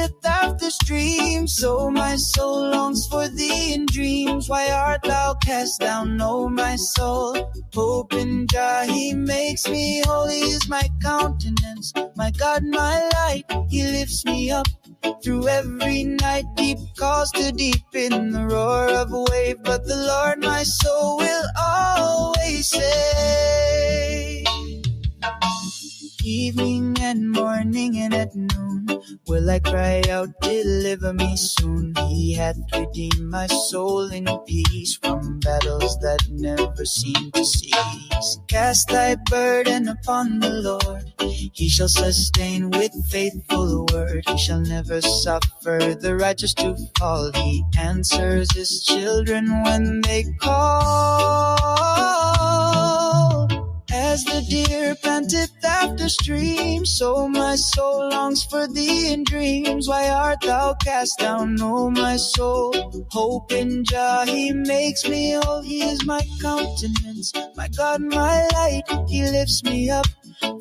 panteth after streams, so my soul longs for thee in dreams. Why art thou cast down, O my soul? Hope in Jah, he makes me whole. He is my countenance, my God, my light. He lifts me up through every night. Deep calls to deep in the roar of a wave, but the Lord my soul will always say. Evening and morning and at noon will I cry out, deliver me soon. He hath redeemed my soul in peace from battles that never seem to cease. Cast thy burden upon the Lord, he shall sustain with faithful word. He shall never suffer the righteous to fall. He answers his children when they call. As the deer panteth after streams, so my soul longs for thee in dreams. Why art thou cast down, O my soul? Hope in Jah, he makes me whole. He is my countenance, my God, my light. He lifts me up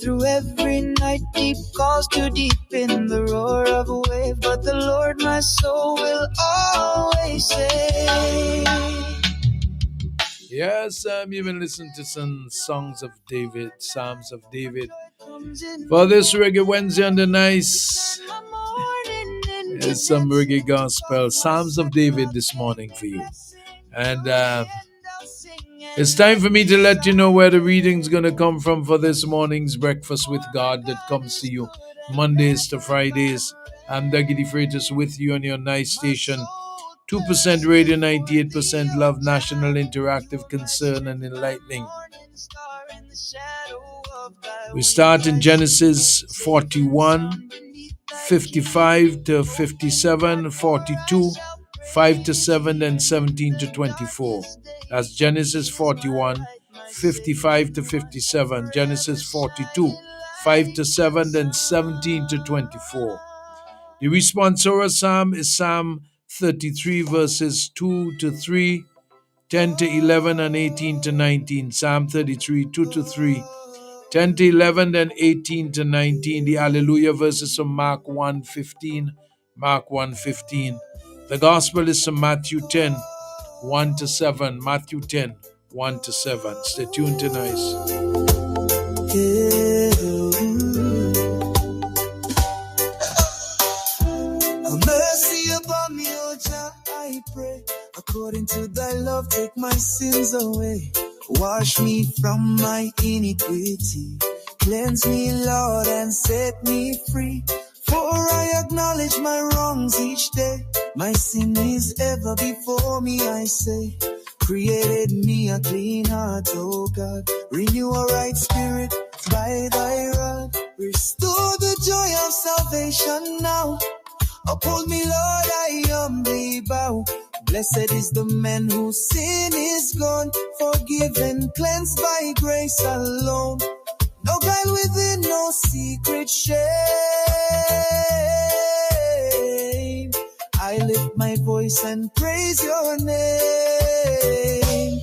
through every night. Deep calls too deep in the roar of a wave, but the Lord my soul will always say. Yes, you've been listening to some songs of David, Psalms of David. For this Reggae Wednesday on the nice, is some reggae gospel, Psalms of David this morning for you. And it's time for me to let you know where the reading's going to come from for this morning's Breakfast with God that comes to you Mondays to Fridays. I'm Dougie Freitas with you on your nice station. 2% radio, 98% love, national, interactive, concern, and enlightening. We start in Genesis 41, 55 to 57, 42, 5 to 7, and 17 to 24. That's Genesis 41, 55 to 57, Genesis 42, 5 to 7, and 17 to 24. The responsorial psalm is Psalm 33 verses 2 to 3, 10 to 11 and 18 to 19. Psalm 33, 2 to 3, 10 to 11 and 18 to 19. The Hallelujah verses from Mark 1:15. Mark 1:15. The Gospel is from Matthew 10, 1 to 7. Matthew 10, 1 to 7. Stay tuned to Nice. Mercy upon me, O Jah, I pray. According to thy love, take my sins away. Wash me from my iniquity. Cleanse me, Lord, and set me free. For I acknowledge my wrongs each day. My sin is ever before me, I say. Created me a clean heart, O God. Renew a right spirit by thy rod. Restore the joy of salvation now. Uphold me, Lord, I humbly bow. Blessed is the man whose sin is gone, forgiven, cleansed by grace alone. No guile within, no secret shame. I lift my voice and praise your name.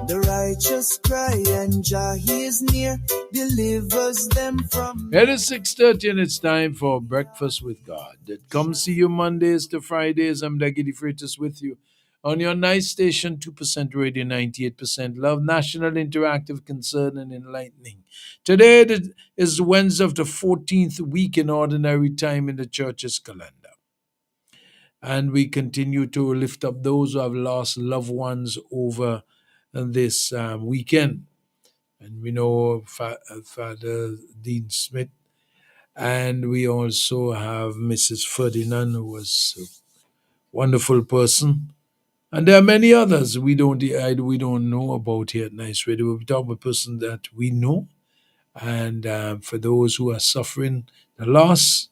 The righteous cry and Jah is near, delivers them from... It is 6:30 and it's time for Breakfast with God. That comes to you Mondays to Fridays. I'm Dougie Freitas with you on your nice station, 2% radio, 98% love, national, interactive, concern, and enlightening. Today is Wednesday of the 14th week in ordinary time in the church's calendar. And we continue to lift up those who have lost loved ones over this weekend. And we know Father Dean Smith. And we also have Mrs. Ferdinand, who was a wonderful person. And there are many others we don't know about here at Nice Radio. We talk about a person that we know. And for those who are suffering the loss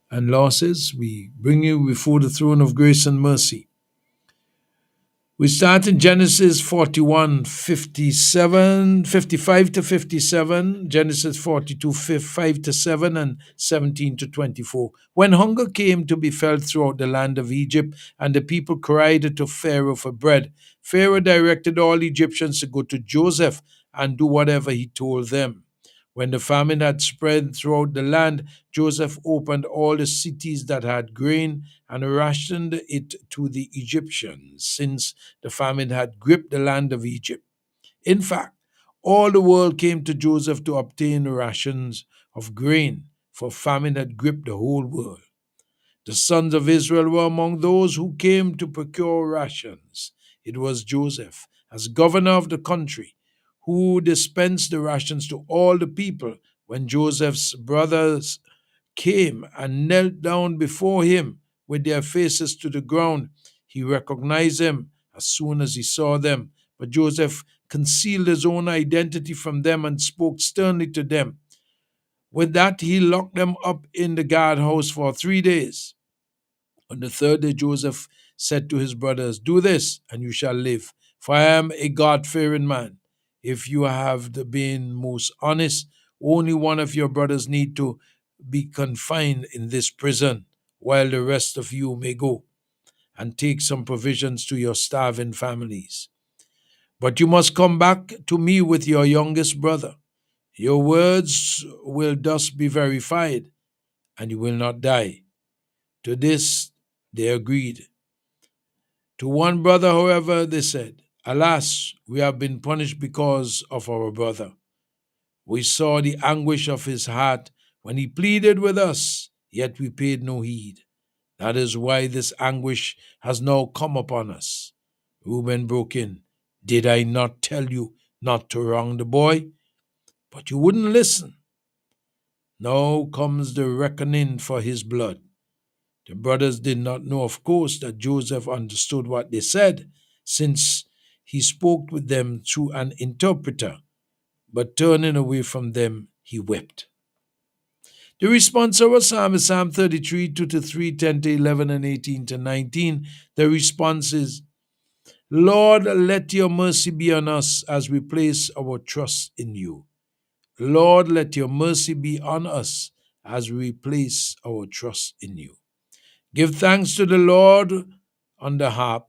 and losses, we bring you before the throne of grace and mercy. We start in Genesis 41, 55 to 57, Genesis 42, 5 to 7, and 17 to 24. When hunger came to be felt throughout the land of Egypt, and the people cried to Pharaoh for bread, Pharaoh directed all Egyptians to go to Joseph and do whatever he told them. When the famine had spread throughout the land, Joseph opened all the cities that had grain and rationed it to the Egyptians, since the famine had gripped the land of Egypt. In fact, all the world came to Joseph to obtain rations of grain, for famine had gripped the whole world. The sons of Israel were among those who came to procure rations. It was Joseph, as governor of the country, who dispensed the rations to all the people. When Joseph's brothers came and knelt down before him with their faces to the ground, he recognized them as soon as he saw them. But Joseph concealed his own identity from them and spoke sternly to them. With that, he locked them up in the guardhouse for 3 days. On the third day, Joseph said to his brothers, "Do this, and you shall live, for I am a God-fearing man. If you have been most honest, only one of your brothers need to be confined in this prison, while the rest of you may go and take some provisions to your starving families. But you must come back to me with your youngest brother. Your words will thus be verified, and you will not die." To this they agreed. To one brother, however, they said, "Alas, we have been punished because of our brother. We saw the anguish of his heart when he pleaded with us, yet we paid no heed. That is why this anguish has now come upon us." Reuben broke in, "Did I not tell you not to wrong the boy? But you wouldn't listen. Now comes the reckoning for his blood." The brothers did not know, of course, that Joseph understood what they said, since he spoke with them through an interpreter. But turning away from them, he wept. The response of our psalm is Psalm 33, 2-3, 10-11, and 18-19. The response is, "Lord, let your mercy be on us as we place our trust in you." Lord, let your mercy be on us as we place our trust in you. Give thanks to the Lord on the harp.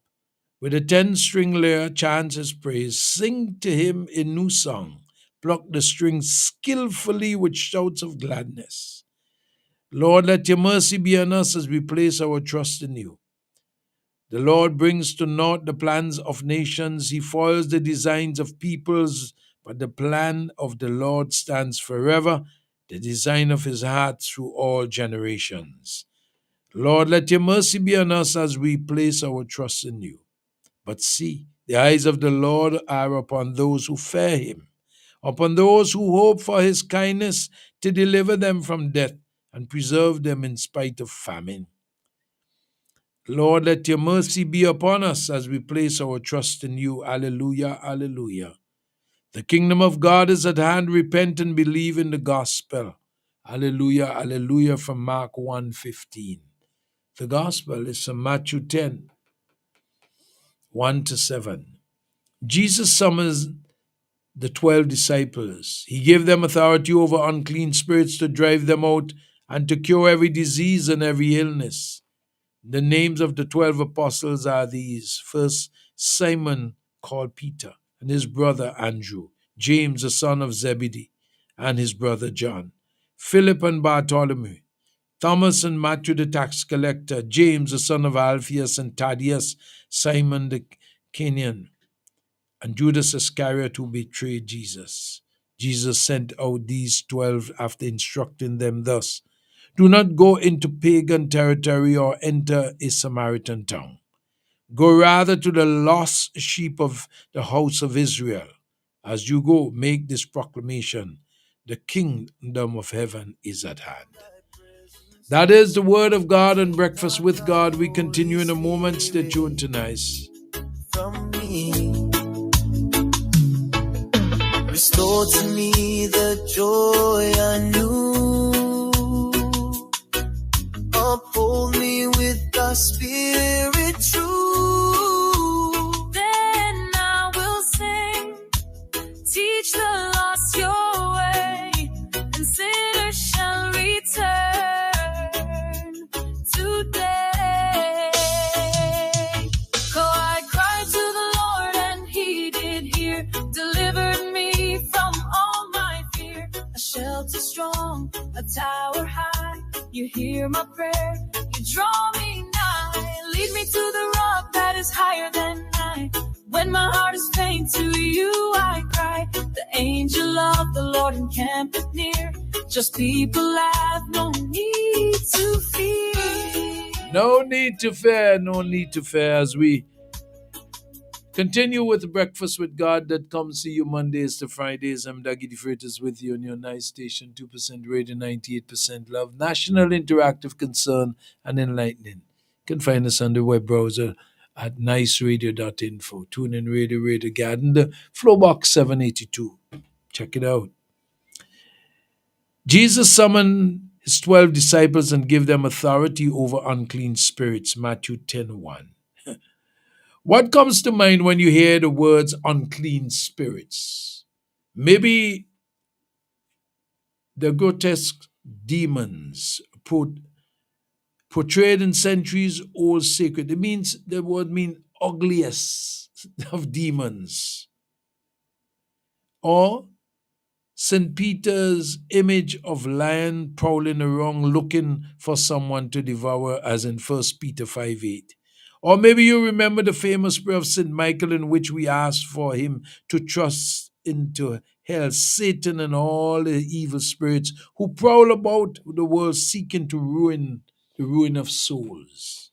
With a 10-string lyre, chant his praise. Sing to him a new song. Pluck the strings skillfully with shouts of gladness. Lord, let your mercy be on us as we place our trust in you. The Lord brings to naught the plans of nations. He foils the designs of peoples, but the plan of the Lord stands forever, the design of his heart through all generations. Lord, let your mercy be on us as we place our trust in you. But see, the eyes of the Lord are upon those who fear him, upon those who hope for his kindness to deliver them from death and preserve them in spite of famine. Lord, let your mercy be upon us as we place our trust in you. Alleluia, alleluia. The kingdom of God is at hand. Repent and believe in the gospel. Alleluia, alleluia, from Mark 1:15. The gospel is from Matthew 10, 1-7. Jesus summons the 12 disciples. He gave them authority over unclean spirits to drive them out and to cure every disease and every illness. The names of the 12 apostles are these. First, Simon, called Peter, and his brother Andrew. James, the son of Zebedee, and his brother John. Philip and Bartholomew. Thomas and Matthew the tax collector, James the son of Alphaeus and Thaddeus, Simon the Canaanite, and Judas Iscariot who betrayed Jesus. Jesus sent out these 12 after instructing them thus: "Do not go into pagan territory or enter a Samaritan town. Go rather to the lost sheep of the house of Israel. As you go, make this proclamation: the kingdom of heaven is at hand." That is the word of God and Breakfast with God. We continue in a moment. Stay tuned tonight. From me, restore to me the joy I knew. Uphold me with thy spirit true. Then I will sing, teach the lost your way, and sinners shall return today. So I cried to the Lord and he did hear, delivered me from all my fear. I hear my prayer. You draw me nigh, lead me to the rock that is higher than I. When my heart is faint, to you I cry. The angel of the Lord encampeth near. Just people have no need to fear. No need to fear, no need to fear, as we continue with Breakfast with God that comes to you Mondays to Fridays. I'm Dougie the Freitas with you on your nice station, 2% radio, 98% love, national, interactive, concern, and enlightening. You can find us on the web browser at niceradio.info. Tune in Radio Garden, the Flowbox 782. Check it out. Jesus summoned his 12 disciples and gave them authority over unclean spirits, Matthew 10:1. What comes to mind when you hear the words unclean spirits? Maybe the grotesque demons portrayed in centuries old sacred. It means the word means ugliest of demons. Or St. Peter's image of lion prowling around looking for someone to devour, as in 1 Peter 5:8. Or maybe you remember the famous prayer of St. Michael in which we asked for him to thrust into hell Satan and all the evil spirits who prowl about the world seeking to ruin the ruin of souls.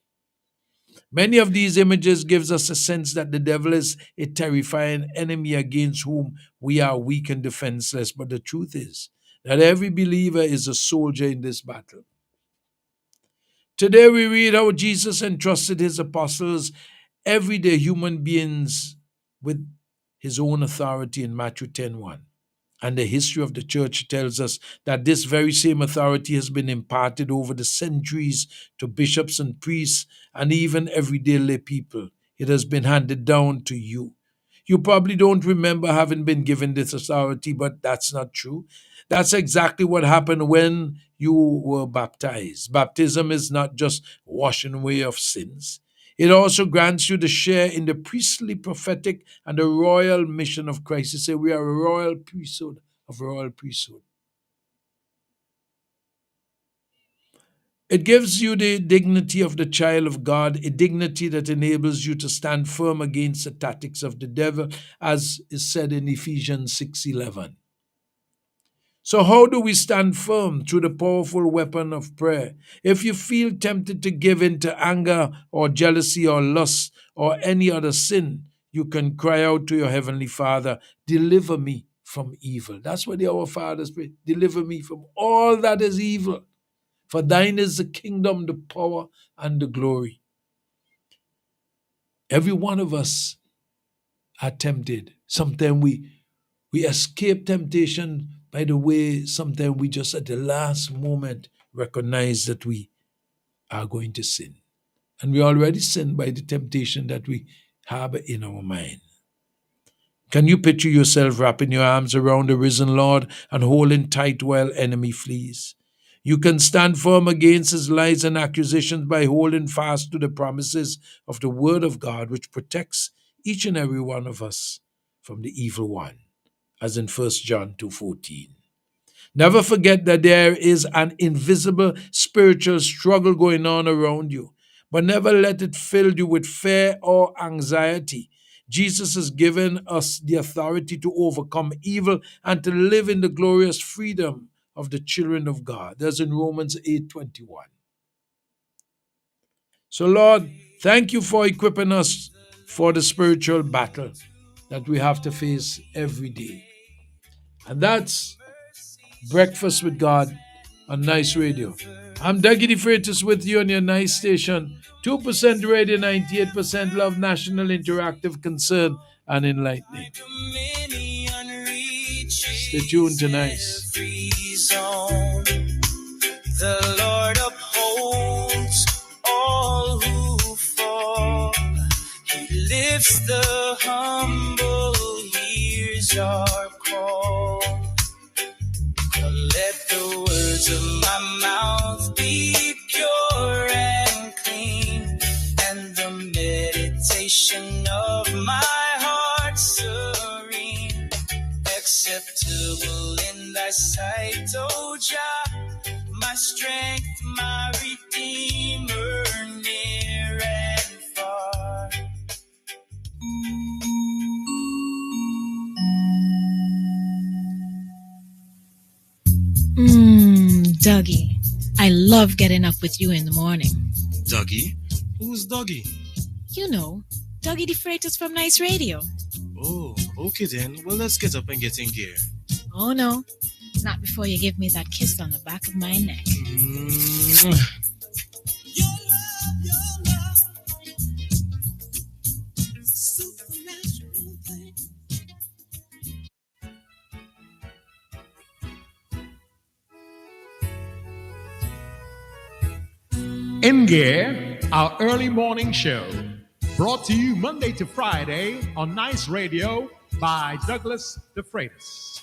Many of these images gives us a sense that the devil is a terrifying enemy against whom we are weak and defenseless. But the truth is that every believer is a soldier in this battle. Today we read how Jesus entrusted his apostles, everyday human beings, with his own authority in Matthew 10:1. And the history of the church tells us that this very same authority has been imparted over the centuries to bishops and priests and even everyday lay people. It has been handed down to you. You probably don't remember having been given this authority, but that's not true. That's exactly what happened when you were baptized. Baptism is not just washing away of sins. It also grants you the share in the priestly, prophetic, and the royal mission of Christ. You say we are a royal priesthood of royal priesthood. It gives you the dignity of the child of God, a dignity that enables you to stand firm against the tactics of the devil, as is said in Ephesians 6:11. So how do we stand firm? Through the powerful weapon of prayer. If you feel tempted to give in to anger or jealousy or lust or any other sin, you can cry out to your Heavenly Father, deliver me from evil. That's what our Fathers pray. Deliver me from all that is evil. For thine is the kingdom, the power, and the glory. Every one of us are tempted. Sometimes we escape temptation by the way, sometimes we just at the last moment recognize that we are going to sin. And we already sin by the temptation that we harbor in our mind. Can you picture yourself wrapping your arms around the risen Lord and holding tight while enemy flees? You can stand firm against his lies and accusations by holding fast to the promises of the Word of God, which protects each and every one of us from the evil one, as in 1 John 2:14. Never forget that there is an invisible spiritual struggle going on around you, but never let it fill you with fear or anxiety. Jesus has given us the authority to overcome evil and to live in the glorious freedom of the children of God. That's in Romans 8:21. So, Lord, thank you for equipping us for the spiritual battle that we have to face every day. And that's Breakfast with God on Nice Radio. I'm Dougie the Freitas with you on your nice station. 2% radio, 98% love, national, interactive, concern, and enlightening. Stay tuned to Nice. The Lord upholds all who fall. He lifts the humble, hears our call. Let the words of my mouth be pure and clean, and the meditation of my heart serene, acceptable in thy sight, O Jah, my strength, my Dougie, I love getting up with you in the morning. Dougie? Who's Dougie? You know, Dougie the Freitas from Nice Radio. Oh, okay then. Well, let's get up and get in gear. Oh no, not before you give me that kiss on the back of my neck. In Gear, our early morning show, brought to you Monday to Friday on Nice Radio by Douglas the Freitas.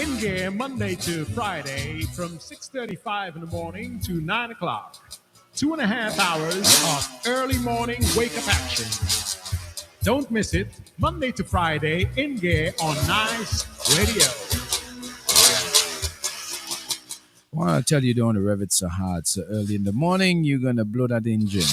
In Gear, Monday to Friday from 6:35 in the morning to 9 o'clock. 2.5 hours of early morning wake-up action. Don't miss it, Monday to Friday, In Gear on Nice Radio. I want to tell you, don't rev it so hard so early in the morning. You're going to blow that engine.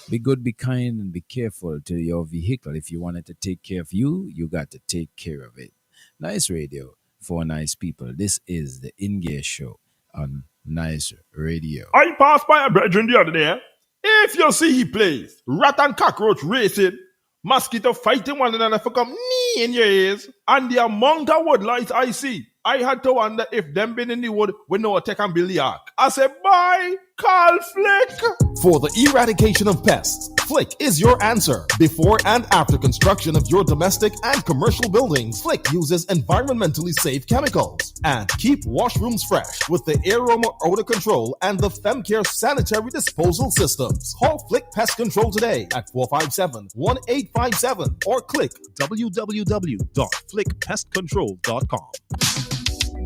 Be good, be kind, and be careful to your vehicle. If you want it to take care of you, you got to take care of it. Nice radio for nice people. This is the In Gear Show on Nice Radio. I passed by a brethren the other day. If you see he plays rat and cockroach racing, mosquito fighting one another for come knee in your ears, and the amount of woodlights I see, I had to wonder if them been in the wood with no attack and build the ark. I said, bye, call Flick. For the eradication of pests, Flick is your answer. Before and after construction of your domestic and commercial buildings, Flick uses environmentally safe chemicals. And keep washrooms fresh with the Aroma Odor Control and the FemCare Sanitary Disposal Systems. Call Flick Pest Control today at 457-1857 or click www.flickpestcontrol.com.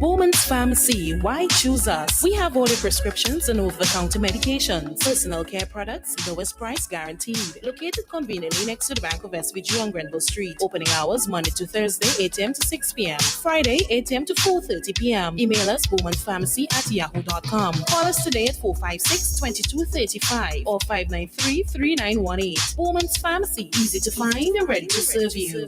Bowman's Pharmacy, why choose us? We have all the prescriptions and over-the-counter medications, personal care products, lowest price guaranteed. Located conveniently next to the Bank of SVG on Grenville Street. Opening hours Monday to Thursday, 8 a.m. to 6 p.m. Friday, 8 a.m. to 4:30 p.m. Email us bowmanpharmacy@yahoo.com. Call us today at 456-2235 or 593-3918. Bowman's Pharmacy, easy to find and ready to serve you.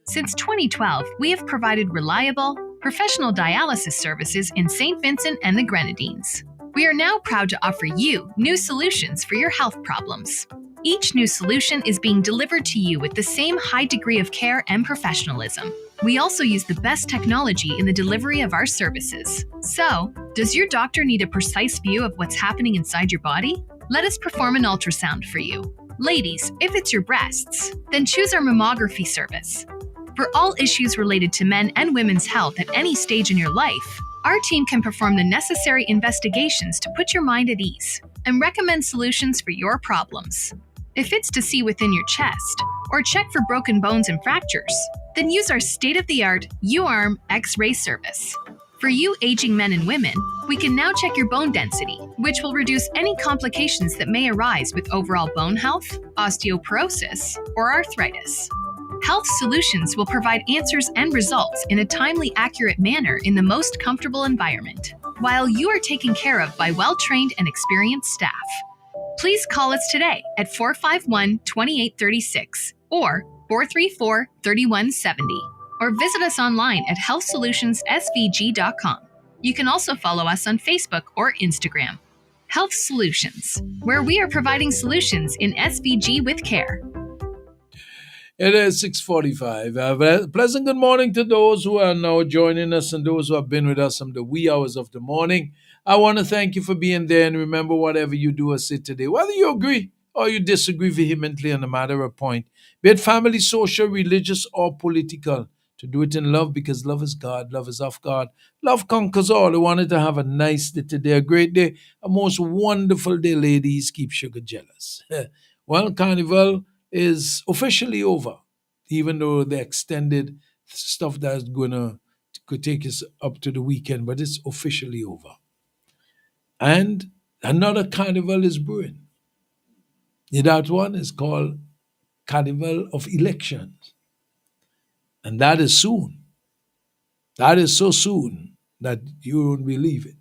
Since 2012, we have provided reliable, professional dialysis services in St. Vincent and the Grenadines. We are now proud to offer you new solutions for your health problems. Each new solution is being delivered to you with the same high degree of care and professionalism. We also use the best technology in the delivery of our services. So, does your doctor need a precise view of what's happening inside your body? Let us perform an ultrasound for you. Ladies, if it's your breasts, then choose our mammography service. For all issues related to men and women's health at any stage in your life, our team can perform the necessary investigations to put your mind at ease and recommend solutions for your problems. If it's to see within your chest or check for broken bones and fractures, then use our state-of-the-art U-Arm X-ray service. For you aging men and women, we can now check your bone density, which will reduce any complications that may arise with overall bone health, osteoporosis, or arthritis. Health Solutions will provide answers and results in a timely, accurate manner in the most comfortable environment, while you are taken care of by well-trained and experienced staff. Please call us today at 451-2836 or 434-3170, or visit us online at healthsolutionsSVG.com. You can also follow us on Facebook or Instagram. Health Solutions, where we are providing solutions in SVG with care. It is 6:45. Pleasant good morning to those who are now joining us and those who have been with us from the wee hours of the morning. I want to thank you for being there, and remember, whatever you do or say today, whether you agree or you disagree vehemently on a matter of point, be it family, social, religious, or political, to do it in love, because love is God, love is of God. Love conquers all. I wanted to have a nice day today, a great day, a most wonderful day, ladies. Keep sugar jealous. Well, Carnival is officially over, even though the extended stuff that's gonna could take us up to the weekend, but it's officially over. And another carnival is brewing. That one is called Carnival of Elections. And that is soon. That is so soon that you won't believe it.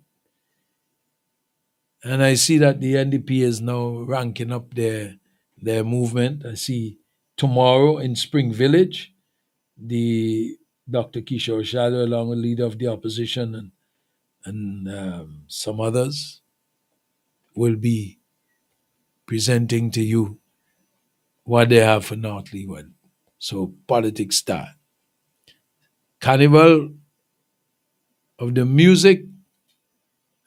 And I see that the NDP is now ranking up their movement. I see tomorrow in Spring Village, the Dr. Kishore Shadu, along with leader of the opposition and some others, will be presenting to you what they have for North Leeward. So politics start. Carnival of the music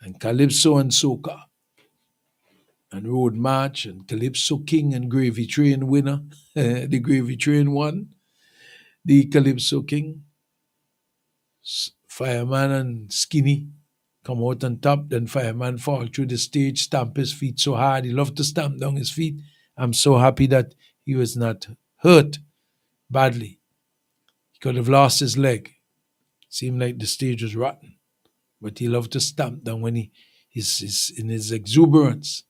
and calypso and soca and road march and calypso king and gravy train winner. The gravy train won. The calypso king, fireman and skinny come out on top. Then fireman fall through the stage, stamp his feet so hard. He loved to stamp down his feet. I'm so happy that he was not hurt badly. He could have lost his leg. Seemed like the stage was rotten. But he loved to stamp down when he's in his exuberance.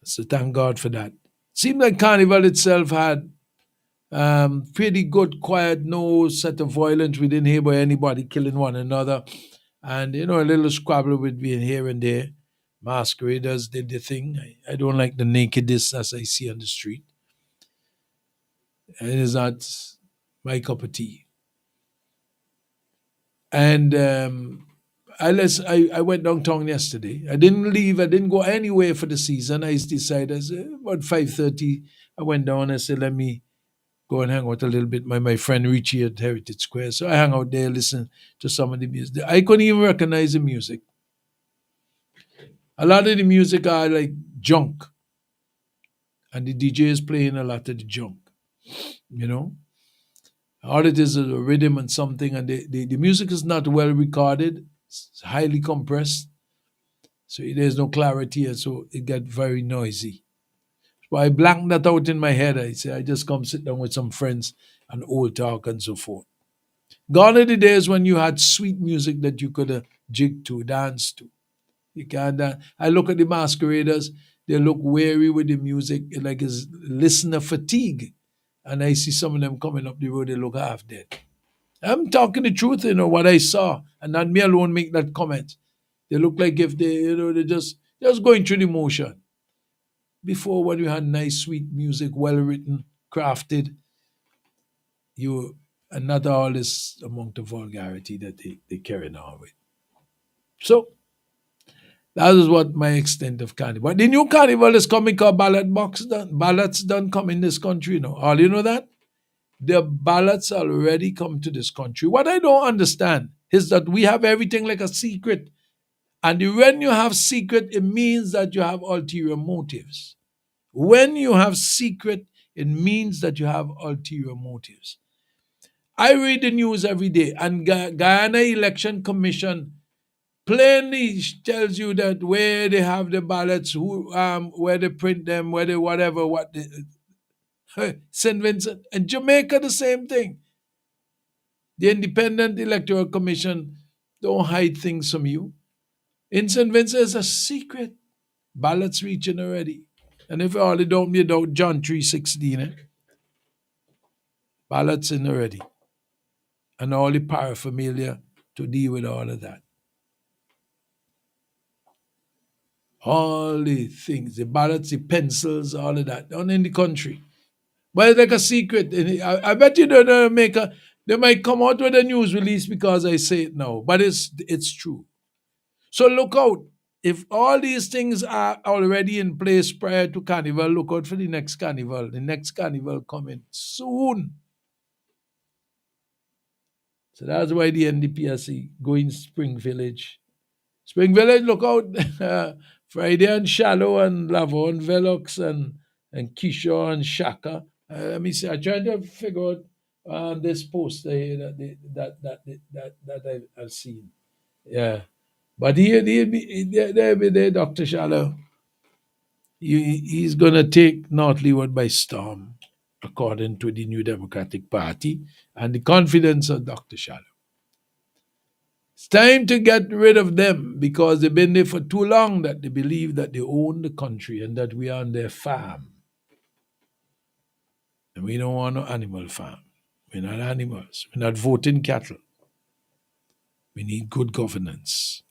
So thank God for that. Seemed like Carnival itself had pretty good, quiet, no set of violence. We didn't hear about anybody killing one another. And, a little squabble would be here and there. Masqueraders did the thing. I don't like the nakedness as I see on the street. It is not my cup of tea. And I went downtown yesterday. I didn't leave. I didn't go anywhere for the season. I decided about 5:30, I went down. I said, let me go and hang out a little bit. My friend Richie at Heritage Square. So I hung out there, listen to some of the music. I couldn't even recognize the music. A lot of the music are like junk. And the DJ is playing a lot of the junk. All it is a rhythm and something. And the music is not well recorded. It's highly compressed. So there's no clarity. And so it got very noisy. So I blanked that out in my head. I say, I just come sit down with some friends and old talk and so forth. Gone are the days when you had sweet music that you could jig to, dance to. You can't dance. I look at the masqueraders, they look weary with the music, like it's listener fatigue. And I see some of them coming up the road, they look half dead. I'm talking the truth, what I saw. And not me alone make that comment. They look like if they're just going through the motion. Before, when you had nice, sweet music, well written, crafted, and not all this amount of vulgarity that they carry on with. So that is what my extent of carnival. But the new carnival is coming called ballot box. Ballots done come in this country, All you know that? The ballots already come to this country. What I don't understand is that we have everything like a secret. And when you have secret, it means that you have ulterior motives. When you have secret, it means that you have ulterior motives. I read the news every day, and Guyana Election Commission plainly tells you that where they have the ballots, where they print them, where they whatever, St. Vincent and Jamaica, the same thing. The Independent Electoral Commission don't hide things from you. In St. Vincent, it's a secret. Ballots reaching already. And if you already don't be about John 3:16, ballots in already. And all the paraphernalia to deal with all of that. All the things, the ballots, the pencils, all of that, down in the country. But it's like a secret. I bet you they might come out with a news release because I say it now. But it's true. So look out. If all these things are already in place prior to Carnival, look out for the next Carnival. The next Carnival coming soon. So that's why the NDPSC going Spring Village. Spring Village, look out. Friday and Shallow and Lavon, Velox and Kishore and Shaka. Let me see. I'm trying to figure out this post that I've seen. Yeah. But he'll be there, Dr. Shallow. He's going to take North Leeward by storm, according to the New Democratic Party and the confidence of Dr. Shallow. It's time to get rid of them because they've been there for too long that they believe that they own the country and that we are on their farm. And we don't want no animal farm. We're not animals. We're not voting cattle. We need good governance.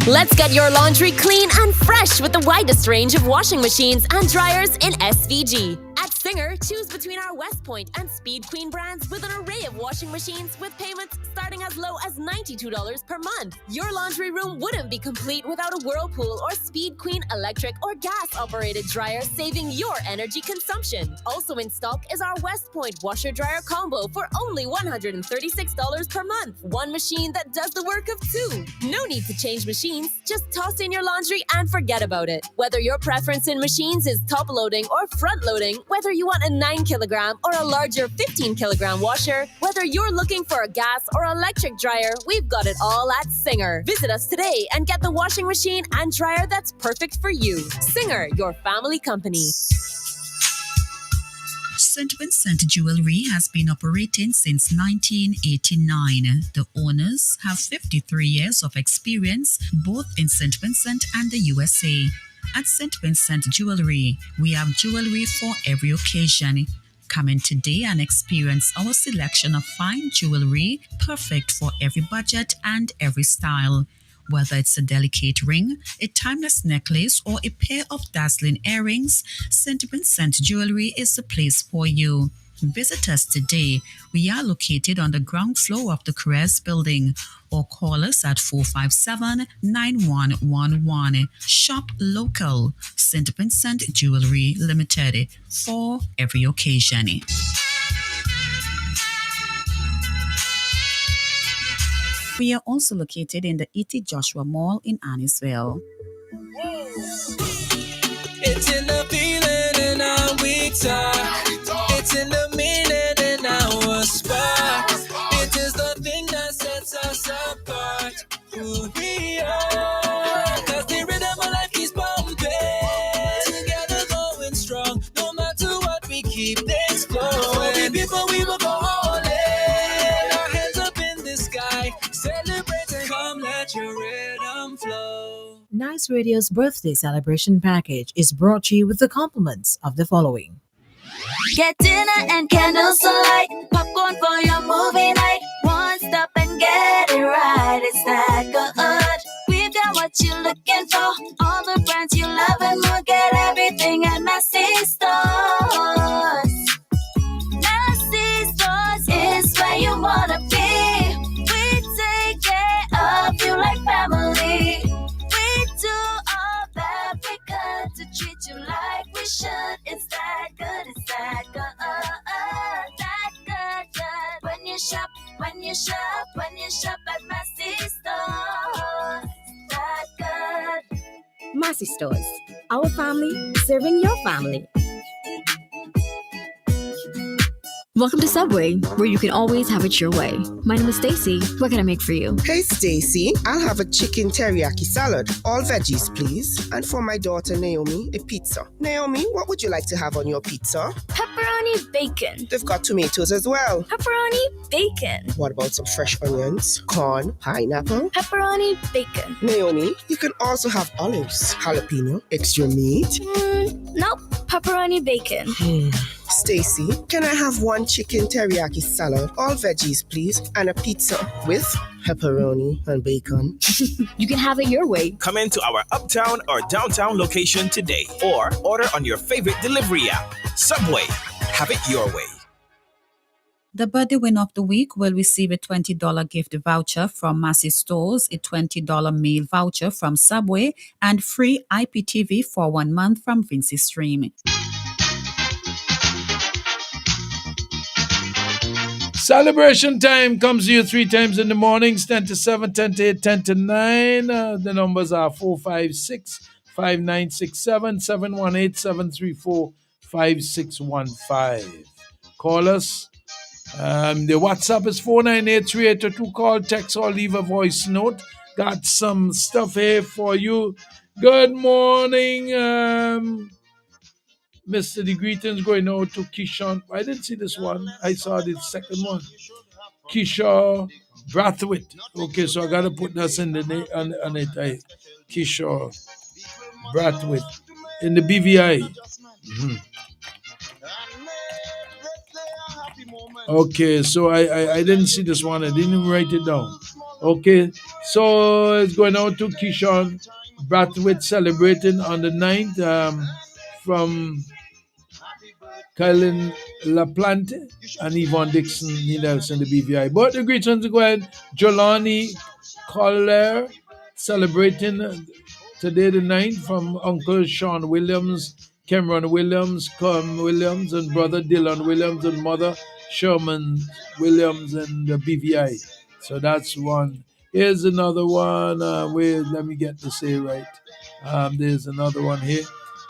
Let's get your laundry clean and fresh with the widest range of washing machines and dryers in SVG. At Singer, choose between our West Point and Speed Queen brands with an array of washing machines with payments starting as low as $92 per month. Your laundry room wouldn't be complete without a Whirlpool or Speed Queen electric or gas-operated dryer, saving your energy consumption. Also in stock is our West Point washer-dryer combo for only $136 per month. One machine that does the work of two. No need to change machines, just toss in your laundry and forget about it. Whether your preference in machines is top-loading or front-loading, whether you want a 9-kilogram or a larger 15-kilogram washer, whether you're looking for a gas or electric dryer, we've got it all at Singer. Visit us today and get the washing machine and dryer that's perfect for you. Singer, your family company. St. Vincent Jewelry has been operating since 1989. The owners have 53 years of experience both in St. Vincent and the USA. At St. Vincent Jewelry, we have jewelry for every occasion. Come in today and experience our selection of fine jewelry, perfect for every budget and every style. Whether it's a delicate ring, a timeless necklace, or a pair of dazzling earrings, St. Vincent Jewelry is the place for you. Visit us today. We are located on the ground floor of the Caress building, or call us at 457-9111. Shop local. St. Vincent Jewelry Limited, for every occasion. We are also located in the E.T. Joshua Mall in Annisville. It's in the feeling in our we talk. It's in the meaning in our spark. It is the thing that sets us apart. Who we are. Cause the rhythm of life keeps pumping. Together going strong. No matter what, we keep things flowing. For the people we will go all in. Our hands up in the sky. Celebrating. Come let your rhythm flow. Nice Radio's birthday celebration package is brought to you with the compliments of the following. Get dinner and candles alight, popcorn for your movie night. One stop and get it right. It's that good. We've got what you're looking for. All the brands you love and more. Get everything at Massy Stores. Massy Stores is where you wanna be. We take care of you like family. We do all that we could to treat you like we should. It's that good, it's that good, that good. When you shop at Massy Stores, that good. Massy Stores, our family serving your family. Welcome to Subway, where you can always have it your way. My name is Stacy. What can I make for you? Hey, Stacy. I'll have a chicken teriyaki salad. All veggies, please. And for my daughter, Naomi, a pizza. Naomi, what would you like to have on your pizza? Pepperoni bacon. They've got tomatoes as well. Pepperoni bacon. What about some fresh onions, corn, pineapple? Pepperoni bacon. Naomi, you can also have olives, jalapeno, extra meat. Nope. Pepperoni bacon. Stacy, can I have one chicken teriyaki salad, all veggies, please, and a pizza with pepperoni and bacon? You can have it your way. Come into our uptown or downtown location today, or order on your favorite delivery app. Subway, have it your way. The birthday winner of the week will receive a $20 gift voucher from Massy Stores, a $20 meal voucher from Subway, and free IPTV for 1 month from Vinci Stream. Celebration time comes to you 3 times in the mornings, 10 to 7, 10 to 8, 10 to 9. The numbers are 456-5967, 718-734-5615. Call us. The WhatsApp is 498-382. Call, text, or leave a voice note. Got some stuff here for you. Good morning, Mr. The greetings going out to Kishon. I didn't see this one. I saw the second one. Kishore Brathwaite. Okay, so I got to put this in the on it. Kishore Brathwaite in the BVI. Mm-hmm. Okay, so I didn't see this one. I didn't even write it down. Okay, so it's going out to Kishon Brathwaite celebrating on the 9th from Kylan LaPlante, and Yvonne Dixon, Nelson, the BVI. But the greetings go ahead. Jolani Collier celebrating today the 9th from Uncle Sean Williams, Cameron Williams, Com Williams, and brother Dylan Williams, and mother Sherman Williams, and the BVI. So that's one. Here's another one. Wait, let me get to say right. There's another one here.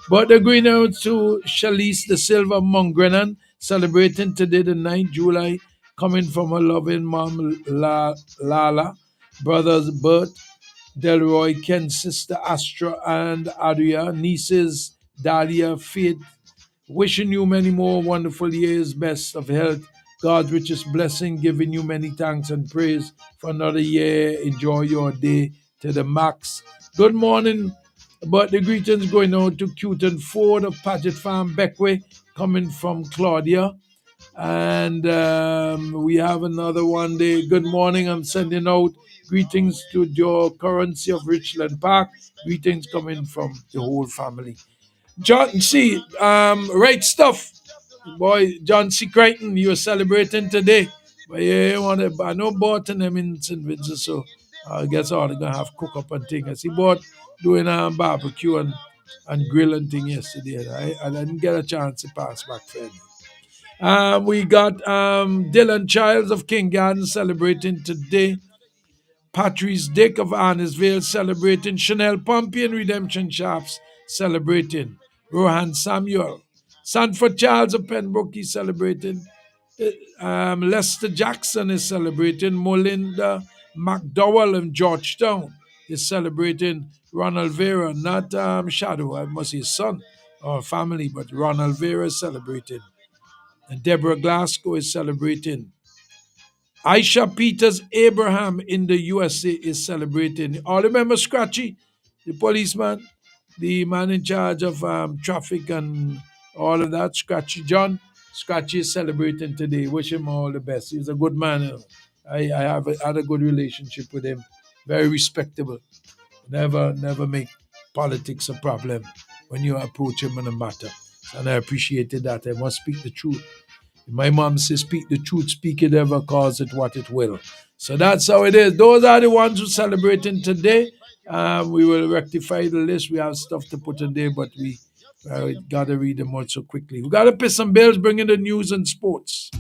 But the green out to Shalice De Silva Mongrenan, celebrating today the 9th July, coming from her loving mom Lala, brothers Bert, Delroy, Ken, sister Astra and Adria, nieces Dahlia, Faith, wishing you many more wonderful years, best of health, God's richest blessing, giving you many thanks and praise for another year. Enjoy your day to the max. Good morning. But the greetings going out to Cuton Ford of Paget Farm, Beckway, coming from Claudia. And we have another one day. Good morning. I'm sending out greetings to your currency of Richland Park. Greetings coming from the whole family. John C. Right stuff. Boy, John C. Crichton, you're celebrating today. But yeah, I know bought them in St. Vincent, so I guess all they're going to have cook up and things. I see bought doing barbecue and grill and thing yesterday. I didn't get a chance to pass back for him. We got Dylan Childs of King Garden celebrating today. Patrice Dick of Arnesville celebrating. Chanel Pompey and Redemption Shops celebrating. Rohan Samuel. Sanford Charles of Pembroke is celebrating. Lester Jackson is celebrating. Molinda McDowell in Georgetown is celebrating. Ronald Vera, not Shadow, I must say his son or family, but Ronald Vera is celebrating. And Deborah Glasgow is celebrating. Aisha Peters Abraham in the USA is celebrating. All remember Scratchy, the policeman, the man in charge of traffic and all of that, Scratchy John. Scratchy is celebrating today. Wish him all the best. He's a good man. I had a good relationship with him. Very respectable. Never make politics a problem when you approach him on a matter. And I appreciated that. I must speak the truth. My mom says, speak the truth, speak it ever, cause it what it will. So that's how it is. Those are the ones who are celebrating today. We will rectify the list. We have stuff to put in there, but we got to read them all so quickly. We got to pay some bills, bring in the news and sports.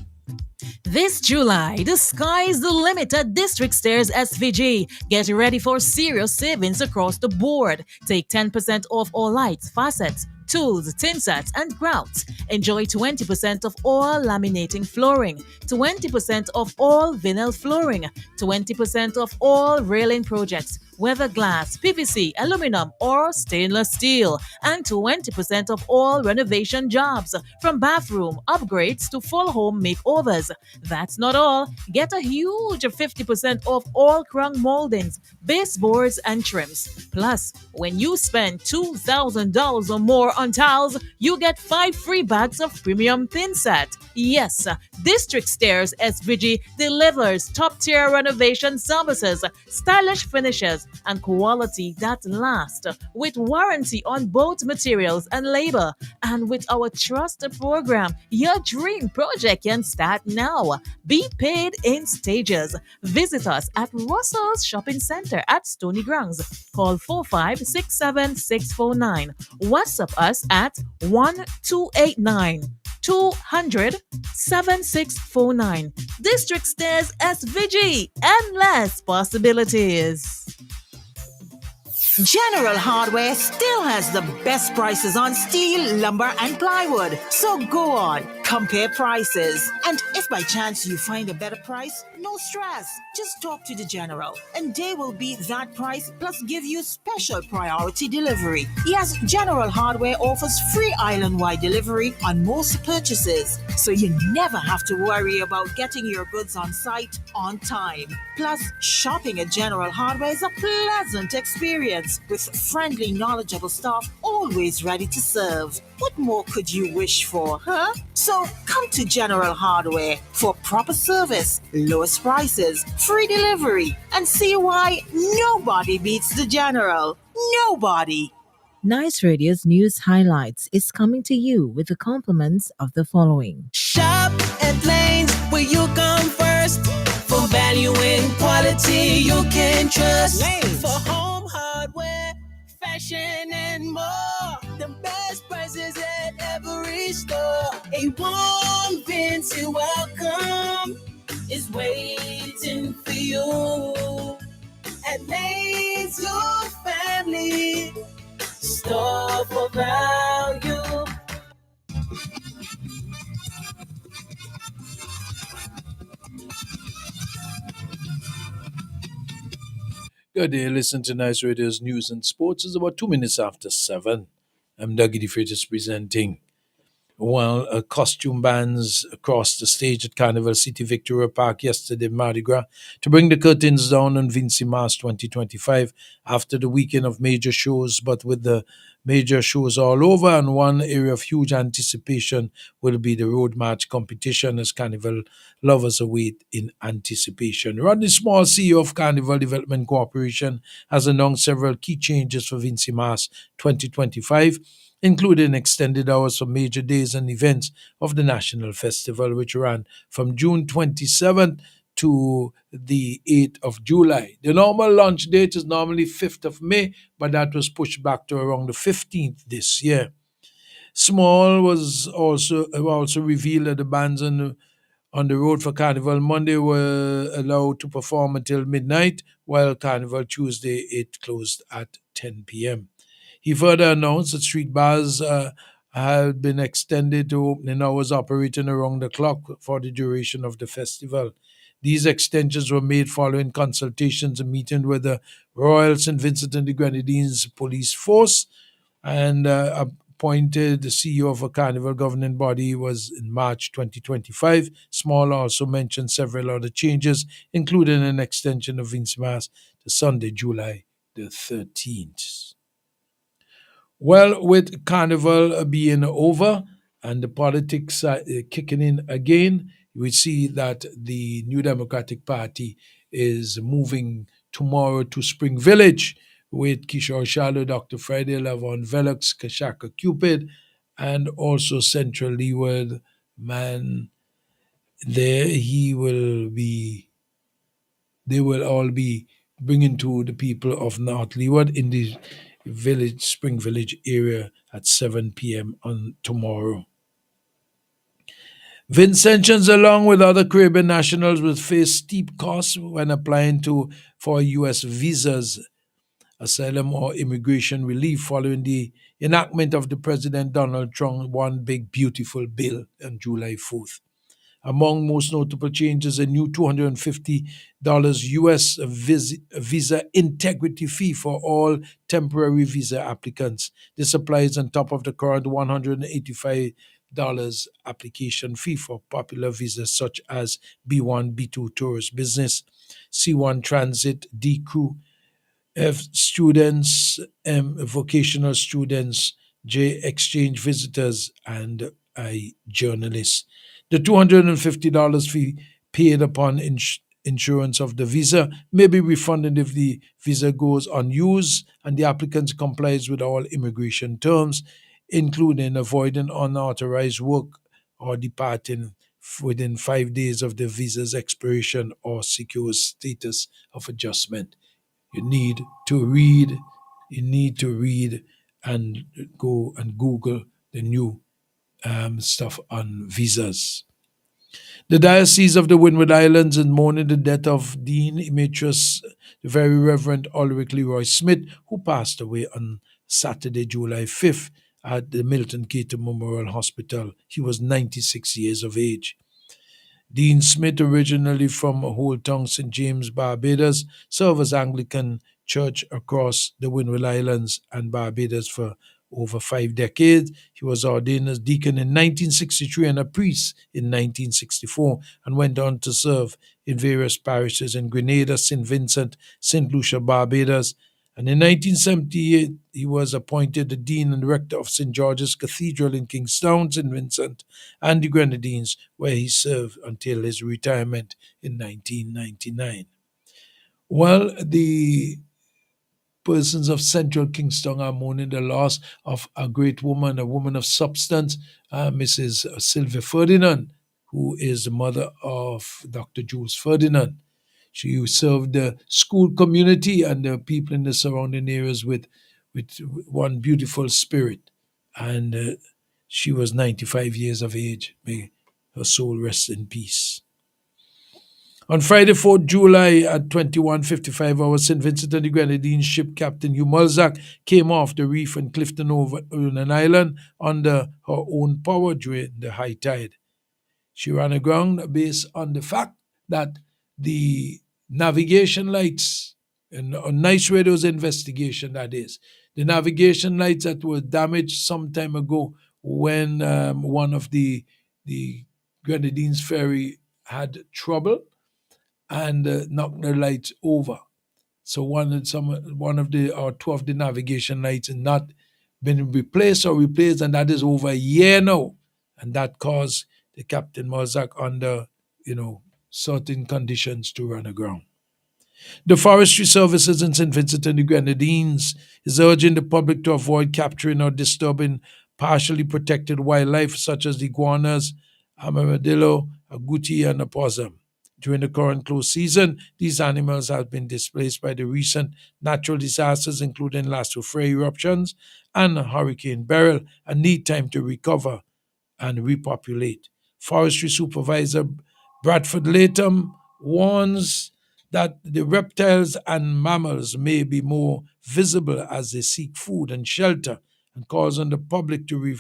This July, the sky is the limit at District Stairs SVG. Get ready for serious savings across the board. Take 10% off all lights, faucets, tools, tin sets, and grouts. Enjoy 20% of all laminating flooring, 20% of all vinyl flooring, 20% of all railing projects, whether glass, PVC, aluminum, or stainless steel, and 20% of all renovation jobs, from bathroom upgrades to full home makeovers. That's not all. Get a huge 50% off all crown moldings, baseboards, and trims. Plus, when you spend $2,000 or more on towels, you get 5 free bags of premium thin set. Yes, District Stairs SVG delivers top-tier renovation services, stylish finishes, and quality that lasts, with warranty on both materials and labor. And with our trusted program, your dream project can start now. Be paid in stages. Visit us at Russell's Shopping Center at Stony Grounds. Call 4567649. WhatsApp us at 1289 200 7649. District Stairs SVG. Endless possibilities. General Hardware still has the best prices on steel, lumber, and plywood. So go on, compare prices. And if by chance you find a better price, no stress. Just talk to the General, and they will beat that price plus give you special priority delivery. Yes, General Hardware offers free island-wide delivery on most purchases, so you never have to worry about getting your goods on site on time. Plus, shopping at General Hardware is a pleasant experience with friendly, knowledgeable staff always ready to serve. What more could you wish for, huh? So come to General Hardware for proper service, lowest prices, free delivery, and see why nobody beats the General. Nobody. Nice Radio's news highlights is coming to you with the compliments of the following. Shop at Lanes where you come first. For value and quality you can trust. Lanes. For home hardware, fashion and more. The best prices at every store. A warm fancy welcome is waiting for you. At Lanes, your family store for value. Good day. Listen to Nice Radio's news and sports. It's about 2 minutes after 7. I'm Dougie DeFreitas presenting. Well, costume bands across the stage at Carnival City Victoria Park yesterday, Mardi Gras, to bring the curtains down on Vincy Mas 2025 after the weekend of major shows. But with the major shows all over, and one area of huge anticipation will be the road march competition as Carnival lovers await in anticipation. Rodney Small, CEO of Carnival Development Corporation, has announced several key changes for Vincy Mas 2025, including extended hours for major days and events of the National Festival, which ran from June 27th to the 8th of July. The normal launch date is normally 5th of May, but that was pushed back to around the 15th this year. Small was also revealed that the bands on the road for Carnival Monday were allowed to perform until midnight, while Carnival Tuesday it closed at 10 p.m. He further announced that street bars had been extended to opening hours operating around the clock for the duration of the festival. These extensions were made following consultations and meeting with the Royal St. Vincent and the Grenadines Police Force, and appointed the CEO of a Carnival governing body was in March 2025. Small also mentioned several other changes, including an extension of Vincy Mas to Sunday, July the 13th. Well, with Carnival being over and the politics kicking in again, we see that the New Democratic Party is moving tomorrow to Spring Village with Kishore Shallow, Dr. Friday, Lavon Velox, Kashaka Cupid, and also Central Leeward Man. There they will all be bringing to the people of North Leeward in the village, Spring Village area at 7 p.m. on tomorrow. Vincentians, along with other Caribbean nationals, will face steep costs when applying for U.S. visas, asylum, or immigration relief following the enactment of the President Donald Trump One Big Beautiful Bill on July 4th. Among most notable changes, a new $250 U.S. visa integrity fee for all temporary visa applicants. This applies on top of the current $185 application fee for popular visas such as B1, B2 tourist business, C1 transit, D crew, F students, M vocational students, J exchange visitors, and I journalists. The $250 fee paid upon insurance of the visa may be refunded if the visa goes unused and the applicant complies with all immigration terms, including avoiding unauthorized work or departing within 5 days of the visa's expiration or secure status of adjustment. You need to read and go and Google the new stuff on visas. The Diocese of the Windward Islands in mourning the death of Dean Emeritus, the Very Reverend Ulrich Leroy Smith, who passed away on Saturday, July 5th at the Milton Cato Memorial Hospital. He was 96 years of age. Dean Smith, originally from Old Town, St. James, Barbados, served as Anglican Church across the Windward Islands and Barbados for over 5 decades. He was ordained as deacon in 1963 and a priest in 1964, and went on to serve in various parishes in Grenada, St. Vincent, St. Lucia, Barbados. And in 1978, he was appointed the Dean and Rector of St. George's Cathedral in Kingstown, St. Vincent, and the Grenadines, where he served until his retirement in 1999. Well, the persons of Central Kingston are mourning the loss of a great woman, a woman of substance, Mrs. Sylvia Ferdinand, who is the mother of Dr. Jules Ferdinand. She served the school community and the people in the surrounding areas with one beautiful spirit. And she was 95 years of age. May her soul rest in peace. On Friday, 4th July at 21:55 hours, St. Vincent and the Grenadines ship Captain Hugh Mulzac came off the reef in Clifton over an island under her own power during the high tide. She ran aground based on the fact that the navigation lights, and on Nice Radio's investigation, that is, the navigation lights that were damaged some time ago when one of the Grenadines ferry had trouble and knocked the lights over. So one of the or two of the navigation lights had not been replaced, and that is over a year now, and that caused the Captain Mulzac under certain conditions to run aground. The Forestry Services in St. Vincent and the Grenadines is urging the public to avoid capturing or disturbing partially protected wildlife such as the iguanas, armadillo, agouti, and opossum. During the current close season, these animals have been displaced by the recent natural disasters, including Las Soufrière eruptions and Hurricane Beryl, and need time to recover and repopulate. Forestry Supervisor Bradford Latham warns that the reptiles and mammals may be more visible as they seek food and shelter, and calls on the public to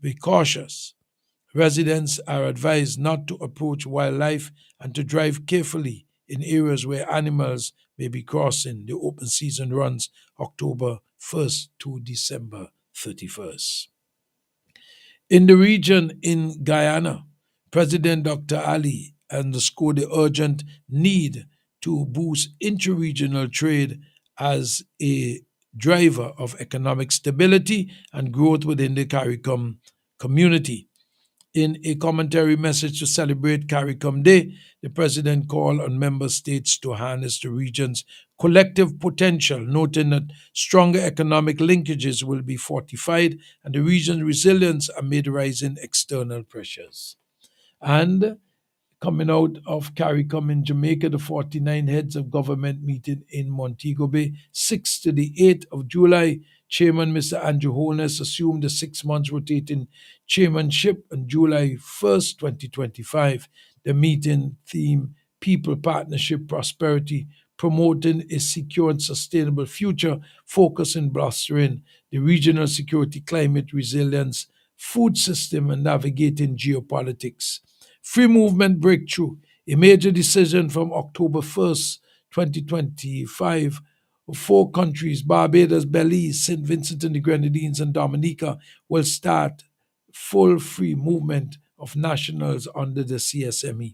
be cautious. Residents are advised not to approach wildlife and to drive carefully in areas where animals may be crossing. The open season runs October 1st to December 31st. In the region in Guyana, President Dr. Ali underscored the urgent need to boost interregional trade as a driver of economic stability and growth within the CARICOM community. In a commentary message to celebrate CARICOM Day, the president called on member states to harness the region's collective potential, noting that stronger economic linkages will be fortified and the region's resilience amid rising external pressures. And coming out of CARICOM in Jamaica, the 49 heads of government meeting in Montego Bay, 6th to the 8th of July. Chairman Mr. Andrew Holness assumed the 6 months rotating chairmanship on July 1st, 2025. The meeting theme, People, Partnership, Prosperity, promoting a secure and sustainable future, focusing bolstering the regional security, climate resilience, food system, and navigating geopolitics. Free movement breakthrough, a major decision from October 1st, 2025. 4 countries, Barbados, Belize, St. Vincent and the Grenadines, and Dominica, will start full free movement of nationals under the CSME.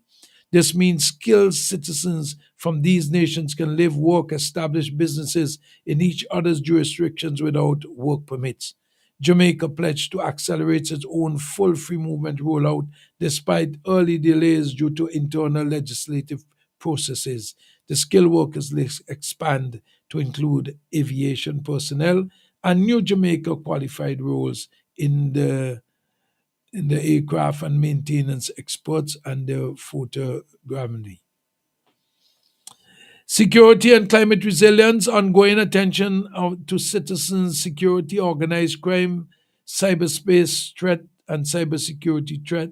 This means skilled citizens from these nations can live, work, establish businesses in each other's jurisdictions without work permits. Jamaica pledged to accelerate its own full free movement rollout despite early delays due to internal legislative processes. The skilled workers list expand to include aviation personnel and new Jamaica qualified roles in the aircraft and maintenance experts and the photogrammetry. Security and climate resilience, ongoing attention to citizens' security, organized crime, cyberspace threat and cybersecurity threat,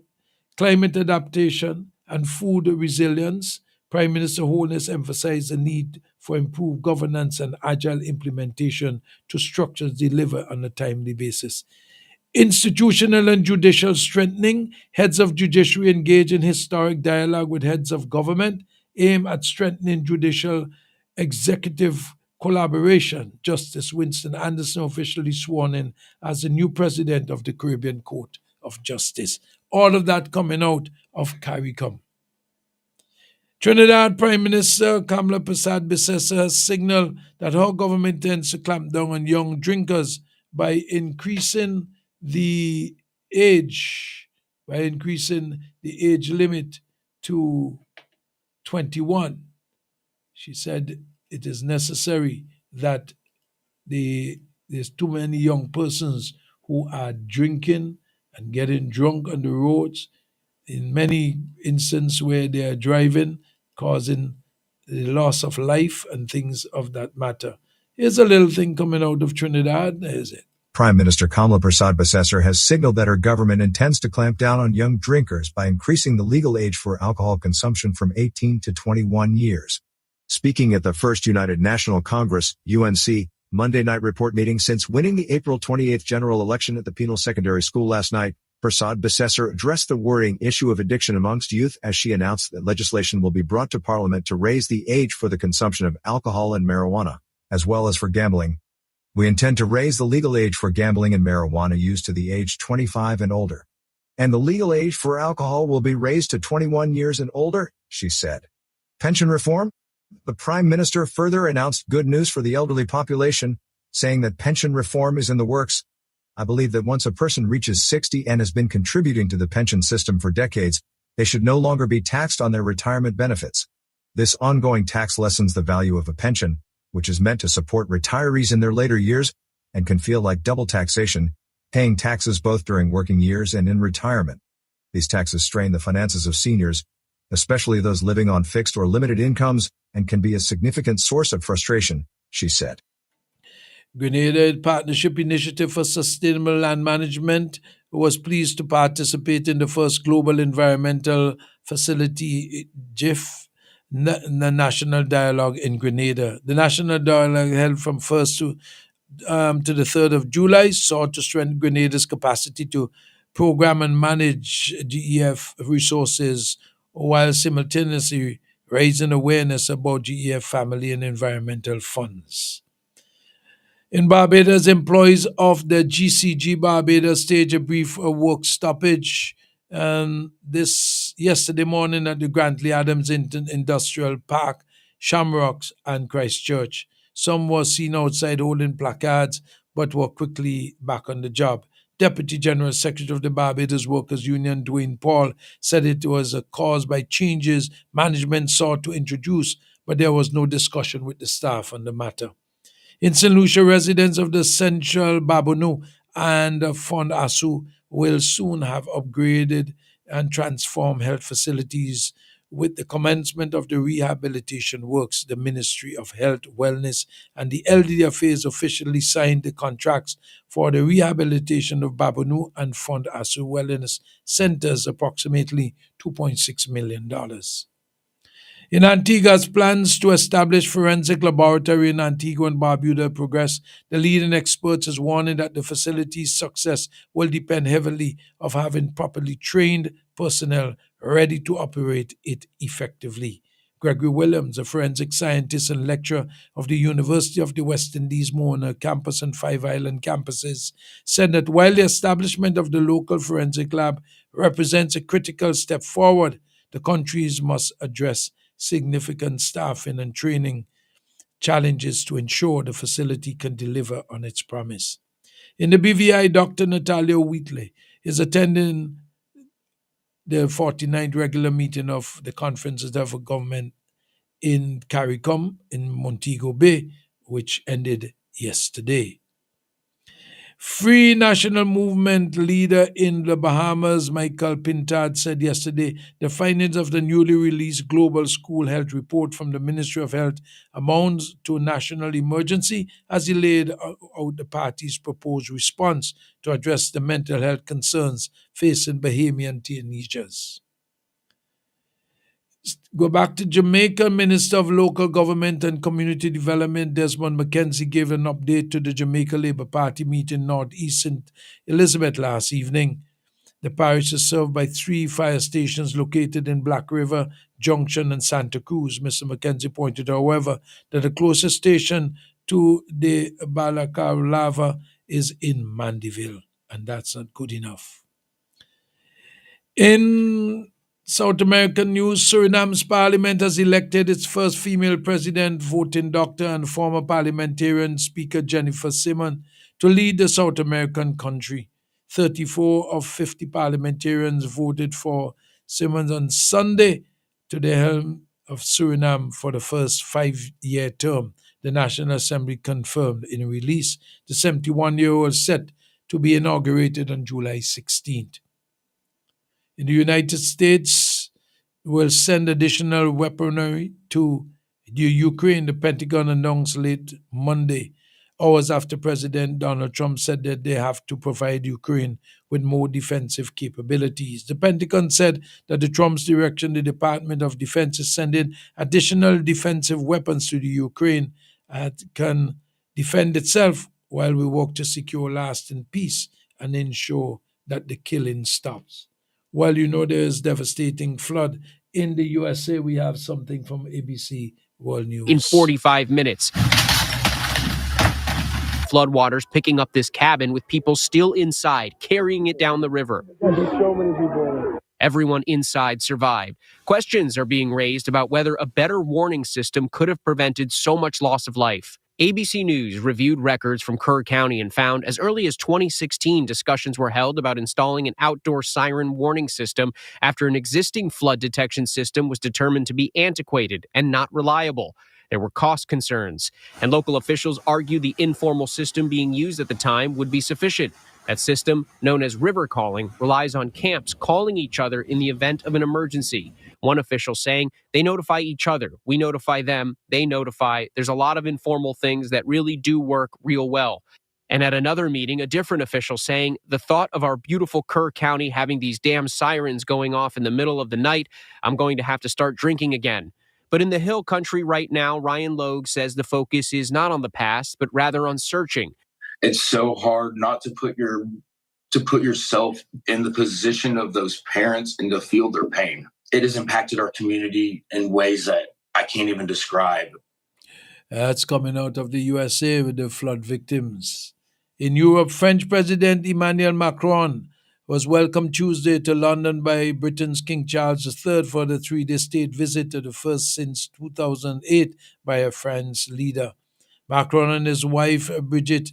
climate adaptation, and food resilience. Prime Minister Holness emphasized the need for improved governance and agile implementation to structures deliver on a timely basis. Institutional and judicial strengthening. Heads of judiciary engage in historic dialogue with heads of government, aim at strengthening judicial executive collaboration. Justice Winston Anderson officially sworn in as the new president of the Caribbean Court of Justice. All of that coming out of CARICOM. Trinidad Prime Minister Kamla Persad-Bissessar has signaled that her government intends to clamp down on young drinkers by increasing the age limit to 21. She said it is necessary that there's too many young persons who are drinking and getting drunk on the roads. In many instances where they are driving, causing the loss of life and things of that matter. Here's a little thing coming out of Trinidad. There's it. Prime Minister Kamala Prasad-Besesar has signaled that her government intends to clamp down on young drinkers by increasing the legal age for alcohol consumption from 18 to 21 years. Speaking at the first United National Congress, UNC, Monday night report meeting since winning the April 28th general election at the Penal Secondary School last night, Prasad-Besesar addressed the worrying issue of addiction amongst youth as she announced that legislation will be brought to Parliament to raise the age for the consumption of alcohol and marijuana, as well as for gambling. We intend to raise the legal age for gambling and marijuana use to the age 25 and older. And the legal age for alcohol will be raised to 21 years and older, she said. Pension reform? The Prime Minister further announced good news for the elderly population, saying that pension reform is in the works. I believe that once a person reaches 60 and has been contributing to the pension system for decades, they should no longer be taxed on their retirement benefits. This ongoing tax lessens the value of a pension, which is meant to support retirees in their later years, and can feel like double taxation, paying taxes both during working years and in retirement. These taxes strain the finances of seniors, especially those living on fixed or limited incomes, and can be a significant source of frustration, she said. Grenada Partnership Initiative for Sustainable Land Management was pleased to participate in the first Global Environmental Facility, GIF, the National Dialogue in Grenada. The National Dialogue held from 1st to the 3rd of July sought to strengthen Grenada's capacity to program and manage GEF resources while simultaneously raising awareness about GEF family and environmental funds. In Barbados, employees of the GCG Barbados staged a brief work stoppage this yesterday morning at the Grantley Adams Industrial Park, Shamrocks and Christchurch. Some were seen outside holding placards but were quickly back on the job. Deputy General Secretary of the Barbados Workers Union, Dwayne Paul, said it was caused by changes management sought to introduce, but there was no discussion with the staff on the matter. In St. Lucia, residents of the Central Babonneau and Fond Asu will soon have upgraded and transformed health facilities with the commencement of the rehabilitation works. The Ministry of Health, Wellness and the Elderly Affairs officially signed the contracts for the rehabilitation of Babonneau and Fond Asu Wellness Centers, approximately $2.6 million. In Antigua's plans to establish forensic laboratory in Antigua and Barbuda progress, the leading experts is warning that the facility's success will depend heavily on having properly trained personnel ready to operate it effectively. Gregory Williams, a forensic scientist and lecturer of the University of the West Indies Mona campus and Five Island campuses, said that while the establishment of the local forensic lab represents a critical step forward, the countries must address significant staffing and training challenges to ensure the facility can deliver on its promise. In the BVI, Dr. Natalia Wheatley is attending the 49th regular meeting of the Conferences of Government in CARICOM in Montego Bay, which ended yesterday. Free National Movement leader in the Bahamas, Michael Pintard, said yesterday the findings of the newly released Global School Health Report from the Ministry of Health amounts to a national emergency as he laid out the party's proposed response to address the mental health concerns facing Bahamian teenagers. Go back to Jamaica. Minister of Local Government and Community Development Desmond McKenzie gave an update to the Jamaica Labour Party meeting Northeast St. Elizabeth last evening. The parish is served by 3 fire stations located in Black River, Junction and Santa Cruz. Mr. McKenzie pointed, however, that the closest station to the Balaclava is in Mandeville, and that's not good enough. In South American news, Suriname's parliament has elected its first female president, voting doctor and former parliamentarian Speaker Jennifer Simon to lead the South American country. 34 of 50 parliamentarians voted for Simmons on Sunday to the helm of Suriname for the first 5-year term. the National Assembly confirmed in a release. The 71-year-old set to be inaugurated on July 16th. In the United States, will send additional weaponry to the Ukraine, the Pentagon announced late Monday, hours after President Donald Trump said that they have to provide Ukraine with more defensive capabilities. The Pentagon said that the Trump's direction, the Department of Defense is sending additional defensive weapons to the Ukraine that can defend itself while we work to secure lasting peace and ensure that the killing stops. Well, you know there's devastating flood in the USA. We have something from ABC World News. In 45 minutes, floodwaters picking up this cabin with people still inside, carrying it down the river. So many people. Everyone inside survived. Questions are being raised about whether a better warning system could have prevented so much loss of life. ABC News reviewed records from Kerr County and found as early as 2016 discussions were held about installing an outdoor siren warning system after an existing flood detection system was determined to be antiquated and not reliable. There were cost concerns, and local officials argued the informal system being used at the time would be sufficient. That system, known as river calling, relies on camps calling each other in the event of an emergency. One official saying they notify each other, we notify them, they notify. There's a lot of informal things that really do work real well. And at another meeting, a different official saying the thought of our beautiful Kerr County having these damn sirens going off in the middle of the night, I'm going to have to start drinking again. But in the Hill Country right now, Ryan Logue says the focus is not on the past, but rather on searching. It's so hard not to put yourself in the position of those parents and to feel their pain. It has impacted our community in ways that I can't even describe. That's coming out of the USA with the flood victims. In Europe, French President Emmanuel Macron was welcomed Tuesday to London by Britain's King Charles III for the 3-day state visit, the first since 2008 by a French leader. Macron and his wife, Brigitte,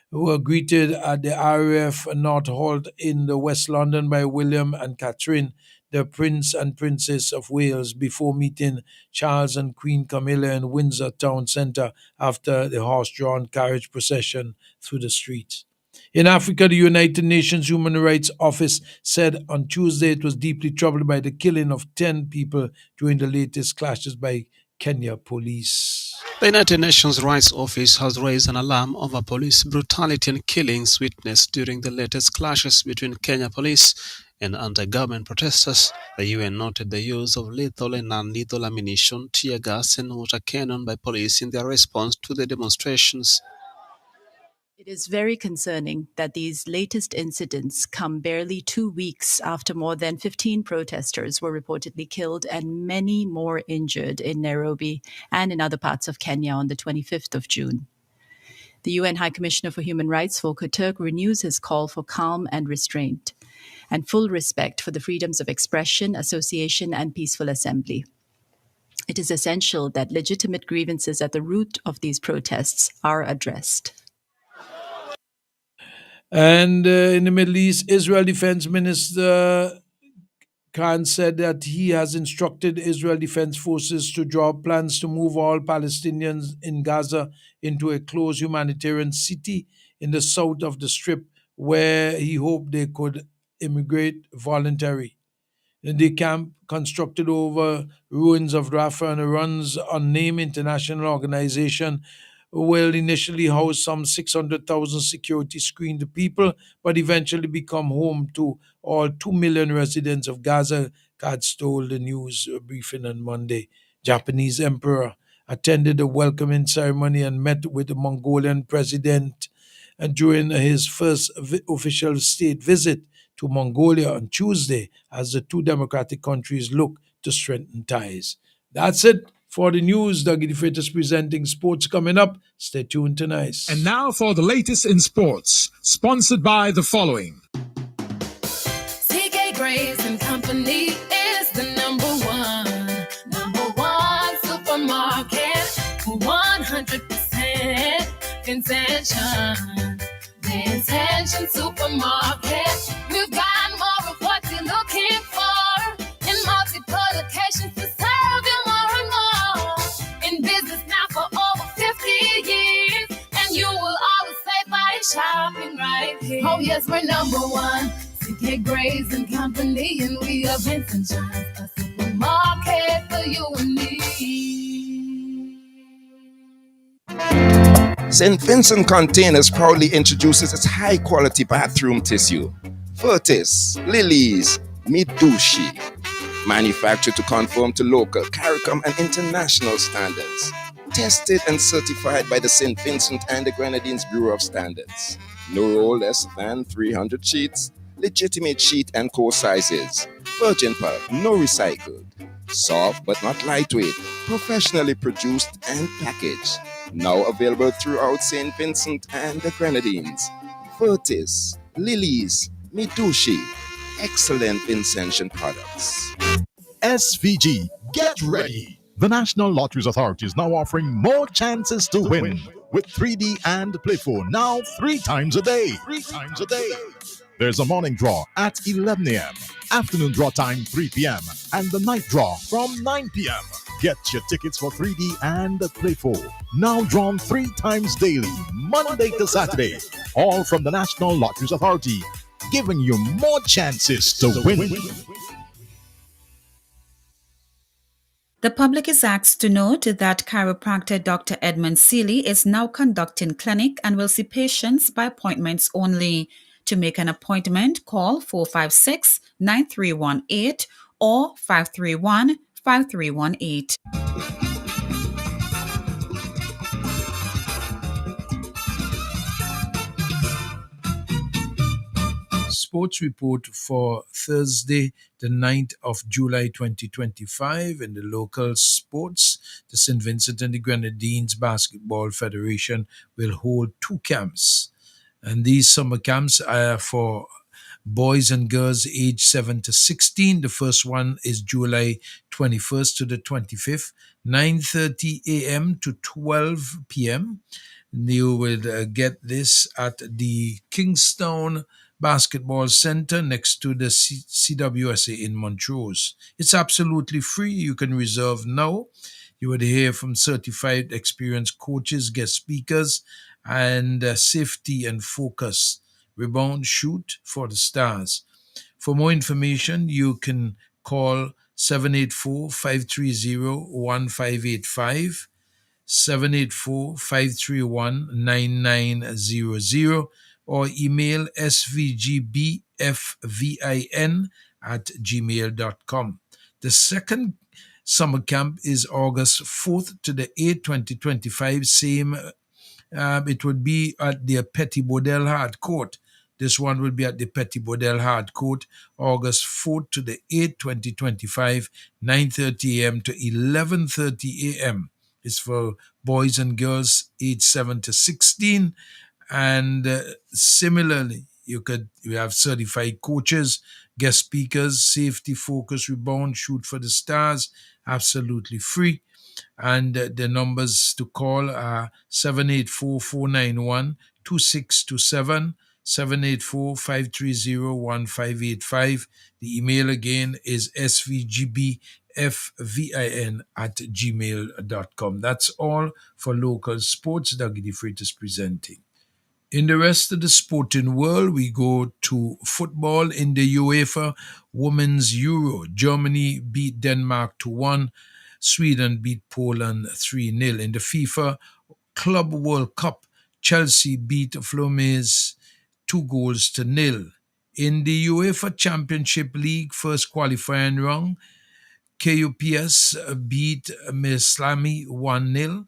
who were greeted at the RAF North Hall in the West London by William and Catherine, the Prince and Princess of Wales, before meeting Charles and Queen Camilla in Windsor Town Centre after the horse-drawn carriage procession through the streets. In Africa, the United Nations Human Rights Office said on Tuesday it was deeply troubled by the killing of 10 people during the latest clashes by Kenya police. The United Nations Rights Office has raised an alarm over police brutality and killings witnessed during the latest clashes between Kenya police and anti-government protesters. The UN noted the use of lethal and non-lethal ammunition, tear gas and water cannon by police in their response to the demonstrations. It is very concerning that these latest incidents come barely 2 weeks after more than 15 protesters were reportedly killed and many more injured in Nairobi and in other parts of Kenya on the 25th of June. The UN High Commissioner for Human Rights, Volker Turk, renews his call for calm and restraint and full respect for the freedoms of expression, association, and peaceful assembly. It is essential that legitimate grievances at the root of these protests are addressed. And in the Middle East, Israel Defense Minister Khan said that he has instructed Israel Defense Forces to draw up plans to move all Palestinians in Gaza into a closed humanitarian city in the south of the Strip, where he hoped they could immigrate voluntarily. The camp, constructed over ruins of Rafah and runs unnamed international organization, will initially house some 600,000 security-screened people, but eventually become home to all 2 million residents of Gaza, Katz told the news briefing on Monday. Japanese emperor attended the welcoming ceremony and met with the Mongolian president during his first official state visit to Mongolia on Tuesday, as the two democratic countries look to strengthen ties. That's it for the news. Dougie DeFreitas presenting sports coming up. Stay tuned tonight. And now for the latest in sports, sponsored by the following. CK Grace and Company is the number one supermarket, 100% intention. The Intention Supermarket. We've got more of what you're looking for in multiple locations to serve you more and more. In business now for over 50 shopping right here. Oh yes, we're number one. CK Grays and Company, and we are Vincent Johns, a supermarket for you and me. St. Vincent Containers proudly introduces its high-quality bathroom tissue. Furtis, Lilies, Midushi. Manufactured to conform to local, CARICOM, and international standards. Tested and certified by the St. Vincent and the Grenadines Bureau of Standards. No roll less than 300 sheets. Legitimate sheet and core sizes. Virgin pulp, no recycled. Soft but not lightweight. Professionally produced and packaged. Now available throughout St. Vincent and the Grenadines. Furtis, Lilies, Midushi. Excellent Vincentian products. SVG, get ready! The National Lotteries Authority is now offering more chances to win with 3D and Play 4 now 3 times a day. 3 times a day. There's a morning draw at 11 a.m., afternoon draw time 3 p.m., and the night draw from 9 p.m. Get your tickets for 3D and Play 4. Now drawn 3 times daily, Monday to Saturday. All from the National Lotteries Authority, giving you more chances to win. The public is asked to note that chiropractor Dr. Edmund Seeley is now conducting clinic and will see patients by appointments only. To make an appointment, call 456-9318 or 531-5318. Sports report for Thursday, the 9th of July 2025. In the local sports, the St. Vincent and the Grenadines Basketball Federation will hold 2 camps. And these summer camps are for boys and girls aged 7 to 16. The first one is July 21st to the 25th, 9:30 a.m. to 12 p.m. You will get this at the Kingstown Basketball Center next to the CWSA in Montrose. It's absolutely free. You can reserve now. You would hear from certified experienced coaches, guest speakers, and safety and focus. Rebound, shoot for the stars. For more information, you can call 784-530-1585, 784-531-9900, or email svgbfvin@gmail.com. The second summer camp is August 4th to the 8th, 2025. It would be at the Petit Bodel Hard Court. This one will be at the Petit Bodel Hard Court, August 4th to the 8th, 2025, 9:30 a.m. to 11:30 a.m. It's for boys and girls aged 7 to 16. And similarly, you have certified coaches, guest speakers, safety, focus, rebound, shoot for the stars, absolutely free. And the numbers to call are 784-491-2627, 784-530-1585. The email again is svgbfvin@gmail.com. That's all for local sports. Dougie De Freitas presenting. In the rest of the sporting world, we go to football in the UEFA Women's Euro. Germany beat Denmark 2-1. Sweden beat Poland 3-0. In the FIFA Club World Cup, Chelsea beat Flomez 2-0. In the UEFA Championship League first qualifying round, KUPS beat Meslami 1-0.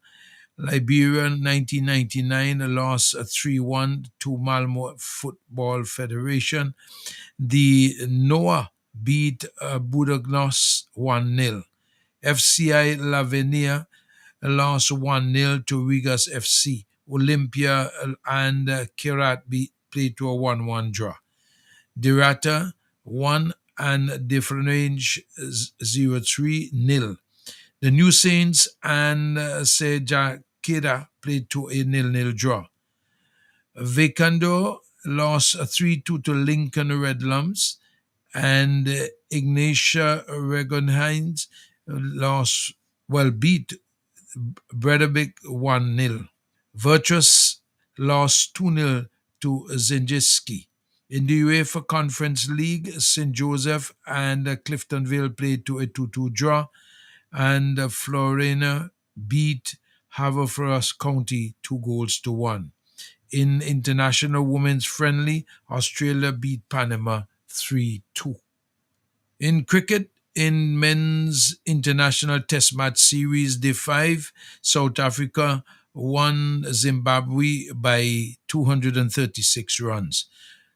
Liberia 1999 lost 3-1 to Malmo Football Federation. The NOAA beat Budognos 1-0. FCI Lavinia lost 1-0 to Rigas FC. Olympia and Kirat played to a 1-1 draw. Dirata 1 and Differenge 0-3-0. The New Saints and Sejakeda played to a 0-0 draw. Vekando lost 3-2 to Lincoln Redlums, and Ignatia Regenhines beat Bredabic 1-0. Virtus lost 2-0 to Zingiski. In the UEFA Conference League, St. Joseph and Cliftonville played to a 2-2 draw, and Florina beat Haverford County 2-1. In international women's friendly, Australia beat Panama 3-2. In cricket, in men's international test match series day 5, South Africa won Zimbabwe by 236 runs.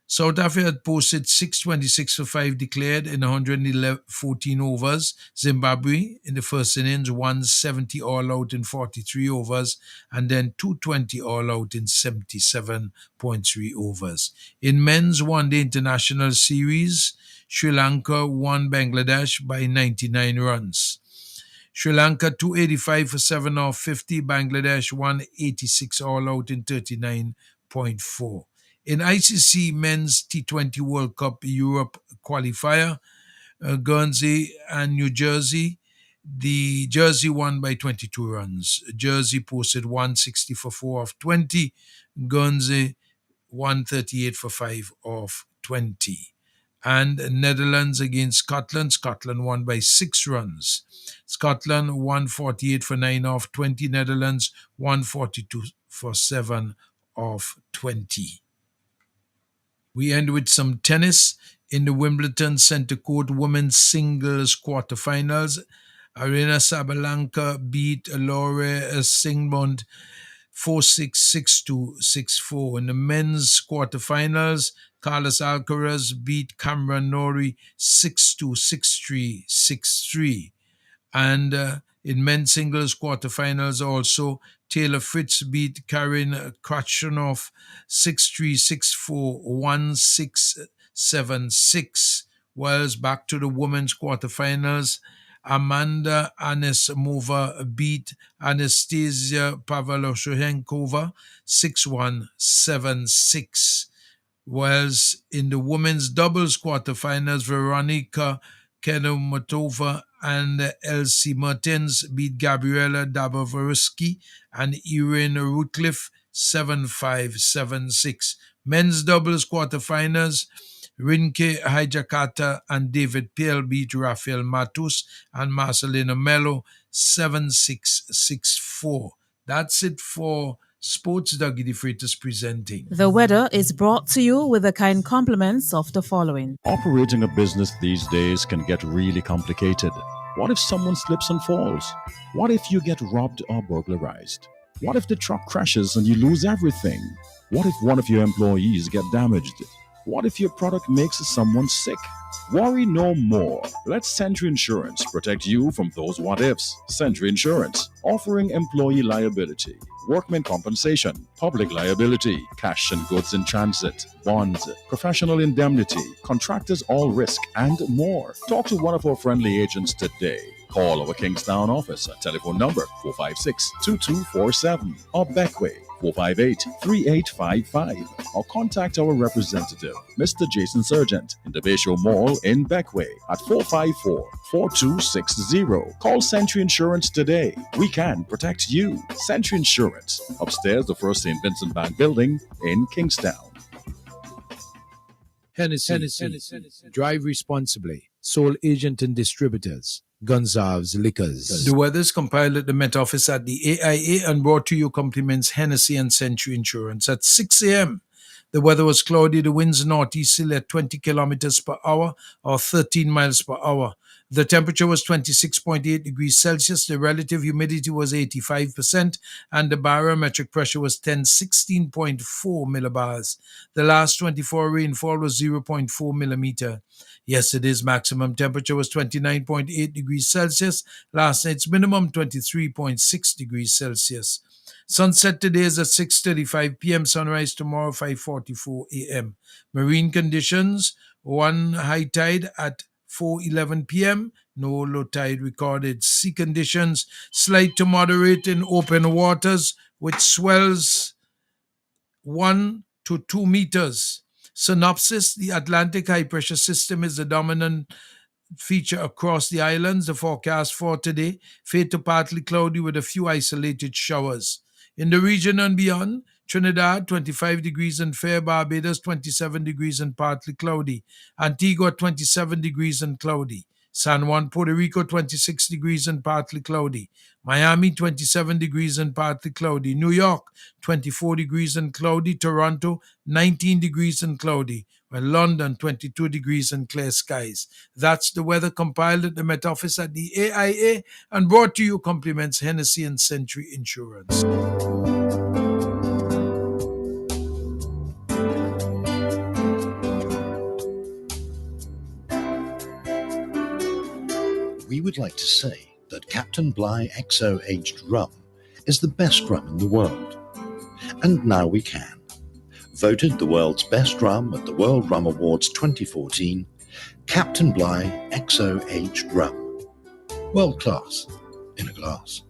South Africa had posted 626 for 5 declared in 114 overs. Zimbabwe in the first innings won 70 all out in 43 overs and then 220 all out in 77.3 overs. In men's one-day international series, Sri Lanka won Bangladesh by 99 runs. Sri Lanka 285 for 7 off 50. Bangladesh 186 all out in 39.4. In ICC Men's T20 World Cup Europe qualifier, Guernsey and New Jersey, the Jersey won by 22 runs. Jersey posted 160 for 4 off 20. Guernsey 138 for 5 off 20. And Netherlands against Scotland. Scotland won by 6 runs. Scotland 148 for 9 off 20. Netherlands 142 for 7 off 20. We end with some tennis. In the Wimbledon Center Court Women's Singles Quarterfinals, Aryna Sabalenka beat Laure Singmond 4-6, 6-2, 6-4. In the men's quarterfinals, Carlos Alcaraz beat Cameron Norrie 6-2, 6-3, 6-3. And in men's singles quarterfinals also, Taylor Fritz beat Karin Khachanov 6-3, 6-4, 1-6, 7-6. Whilst back to the women's quarterfinals, Amanda Anisimova beat Anastasia Pavlyuchenkova 6-1, 7-6. Whilst in the women's doubles quarterfinals, Veronika Kenomotova and Elsie Mertens beat Gabriela Dabrowski and Irene Rutcliffe 7-5, 7-6. Men's doubles quarterfinals, Rinke Hijakata and David Pale beat Rafael Matus and Marcelino Melo 7-6, 6-4. That's it for Sports. Dougie De Freitas presenting. The weather is brought to you with the kind compliments of the following. Operating a business these days can get really complicated. What if someone slips and falls? What if you get robbed or burglarized? What if the truck crashes and you lose everything? What if one of your employees get damaged? What if your product makes someone sick? Worry no more. Let Sentry Insurance protect you from those what ifs. Sentry Insurance, offering employee liability, workmen compensation, public liability, cash and goods in transit, bonds, professional indemnity, contractors all risk, and more. Talk to one of our friendly agents today. Call our Kingstown office at telephone number 456-2247 or Beckway 458-3855, or contact our representative, Mr. Jason Sargent, in the Bayshore Mall in Beckway at 454-4260. Call Sentry Insurance today. We can protect you. Sentry Insurance, upstairs the First St. Vincent Bank building in Kingstown. Hennessy. Drive responsibly. Sole agent and distributors, Gonzalez Liquors. The weather is compiled at the Met Office at the AIA and brought to you compliments Hennessy and Century Insurance. At 6 a.m., the weather was cloudy. The winds northeasterly at 20 kilometers per hour or 13 miles per hour. The temperature was 26.8 degrees Celsius. The relative humidity was 85%, and the barometric pressure was 16.4 millibars. The last 24 rainfall was 0.4 millimeter. Yesterday's maximum temperature was 29.8 degrees Celsius. Last night's minimum 23.6 degrees Celsius. Sunset today is at 6:35 p.m. Sunrise tomorrow 5:44 a.m. Marine conditions: 1 high tide at 4:11 p.m. No low tide recorded. Sea conditions: slight to moderate in open waters with swells 1 to 2 meters. Synopsis: the Atlantic high pressure system is the dominant feature across the islands. The forecast for today: fair to partly cloudy with a few isolated showers. In the region and beyond, Trinidad 25 degrees and fair, Barbados 27 degrees and partly cloudy, Antigua 27 degrees and cloudy, San Juan, Puerto Rico 26 degrees and partly cloudy, Miami 27 degrees and partly cloudy, New York 24 degrees and cloudy, Toronto 19 degrees and cloudy, while London 22 degrees and clear skies. That's the weather compiled at the Met Office at the AIA and brought to you compliments Hennessy and Century Insurance. We would like to say that Captain Bligh XO aged rum is the best rum in the world. And now we can. Voted the world's best rum at the World Rum Awards 2014, Captain Bligh XO aged rum. World class in a glass.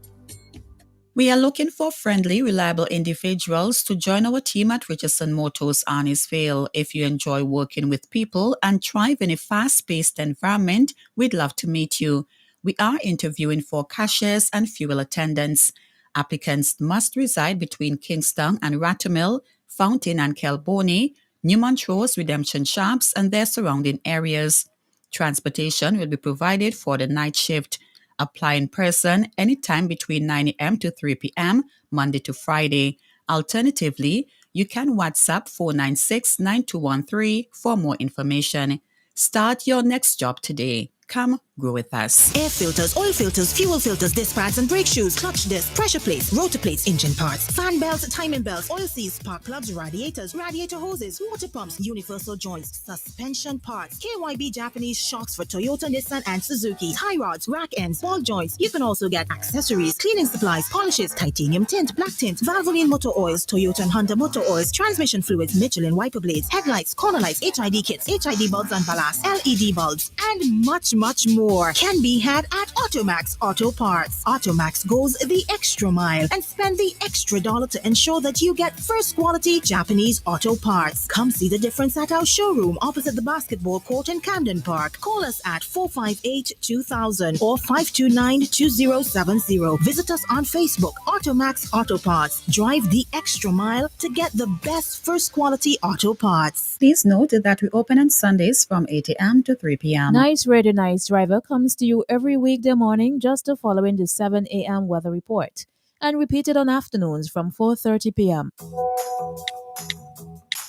We are looking for friendly, reliable individuals to join our team at Richardson Motors Arnisvale. If you enjoy working with people and thrive in a fast-paced environment, we'd love to meet you. We are interviewing for cashiers and fuel attendants. Applicants must reside between Kingston and Rathamill, Fountain and Kelboni, New Montrose, Redemption Shops, and their surrounding areas. Transportation will be provided for the night shift. Apply in person anytime between 9 a.m. to 3 p.m., Monday to Friday. Alternatively, you can WhatsApp 496-9213 for more information. Start your next job today. Come grow with us. Air filters, oil filters, fuel filters, disc pads and brake shoes, clutch disc, pressure plates, rotor plates, engine parts, fan belts, timing belts, oil seals, spark plugs, radiators, radiator hoses, water pumps, universal joints, suspension parts, KYB Japanese shocks for Toyota, Nissan and Suzuki, tie rods, rack ends, ball joints. You can also get accessories, cleaning supplies, polishes, titanium tint, black tint, Valvoline motor oils, Toyota and Honda motor oils, transmission fluids, Michelin wiper blades, headlights, corner lights, HID kits, HID bulbs and ballast, LED bulbs, and much more can be had at Automax Auto Parts. Automax goes the extra mile and spend the extra dollar to ensure that you get first quality Japanese auto parts. Come see the difference at our showroom opposite the basketball court in Camden Park. Call us at 458-2000 or 529-2070. Visit us on Facebook, Automax Auto Parts. Drive the extra mile to get the best first quality auto parts. Please note that we open on Sundays from 8 a.m. to 3 p.m. Nice Radio Nice Driver comes to you every weekday morning just to following the 7 a.m. weather report and repeated on afternoons from 4:30 p.m.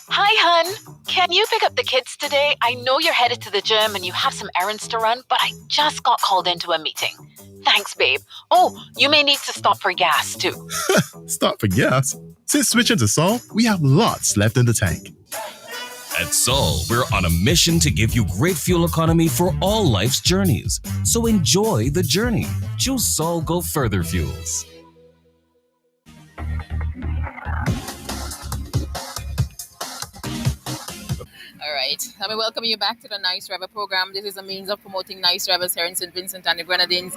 Hi, hun. Can you pick up the kids today? I know you're headed to the gym and you have some errands to run, but I just got called into a meeting. Thanks, babe. Oh, you may need to stop for gas, too. Stop for gas? Since switching to Sol, we have lots left in the tank. At Sol, we're on a mission to give you great fuel economy for all life's journeys. So enjoy the journey. Choose Sol Go Further fuels. All right. Let me welcome you back to the Nice Driver program. This is a means of promoting nice drivers here in St. Vincent and the Grenadines.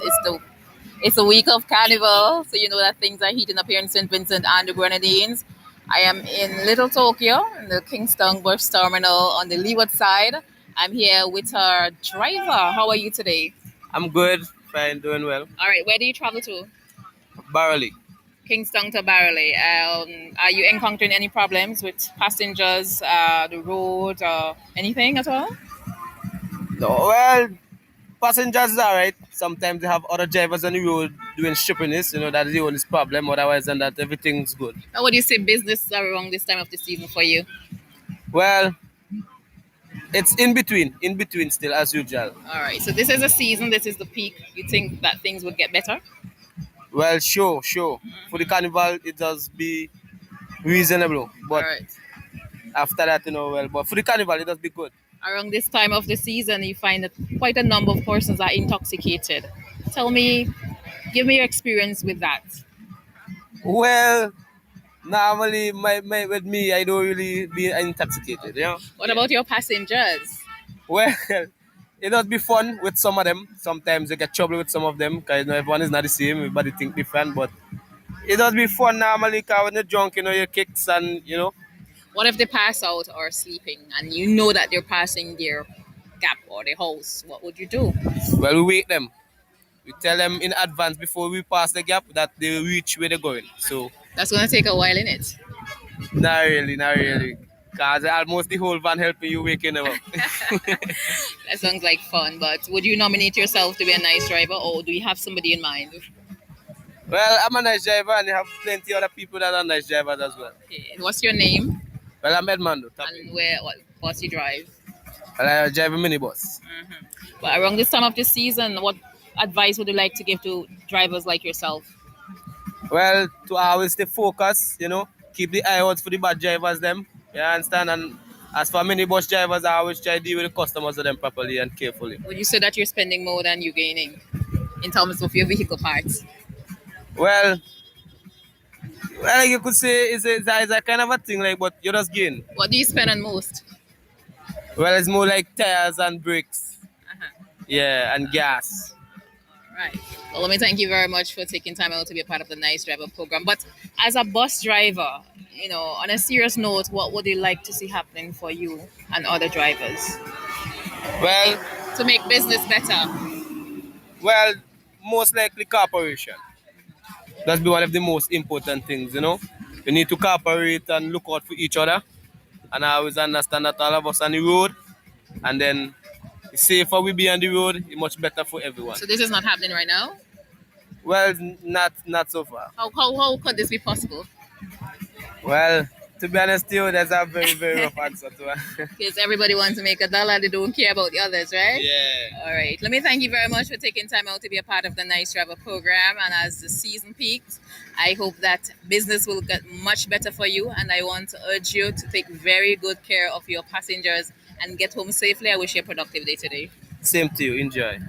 It's the week of Carnival, so you know that things are heating up here in St. Vincent and the Grenadines. I am in Little Tokyo, in the Kingston Bus Terminal on the leeward side. I'm here with our driver. How are you today? I'm good, fine, doing well. All right, where do you travel to? Barley. Kingston to Barley. Are you encountering any problems with passengers, the road, or anything at all? No, well, passengers are right. Sometimes they have other drivers on the road doing stupidness. That's the only problem. Otherwise than that, everything's good. How would you say business around this time of the season for you? Well, it's in between still as usual. All right, so this is a season, this is the peak. You think that things would get better? Well, sure. For the carnival, it does be reasonable. But after that, but for the carnival, it does be good. Around this time of the season, you find that quite a number of persons are intoxicated. Give me your experience with that. Well, normally with me, I don't really be intoxicated. What about your passengers? Well, it does be fun with some of them. Sometimes you get trouble with some of them because everyone is not the same. Everybody think different, but it does be fun normally because when you're drunk, you kicks and. What if they pass out or sleeping and you know that they're passing their gap or their house? What would you do? Well, we wake them. We tell them in advance before we pass the gap that they reach where they're going. So That's going to take a while, innit? Not really. Because almost the whole van helping you waking them up. That sounds like fun, but would you nominate yourself to be a nice driver, or do you have somebody in mind? Well, I'm a nice driver, and you have plenty other people that are nice drivers as well. Okay. What's your name? Well, I'm Edmondo. And what you drive? Well, I drive a minibus. But around this time of the season, what advice would you like to give to drivers like yourself? Well, to always stay focused, keep the eye out for the bad drivers, them. You understand? And as for minibus drivers, I always try to deal with the customers of them properly and carefully. Would you say that you're spending more than you're gaining in terms of your vehicle parts? Well, you could say it's a kind of a thing, but you just gain. What do you spend on most? Well, it's more like tires and brakes. Yeah, and gas. Right. Well, let me thank you very much for taking time out to be a part of the Nice Driver program. But as a bus driver, on a serious note, what would you like to see happening for you and other drivers? Well, to make business better. Well, most likely cooperation. That's be one of the most important things, We need to cooperate and look out for each other. And I always understand that all of us on the road. And then the safer we be on the road, it's much better for everyone. So this is not happening right now? Well, not so far. How could this be possible? Well, to be honest, that's a very, very rough answer to it. Because everybody wants to make $1, they don't care about the others, right? Yeah. All right. Let me thank you very much for taking time out to be a part of the Nice Driver program. And as the season peaks, I hope that business will get much better for you. And I want to urge you to take very good care of your passengers and get home safely. I wish you a productive day today. Same to you. Enjoy.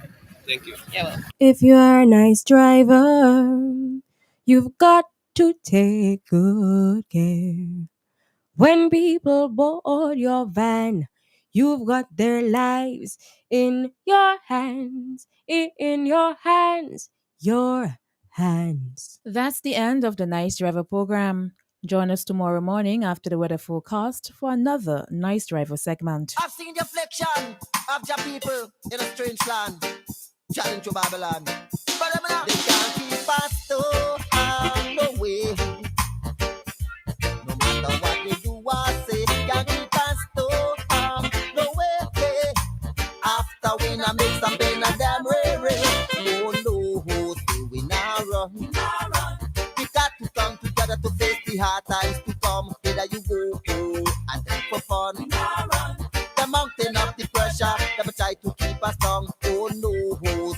Thank you. Yeah, well. If you are a nice driver, you've got to take good care. When people board your van, you've got their lives in your hands, in your hands, your hands. That's the end of the Nice Driver program. Join us tomorrow morning after the weather forecast for another Nice Driver segment. I've seen the affliction of your people in a strange land, challenge to Babylon. But they can't keep us to no way. No matter what they do or say, can't keep us to no way. After we not make some pain and damn ray. Oh no, say we not run. We got to come together to face the hard times to come. Whether you go and then for fun. The mountain of the pressure, them try to keep us down. Oh no,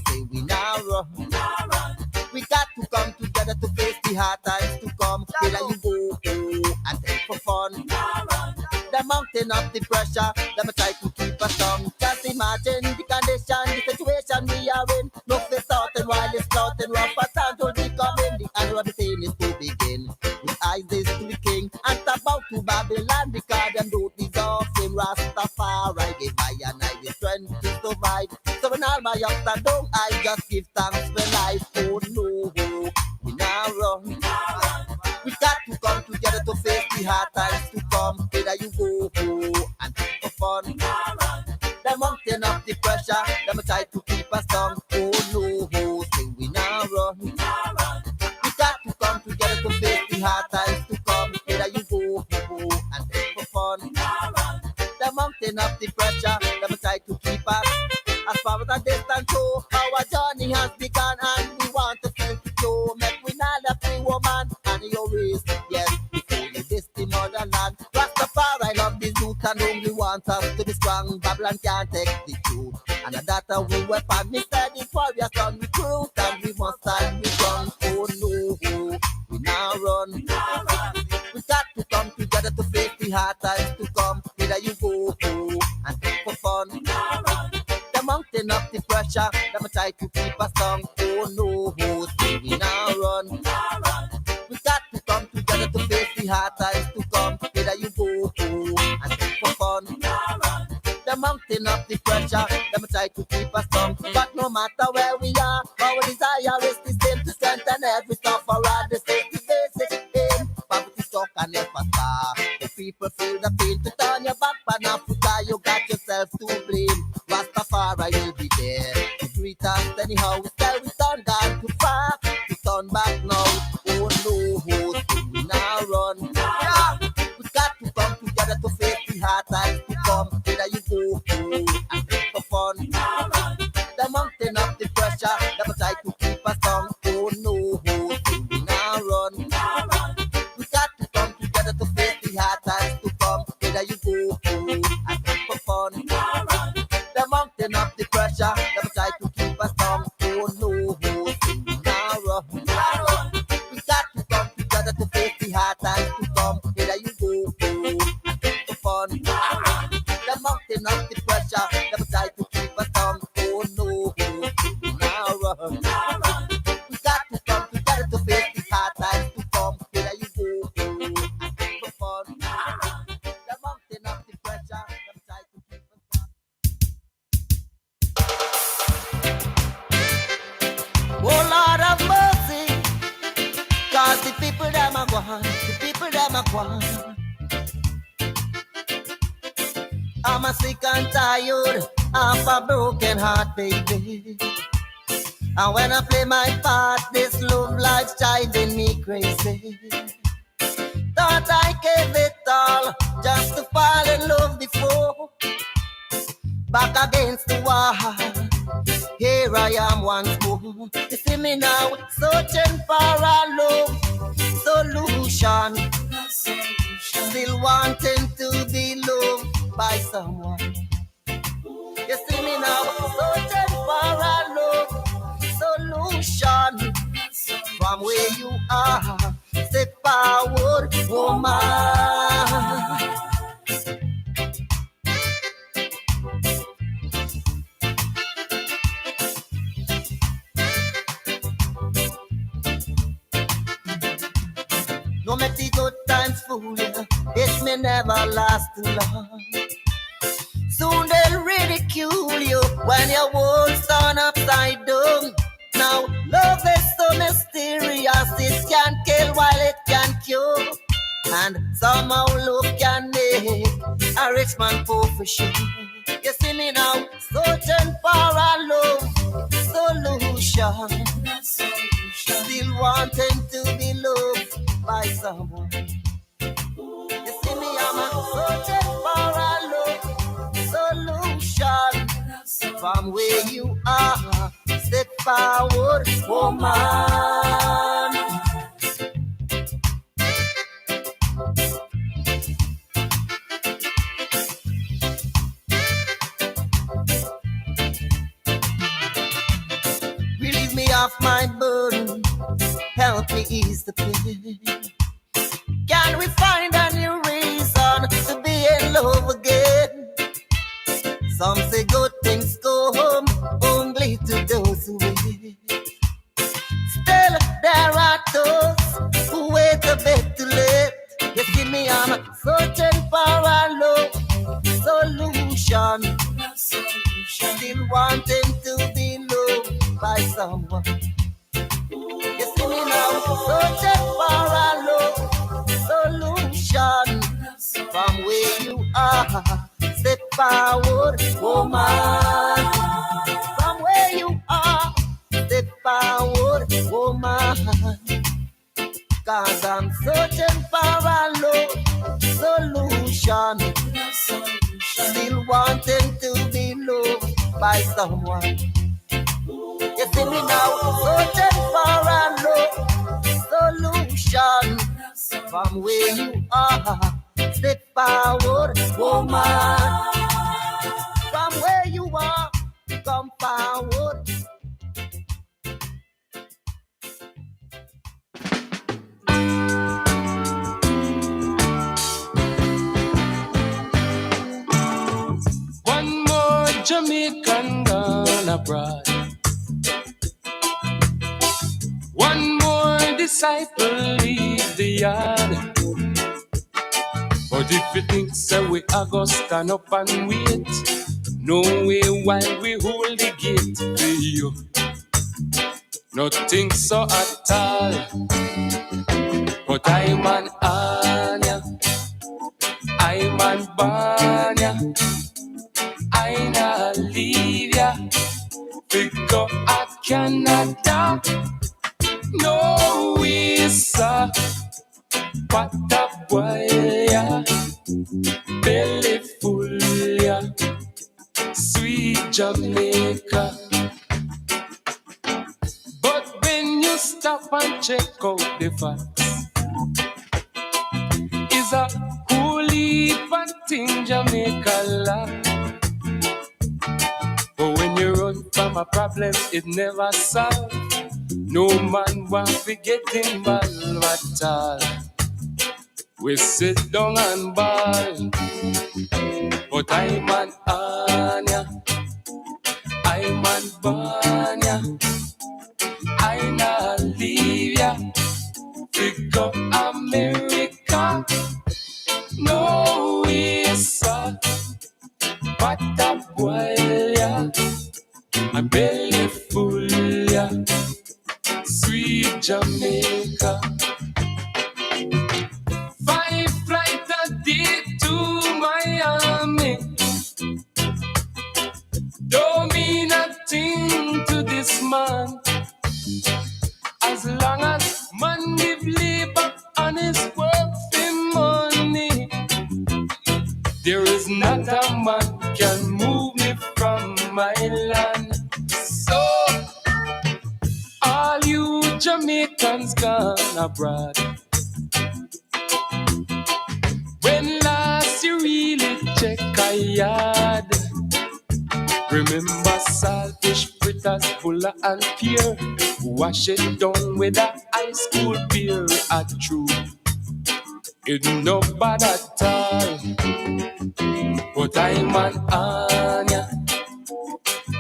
say we not run. We got to come together to face the hard times to come. Whether you go and then for fun. The mountain of the pressure, them try to keep us down. Just imagine the condition, the situation we are in. No face starting while it's starting rough, but time will be coming. The end of the thing is to begin. With eyes is to the king and about to Babylon because them don't deserve him. Rastafari give I and I the strength to survive. So when all my ups and downs, I just give thanks for life. Oh no, we now run. We got to come together to face the hard times to come. Whether you go and for fun. The mountain of the pressure, them try to keep us down. Oh no, say we now run. We got to come together to face the hard times to come. Whether you go and for fun. The mountain of the pressure, them try to keep us as far as a distance to. Our journey has begun and we want to feel the show. Make we not a free woman and your race. Yes, before you diss the motherland. Rastafari love this youth and only want us to be strong. Babylon can't take the truth. And that we weapon. Me said the warriors on recruit and we must stand we run. Oh no, we now run. We got to come together to face the hard times to come. Whether you go and take for fun. The mountain of the pressure, them try to keep us down. Oh no, say we now run. We got to come together to face the hard times to come. Whether you go and take for fun. The mountain of the pressure, them try to keep us down. But no matter where we are, our desire is the same to strengthen every sufferer. The safety basic aim. Poverty stuck and never star. The people feel the pain to turn your back, but Africa, you got yourself to blame. Rastafari will be there to greet us anyhow. We tell we turn down too far, we turn back now. Oh no, we face the hard times to come. Whether you go through and for fun, the mountain of the pressure, never try to keep us down. Oh no, we now run. We got to come together to face the hard times to come. Whether you go through and for fun, the mountain of the pressure, never try to keep us down. Oh no, we now run. We got to come together to face the hard times to come. Whether you go through and for fun, the mountain of the pressure, never try to keep us down. Oh no, now run. We got to come together to face the hard times to come. Whether you go through and for fun, the mountain of the pressure, never try to keep us down. Oh Lord of mercy, cause the people them are gone, the people them are gone. I'm a sick and tired of a broken heart, baby. And when I play my part, this love life's driving me crazy. Thought I gave it all just to fall in love before. Back against the wall, here I am once more. You see me now, searching for a love solution. Still wanting to be loved by someone. You see me now, searching for a love solution. From where you are, step forward, woman. No make the good times fool you, it may never last too long. Soon they'll ridicule you when your world's turned upside down. Now love is so mysterious, it can kill while it can cure. And somehow love can make a rich man poor for sure. You see me now, searching for a love solution. Still wanting to be loved by someone. You see me, I'm searching for a love solution. From where you are, step forward, woman. Relieve me of my burden, help me ease the pain. Can we find a new reason to be in love again? Some say good things go home only to those who wait. Still, there are those who wait a bit too late. You see me, I'm searching for a love solution. Still wanting to be loved by someone. You see me now, searching for a love solution. From where you are, step forward, woman. From where you are, step forward, woman. Cause I'm searching for a love solution. Still wanting to be loved by someone. You see me now, searching for a love solution. From where you are, step forward, woman. From where you are, come forward. One more Jamaican gone abroad. One more disciple leave the yard. But if you think so, we are gonna stand up and wait. No way while we hold the gate for you. Nothing so at all. But I'm an Anya, I'm an Banya, I'm a Lydia. We go at Canada. No, we saw what a boy, yeah. belly full, yeah. Sweet Jamaica. But when you stop and check out the facts, is a whole heap of thing Jamaica lack. But when you run from a problem, it never solved. No man want to get involved at all. We sit down and ball. But I'm an Anya, I'm an Banya, I not leave ya. Pick up America, no way, sir. But a boy, yeah, my belly full, yeah. Sweet Jamaica. 5 flights a day to Miami. Don't mean nothing to this man. As long as man give labor and his work for money, there is not a man can move me from my land. So all you Jamaicans gone abroad, when last you really check a yard, remember saltfish, fritters, bulla and pear. Wash it down with a high school beer. A true, it's no bad at all. But I'm an Anya,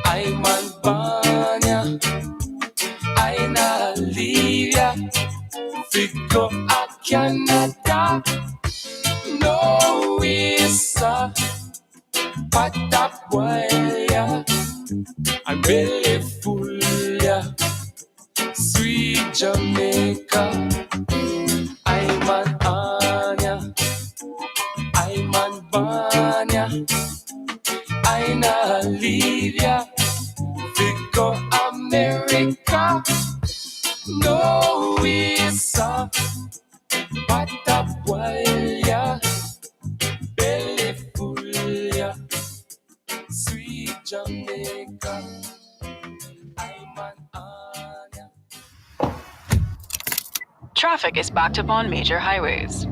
I'm an Banya, I not leave ya. Figure a Canada, no way, sir. But that boy, yeah, I'm belly full, yeah. Sweet Jamaica, I'm an Anya, I'm an Banya, I not leave ya. Figure America, no way, sir. But that boy, yeah, belly full, yeah. Sweet Jamaica, I'm an Anya. Traffic is backed up on major highways.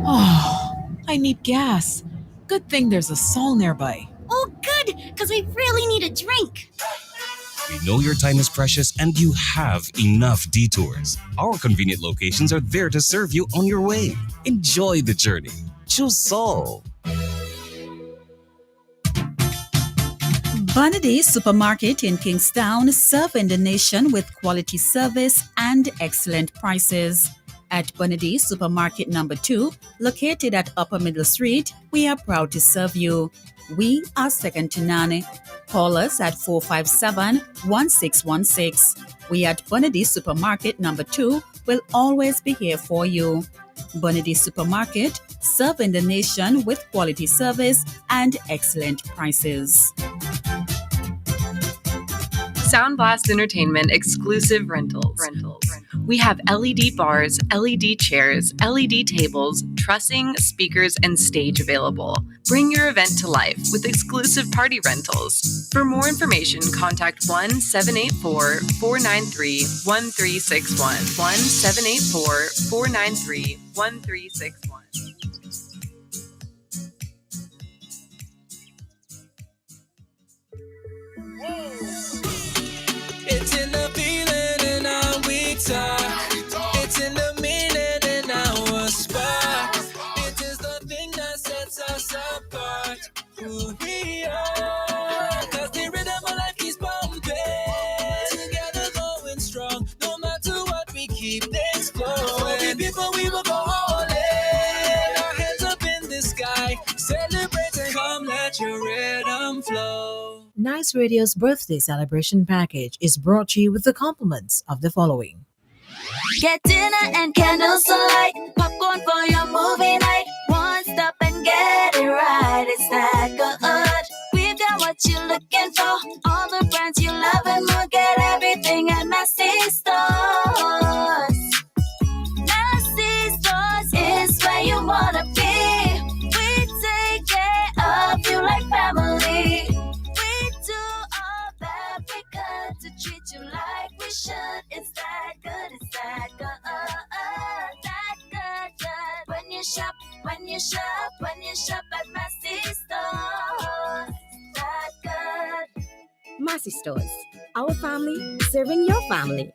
Oh, I need gas. Good thing there's a Sol nearby. Oh, good, because we really need a drink. We know your time is precious and you have enough detours. Our convenient locations are there to serve you on your way. Enjoy the journey. Choose Sol. Bonady Supermarket in Kingstown, serving the nation with quality service and excellent prices. At Bonady Supermarket number 2, located at Upper Middle Street, we are proud to serve you. We are second to none. Call us at 457-1616. We at Bonady Supermarket number 2 will always be here for you. Bonady Supermarket, serving the nation with quality service and excellent prices. Soundblast Entertainment exclusive rentals. We have LED bars, LED chairs, LED tables, trussing, speakers, and stage available. Bring your event to life with exclusive party rentals. For more information, contact 1-784-493-1361. 1-784-493-1361. It's in the feeling in how we talk. It's in the meaning in our spark. It is the thing that sets us apart. Who we are. Cause the rhythm of life keeps pumping. Together going strong. No matter what, we keep things flowing. For people we will go all in. Our hands up in the sky. Celebrating. Come let your rhythm flow. Nice Radio's birthday celebration package is brought to you with the compliments of the following. Get dinner and candles alight, popcorn for your movie night. One stop and get it right, it's that good. We've got what you're looking for, all the brands you love and more. Get everything at Massy Stores. Massy Stores is where you wanna be. when you shop at Massy Stores. That good. Massy Stores, our family serving your family.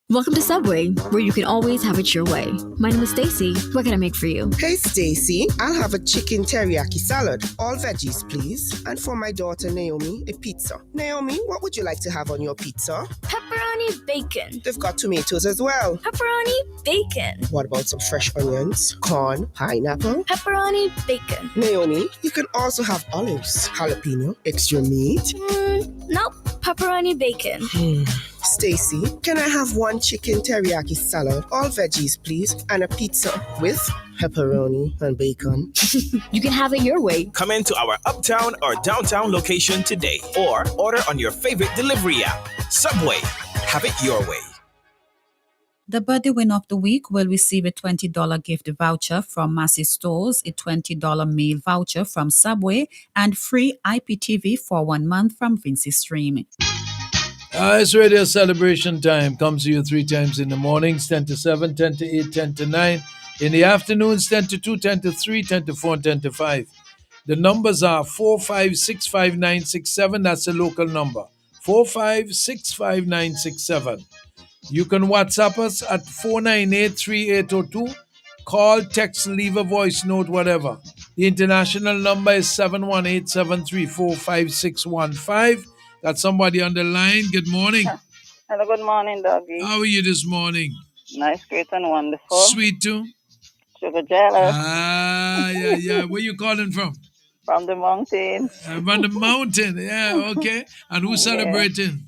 Welcome to Subway, where you can always have it your way. My name is Stacy. What can I make for you? Hey, Stacy. I'll have a chicken teriyaki salad. All veggies, please. And for my daughter, Naomi, a pizza. Naomi, what would you like to have on your pizza? Pepperoni bacon. They've got tomatoes as well. Pepperoni bacon. What about some fresh onions, corn, pineapple? Pepperoni bacon. Naomi, you can also have olives, jalapeno, extra meat. Nope. Pepperoni bacon. Stacy, can I have one chicken teriyaki salad, all veggies, please, and a pizza with pepperoni and bacon? You can have it your way. Come into our uptown or downtown location today or order on your favorite delivery app. Subway. Have it your way. The birthday winner of the week will receive a $20 gift voucher from Massy Stores, a $20 meal voucher from Subway, and free IPTV for 1 month from Vinci Stream. It's radio celebration time. Comes to you 3 times in the mornings, 10 to 7, 10 to 8, 10 to 9. In the afternoons, 10 to 2, 10 to 3, 10 to 4, and 10 to 5. The numbers are 4565967. That's a local number. 4565967. You can WhatsApp us at 4983802. Call, text, leave a voice note, whatever. The international number is 718-734-5615. Got somebody on the line. Good morning. Hello, good morning, Doggy. How are you this morning? Nice, great, and wonderful. Sweet too? Sugar jealous. Yeah. Where you calling from? From the mountain. From the mountain, yeah, okay. And who's celebrating?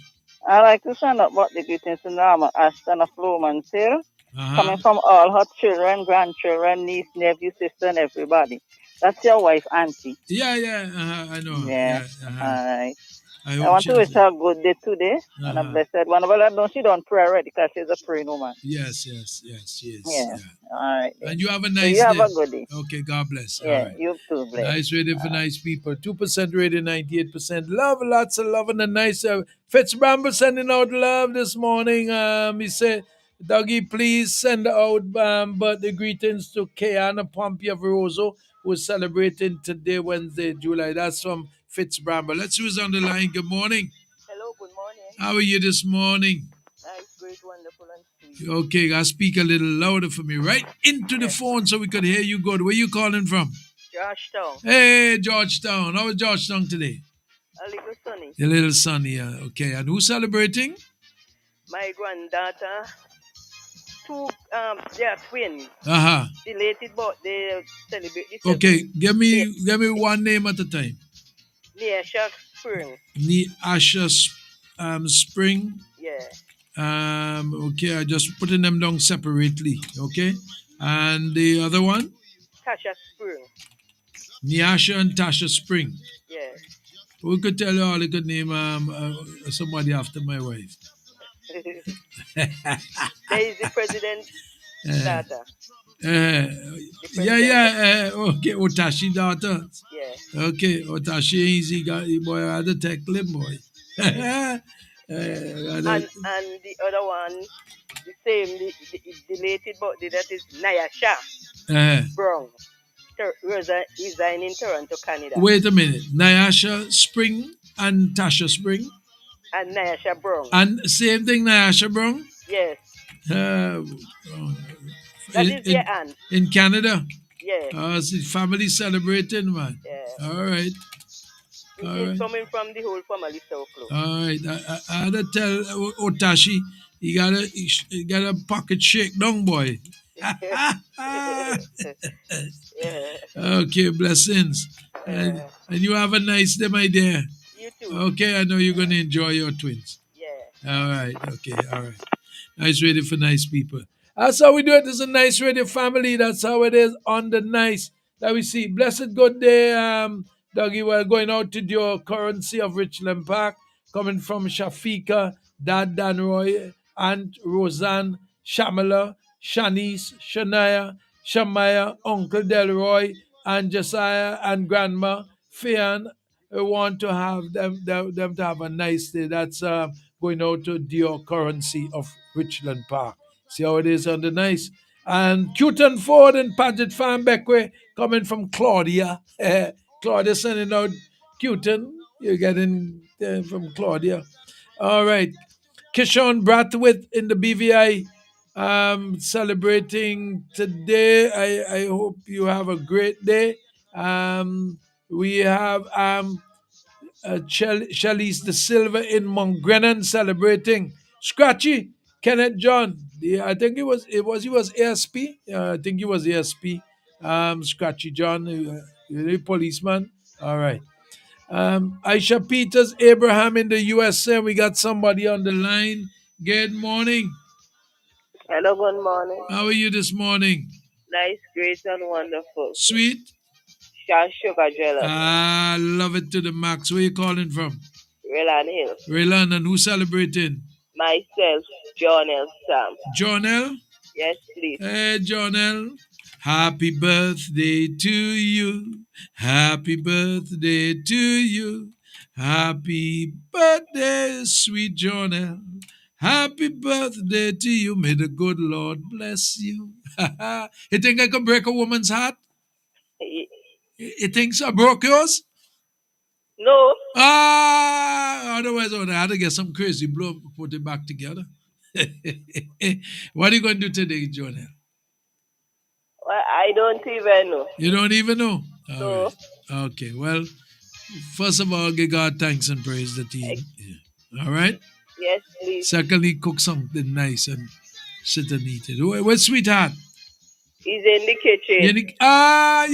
I like to send up birthday greetings to Norma Ashton of Fluman Hill. Coming from all her children, grandchildren, niece, nephew, sister, and everybody. That's your wife, Auntie. Yeah, I know. Yeah. All right. I I want to wish her a good day today and a blessed one. Well, I know she don't pray already because she's a praying woman. Yes, she is. Yeah. All right. And you have a So nice you day. have a good day. Okay, God bless. Yeah, All right. you too, bless. Nice radio for nice people. 2% radio, 98%. Love, lots of love and a nice. Fitz Bramble sending out love this morning. He said, Dougie, please send out birthday greetings to Kiana Pompey of Rosso, who is celebrating today, Wednesday, July. That's from Fitz Bramble. Let's see who's on the line. Good morning. Hello, good morning. How are you this morning? Nice, great, wonderful, and sweet. Okay, I'll speak a little louder for me. Right into the phone so we could hear you good. Where you calling from? Georgetown. Hey, Georgetown. How is Georgetown today? A little sunny. A little sunny, yeah. Okay, and who's celebrating? My granddaughter. They are twins. Belated birthday celebrate this. Okay, give me one name at a time. Neasha Spring. Neasha Spring. Yeah. Okay, I just putting them down separately. Okay, and the other one. Tasha Spring. Neasha and Tasha Spring. Yeah. We could tell you all a good name. Somebody after my wife. Daisy President's daughter. Okay, Otashi daughter. Yeah. Okay, Otashi easy got boy had to tackle him, boy. And the other one, the same, the related birthday, that is Nyasha Brown. Resign in Toronto, Canada. Wait a minute. Nyasha Spring and Tasha Spring? And Nyasha Brown. And same thing, Nyasha Brown? Yes. That is your aunt. In Canada? Yeah. It's the family celebrating, man. Yeah. All right. It's coming from the whole family so close. All right. I had to tell Otashi, he got a pocket shake down, boy. Okay, blessings. And you have a nice day, my dear. You too. Okay, I know you're going to enjoy your twins. Yeah. All right. Okay, all right. Nice radio for nice people. That's how we do it. This is a nice radio family. That's how it is on the nice that we see. Blessed good day, Dougie. We're going out to your currency of Richland Park, coming from Shafika, Dad Danroy, Aunt Roseanne, Shamala, Shanice, Shania, Shamaya, Uncle Delroy, and Josiah and Grandma Fian. We want to have them to have a nice day. That's going out to Dior Currency of Richland Park. See how it is on the nice. And Cuton Ford and Paget Farm Beckway coming from Claudia. Claudia sending out Cuton. You're getting from Claudia. All right. Kishon Brathwaite in the BVI celebrating today. I hope you have a great day. We have Shelley's the Silver in Mongrenan celebrating. Scratchy, Kenneth John. I think he was ASP. I think he was ASP. Scratchy John, policeman. All right. Aisha Peters, Abraham in the USA. We got somebody on the line. Good morning. Hello, good morning. How are you this morning? Nice, great, and wonderful. Sweet? Sugar jealous. I love it to the max. Where you calling from? Relan Hill. Relan, and who celebrating? Myself, John L. Sam. John L? Yes, please. Hey, John L. Happy birthday to you. Happy birthday to you. Happy birthday, sweet John L. Happy birthday to you. May the good Lord bless you. You think I can break a woman's heart? You think so? I broke yours? No. Otherwise I would have to get some crazy blow to put it back together. What are you going to do today, John L? Well, I don't even know. You don't even know? No. Right. Okay, well, first of all, give God thanks and praise that he... All right? Yes, please. Secondly, cook something nice and sit and eat it. Where's sweetheart? He's in the kitchen.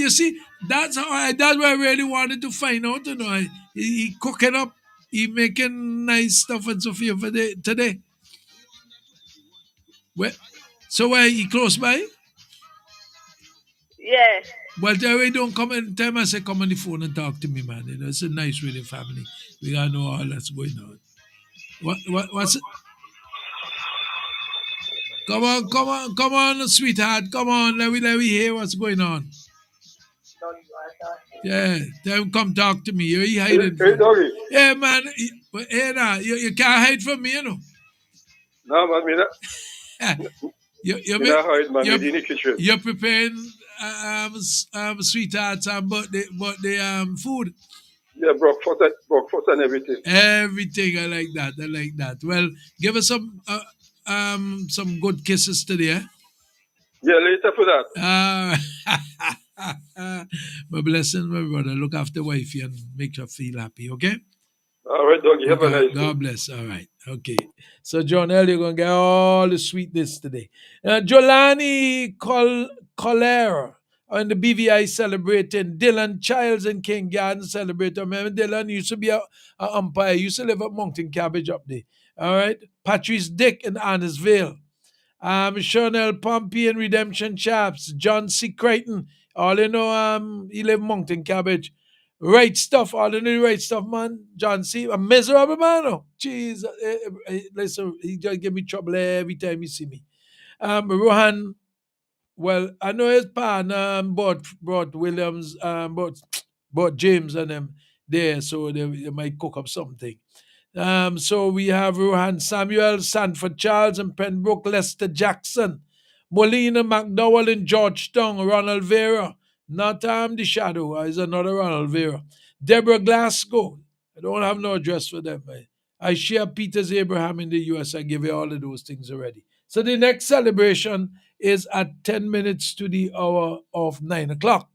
You see, that's what I really wanted to find out, you know. He cooking up, he making nice stuff and so forth for today. So where he close by? Yeah. Well, they don't come and tell me, I say, come on the phone and talk to me, man. You know, it's a nice, really family. We gotta know all that's going on. What's it? Come on, sweetheart. Come on, let me hear what's going on. Yeah, them come talk to me. You're hiding. Hey, doggy. Yeah, man. Hey, now, you can't hide from me, you know. No, man, me not. You're in the kitchen. You're preparing sweethearts and birthday food. Yeah, breakfast and everything. Everything, I like that. Well, give us some good kisses today, eh? Yeah, later for that. My blessings, my brother. Look after wifey and make her feel happy, okay? All right, doggy. Have a nice day. God bless. All right. Okay. So, John L., you're going to get all the sweetness today. Jolani Colera on the BVI celebrating. Dylan Childs and King Garden celebrating. Remember, Dylan used to be an umpire. He used to live at Mountain Cabbage up there. All right. Patrice Dick in Annisville. Chanel Pompey and Redemption Chaps. John C. Creighton. All you know, he live Mountain Cabbage. Right stuff, all you know, right stuff, man. John C. A miserable man. Oh. Jeez. Listen, he just give me trouble every time you see me. Rohan, well, I know his pan brought Williams, brought James and them there, so they might cook up something. So we have Rohan Samuel, Sanford Charles and Pembroke, Lester Jackson, Molina McDowell in Georgetown, Ronald Vera, not the Shadow, is another Ronald Vera. Deborah Glasgow, I don't have no address for them. I share Peters Abraham in the US. I give you all of those things already. So the next celebration is at 10 minutes to the hour of 9 o'clock.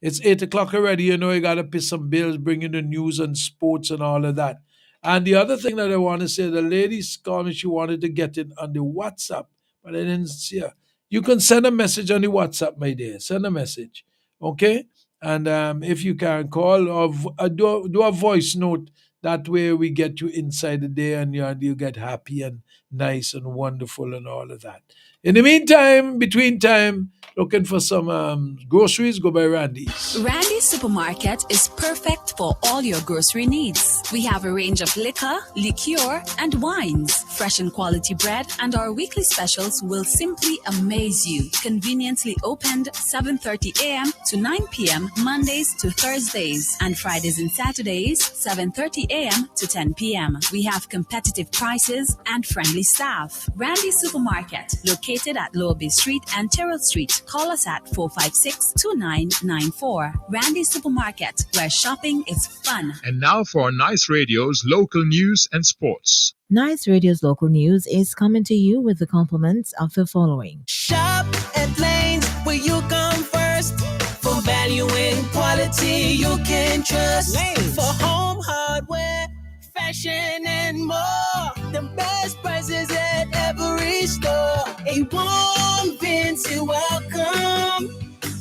It's 8 o'clock already. You know, you got to pay some bills, bring in the news and sports and all of that. And the other thing that I want to say, the lady's called me, she wanted to get in on the WhatsApp, but I didn't see her. You can send a message on the WhatsApp, my dear. Send a message, okay? And if you can call or do a voice note, that way we get you inside the day and you get happy and nice and wonderful and all of that. In the meantime, between time, looking for some groceries, go by Randy's. Randy's Supermarket is perfect for all your grocery needs. We have a range of liquor, liqueur, and wines, fresh and quality bread, and our weekly specials will simply amaze you. Conveniently opened 7:30 a.m. to 9 p.m. Mondays to Thursdays, and Fridays and Saturdays 7:30 a.m. to 10 p.m. We have competitive prices and friendly friendly staff. Randy Supermarket, located at Lower Bay Street and Terrell Street. Call us at 456-2994. Randy Supermarket, where shopping is fun. And now for Nice Radio's local news and sports. Nice Radio's local news is coming to you with the compliments of the following. Shop at Lanes, where you come first. For value and quality you can trust. Lanes. For home hardware, fashion and more. The best prices at every store. A warm fancy welcome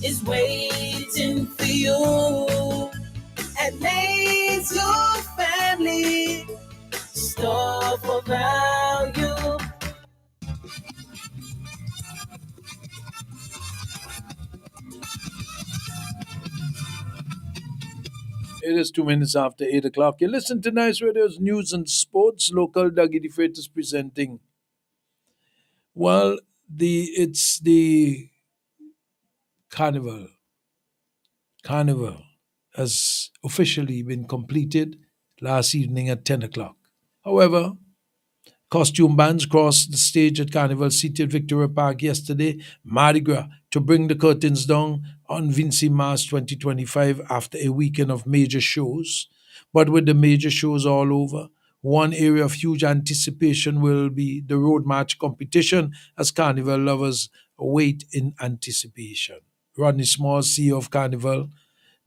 is waiting for you. At Lanes, your family store for value. It is 2 minutes after 8 o'clock. You listen to Nice Radio's news and sports. Local Dougie the Freight is presenting. Well, it's the carnival. Carnival has officially been completed last evening at 10 o'clock. However, costume bands crossed the stage at Carnival City at Victoria Park yesterday, Mardi Gras, to bring the curtains down on Vincy Mas 2025 after a weekend of major shows. But with the major shows all over, one area of huge anticipation will be the road march competition as Carnival lovers wait in anticipation. Rodney Small, CEO of Carnival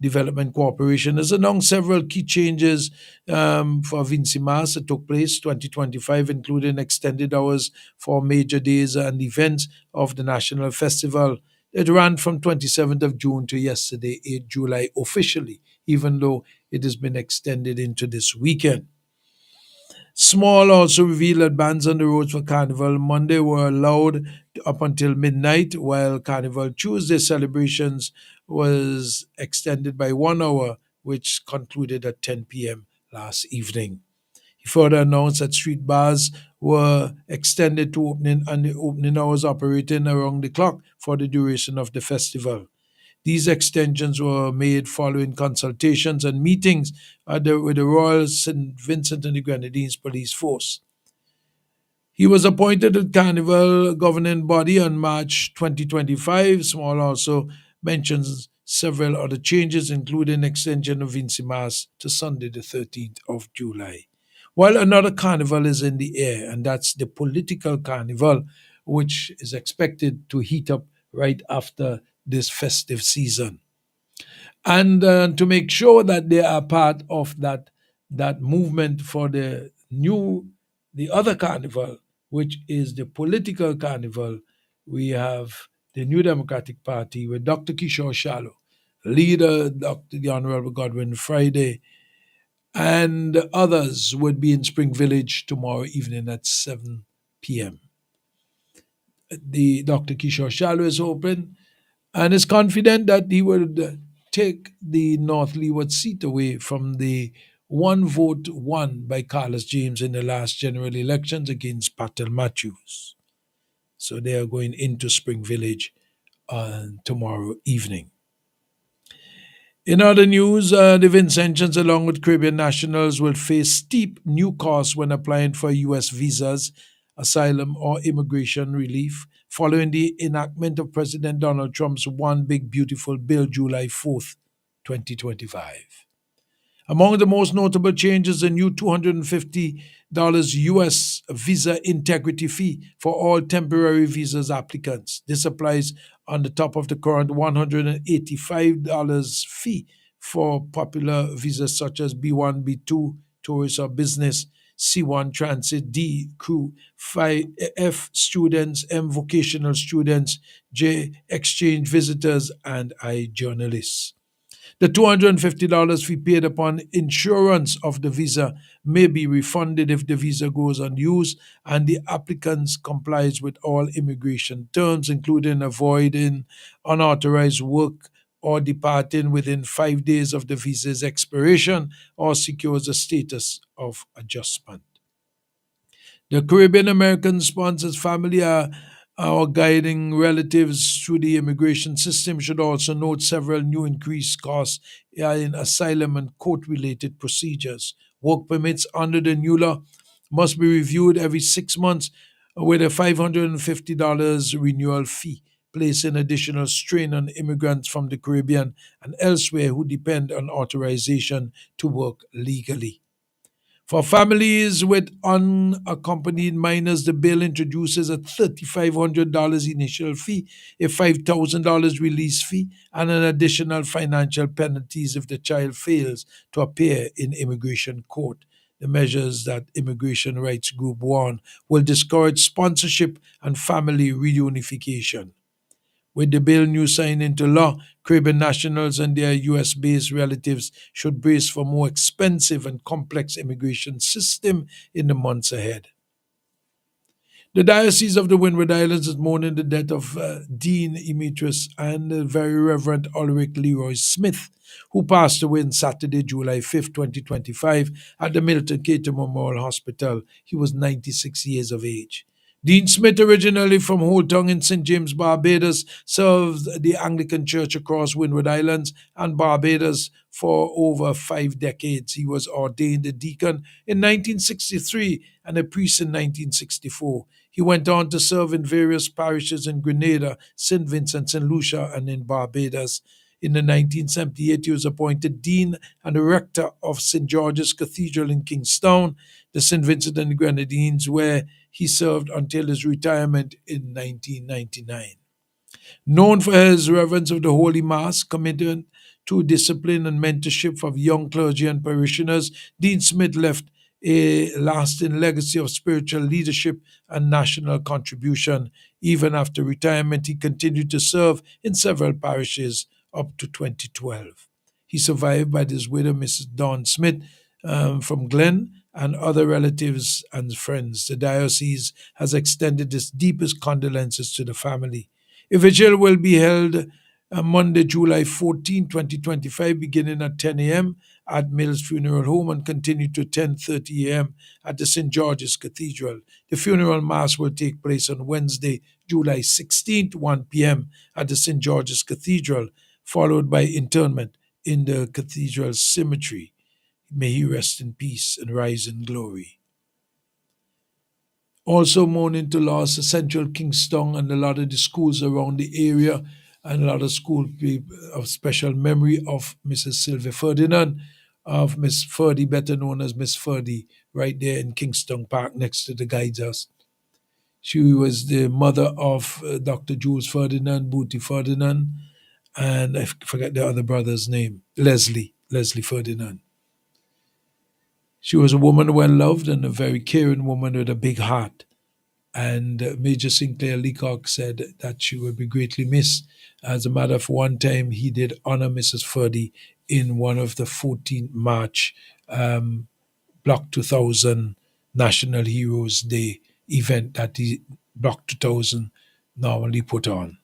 Development Corporation, has announced several key changes for Vincy Mas that took place 2025, including extended hours for major days and events of the National Festival. It ran from 27th of June to yesterday, 8 July officially, even though it has been extended into this weekend. Small also revealed that bands on the roads for Carnival Monday were allowed up until midnight, while Carnival Tuesday celebrations was extended by 1 hour, which concluded at 10 p.m. last evening. He further announced that street bars were extended to opening and the opening hours operating around the clock for the duration of the festival. These extensions were made following consultations and meetings with the Royal St. Vincent and the Grenadines Police Force. He was appointed at Carnival governing body on March 2025. Small also mentions several other changes, including extension of Vincy Mas to Sunday the 13th of July. While another carnival is in the air, and that's the political carnival, which is expected to heat up right after this festive season. And to make sure that they are part of that movement for the other carnival, which is the political carnival, we have the New Democratic Party with Dr. Kishore Shallow, leader Dr. the Honorable Godwin Friday, and others would be in Spring Village tomorrow evening at 7 p.m. The Dr. Kishore Shallow is open and is confident that he would take the North Leeward seat away from the one vote won by Carlos James in the last general elections against Patel Matthews. So they are going into Spring Village tomorrow evening. In other news, the Vincentians, along with Caribbean nationals, will face steep new costs when applying for U.S. visas, asylum, or immigration relief following the enactment of President Donald Trump's One Big Beautiful Bill July 4th, 2025. Among the most notable changes, the new $250 U.S. visa integrity fee for all temporary visas applicants. This applies on the top of the current $185 fee for popular visas such as B1, B2, tourist or business, C1 transit, D crew, F students, M vocational students, J exchange visitors, and I journalists. The $250 fee paid upon insurance of the visa may be refunded if the visa goes unused and the applicant complies with all immigration terms, including avoiding unauthorized work or departing within 5 days of the visa's expiration or secures a status of adjustment. The Caribbean American sponsors family our guiding relatives through the immigration system should also note several new increased costs in asylum and court-related procedures. Work permits under the new law must be reviewed every 6 months with a $550 renewal fee, placing additional strain on immigrants from the Caribbean and elsewhere who depend on authorization to work legally. For families with unaccompanied minors, the bill introduces a $3,500 initial fee, a $5,000 release fee, and an additional financial penalties if the child fails to appear in immigration court. The measures that Immigration Rights Group warn will discourage sponsorship and family reunification. With the bill new signed into law, Caribbean nationals and their U.S.-based relatives should brace for more expensive and complex immigration system in the months ahead. The Diocese of the Windward Islands is mourning the death of Dean Emeritus and the Very Reverend Ulrich Leroy Smith, who passed away on Saturday, July 5th, 2025, at the Milton Cato Memorial Hospital. He was 96 years of age. Dean Smith, originally from Holtown in St. James, Barbados, served the Anglican Church across Windward Islands and Barbados for over 5 decades. He was ordained a deacon in 1963 and a priest in 1964. He went on to serve in various parishes in Grenada, St. Vincent, St. Lucia, and in Barbados. In 1978, he was appointed Dean and Rector of St. George's Cathedral in Kingstown, the St. Vincent and the Grenadines, where he served until his retirement in 1999. Known for his reverence of the Holy Mass, commitment to discipline and mentorship of young clergy and parishioners, Dean Smith left a lasting legacy of spiritual leadership and national contribution. Even after retirement, he continued to serve in several parishes up to 2012. He survived by his widow, Mrs. Dawn Smith, from Glen, and other relatives and friends. The diocese has extended its deepest condolences to the family. A vigil will be held Monday, July 14, 2025, beginning at 10 a.m. at Mills Funeral Home and continue to 10:30 a.m. at the St. George's Cathedral. The funeral mass will take place on Wednesday, July 16th, 1 p.m. at the St. George's Cathedral, followed by interment in the cathedral cemetery. May he rest in peace and rise in glory. Also mourning to loss of Central Kingston and a lot of the schools around the area, and a lot of school people of special memory of Mrs. Sylvia Ferdinand, of Miss Ferdy, better known as Miss Ferdy, right there in Kingston Park next to the Guides House. She was the mother of Dr. Jules Ferdinand, Booty Ferdinand, and I forget the other brother's name, Leslie Ferdinand. She was a woman well loved and a very caring woman with a big heart. And Major Sinclair Leacock said that she would be greatly missed. As a matter of one time, he did honor Mrs. Ferdy in one of the 14th March Block 2000 National Heroes Day event that the Block 2000 normally put on.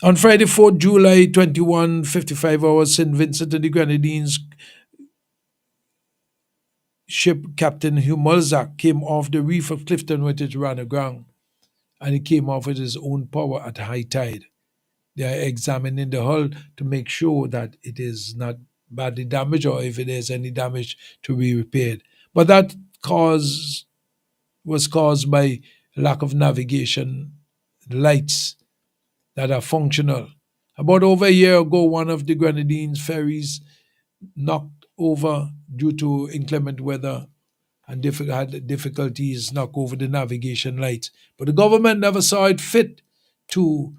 On Friday, 4th July, 21:55 hours, St. Vincent and the Grenadines ship Captain Hugh Mulzac came off the reef of Clifton with its run aground, and he came off with his own power at high tide. They are examining the hull to make sure that it is not badly damaged, or if it is any damage, to be repaired. But that was caused by lack of navigation lights that are functional. About over a year ago, one of the Grenadines ferries knocked over due to inclement weather and had difficulties knock over the navigation lights. But the government never saw it fit to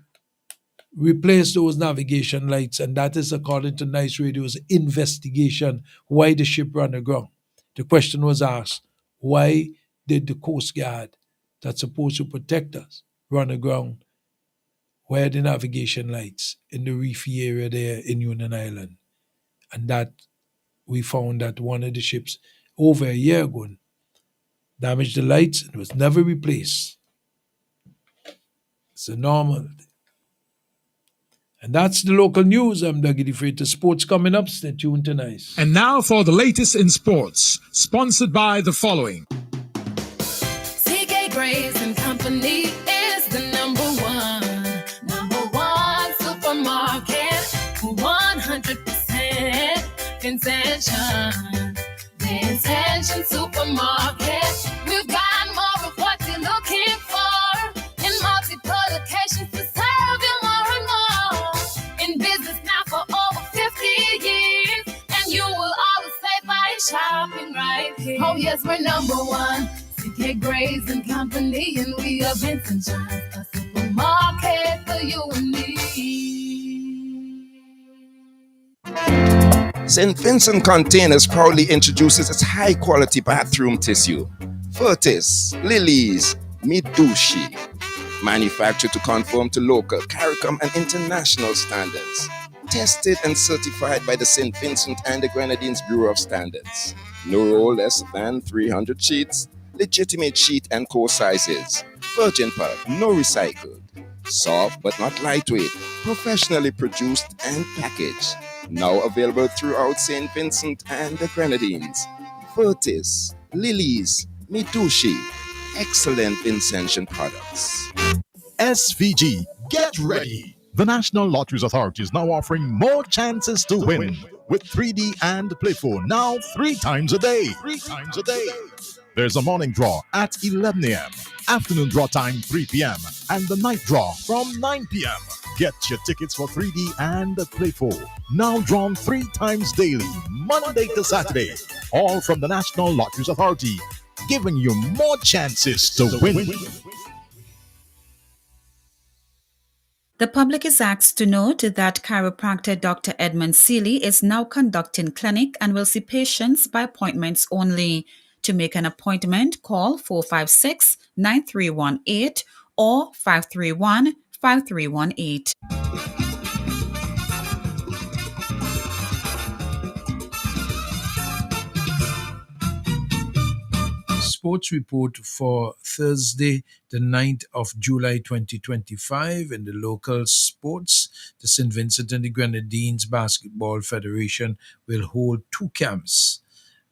replace those navigation lights, and that is according to Nice Radio's investigation why the ship ran aground. The question was asked, why did the Coast Guard that's supposed to protect us run aground? Where are the navigation lights in the reefy area there in Union Island? And that we found that one of the ships over a year ago damaged the lights and was never replaced. It's a normal thing. And that's the local news. I'm Dougie DeFreitas. Sports coming up. Stay tuned tonight. And now for the latest in sports, sponsored by the following. CK Graves and Company is the number one supermarket, 100% concession. Intention Supermarket. We've got more of what you're looking for in multiple locations to serve you more and more. In business now for over 50 years, and you will always save by shopping right here. Oh yes, we're number one. CK Grays and Company, and we are Vincent Johns, a supermarket for you and me. St. Vincent Containers proudly introduces its high-quality bathroom tissue. Furtis, Lilies, Midushi. Manufactured to conform to local, CARICOM and international standards. Tested and certified by the St. Vincent and the Grenadines Bureau of Standards. No roll less than 300 sheets. Legitimate sheet and core sizes. Virgin pulp, no recycled. Soft but not lightweight. Professionally produced and packaged. Now available throughout St. Vincent and the Grenadines. Furtis, Lilies, Mitushi. Excellent Vincentian products. SVG, get ready! The National Lotteries Authority is now offering more chances to win with 3D and Play 4 now 3 times a day. 3 times a day. There's a morning draw at 11 a.m., afternoon draw time 3 p.m., and the night draw from 9 p.m. Get your tickets for 3D and Play 4. Now drawn 3 times daily, Monday to Saturday. All from the National Lotteries Authority, giving you more chances to win. The public is asked to note that chiropractor Dr. Edmund Seeley is now conducting clinic and will see patients by appointments only. To make an appointment, call 456-9318 or 531-5318. Sports report for Thursday, the 9th of July 2025. In the local sports, the St. Vincent and the Grenadines Basketball Federation will hold 2 camps.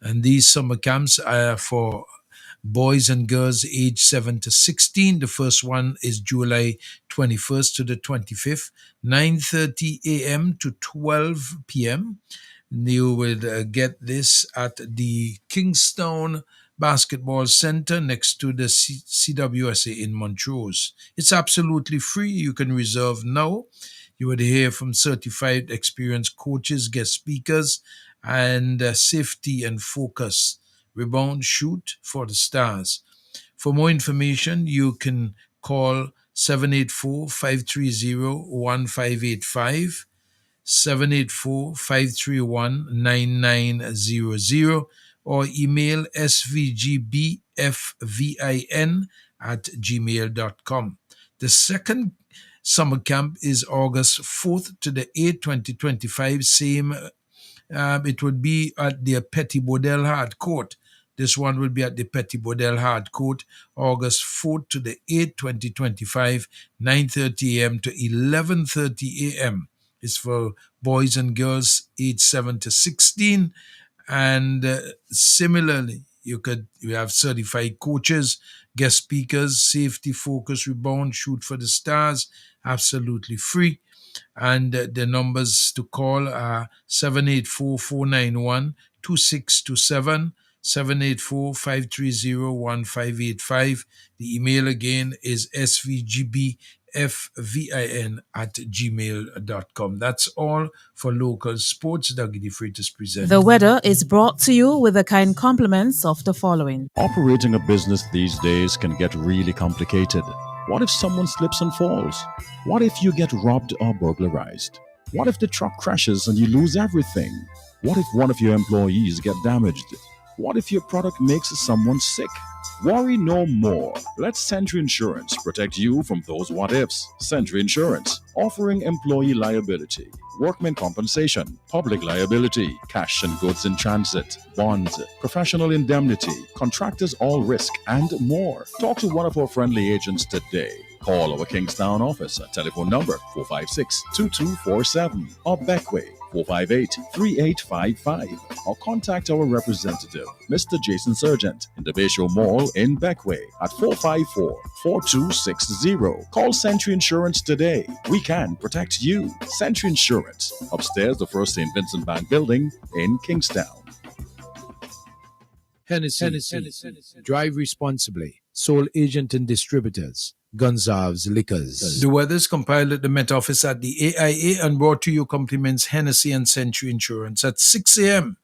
And these summer camps are for boys and girls aged 7 to 16. The first one is July 21st to the 25th, 9:30 a.m. to 12 p.m. You will get this at the Kingstown Basketball Center next to the CWSA in Montrose. It's absolutely free. You can reserve now. You would hear from certified experienced coaches, guest speakers, and safety and focus. Rebound, shoot for the stars. For more information, you can call 784-530-1585, 784-531-9900, or email svgbfvin@gmail.com. The second summer camp is August 4th to the 8th, 2025. Same, it would be at the Petit Bodel Hard Court. This one will be at the Petit Bodel Hard Court, August 4th to the 8th, 2025, 9:30 a.m. to 11:30 a.m. It's for boys and girls aged 7 to 16. And similarly, you have certified coaches, guest speakers, safety, focus, rebound, shoot for the stars, absolutely free. And the numbers to call are 784-491-2627, 784-530-1585. The email again is svgbfvin@gmail.com. That's all for local sports. Dougie the Freitas presents. The weather is brought to you with the kind compliments of the following. Operating a business these days can get really complicated. What if someone slips and falls? What if you get robbed or burglarized? What if the truck crashes and you lose everything? What if one of your employees get damaged? What if your product makes someone sick? Worry no more. Let Century Insurance protect you from those what-ifs. Century Insurance, offering employee liability, workmen compensation, public liability, cash and goods in transit, bonds, professional indemnity, contractors all risk, and more. Talk to one of our friendly agents today. Call our Kingstown office at telephone number 456-2247 or Beckway 458-3855, or contact our representative, Mr. Jason Sargent, in the Bayshore Mall in Beckway at 454-4260. Call Century Insurance today. We can protect you. Century Insurance, upstairs the First St. Vincent Bank Building in Kingstown. Hennessy. Drive responsibly. Sole agent and distributors. Gonzalves Liquors. The weather is compiled at the Met Office at the AIA and brought to you compliments Hennessy and Century Insurance. At 6 a.m.,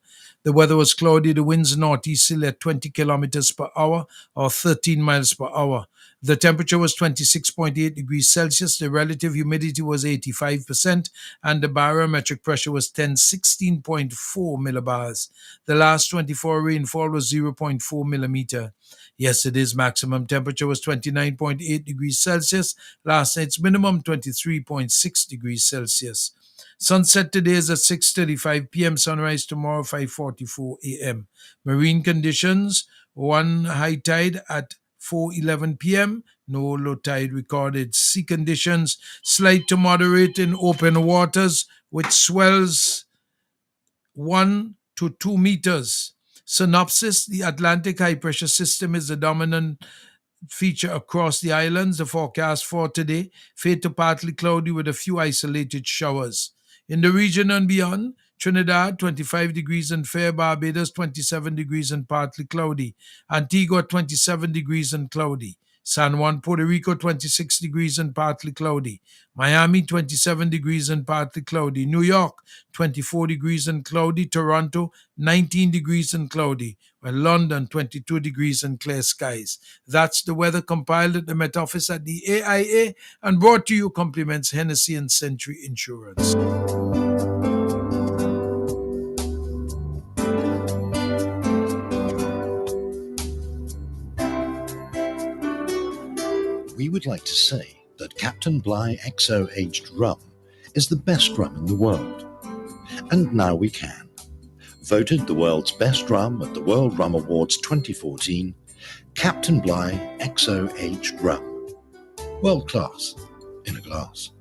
the weather was cloudy. The winds northeasterly at 20 kilometers per hour or 13 miles per hour. The temperature was 26.8 degrees Celsius. The relative humidity was 85%, and the barometric pressure was 16.4 millibars. The last 24 rainfall was 0.4 millimeter. Yesterday's maximum temperature was 29.8 degrees Celsius. Last night's minimum 23.6 degrees Celsius. Sunset today is at 6:35 p.m. Sunrise tomorrow 5:44 a.m. Marine conditions: 1 high tide at 4:11 p.m. No low tide recorded. Sea conditions: slight to moderate in open waters with swells 1 to 2 meters. Synopsis: the Atlantic high pressure system is the dominant feature across the islands. The forecast for today: fair to partly cloudy with a few isolated showers. In the region and beyond: Trinidad 25 degrees and fair, Barbados 27 degrees and partly cloudy, Antigua 27 degrees and cloudy, San Juan, Puerto Rico 26 degrees and partly cloudy, Miami 27 degrees and partly cloudy, New York 24 degrees and cloudy, Toronto 19 degrees and cloudy, while London 22 degrees and clear skies. That's the weather compiled at the Met Office at the AIA and brought to you compliments Hennessy and Century Insurance. We would like to say that Captain Bligh XO aged rum is the best rum in the world. And now we can. Voted the world's best rum at the World Rum Awards 2014, Captain Bligh XO aged rum. World class in a glass.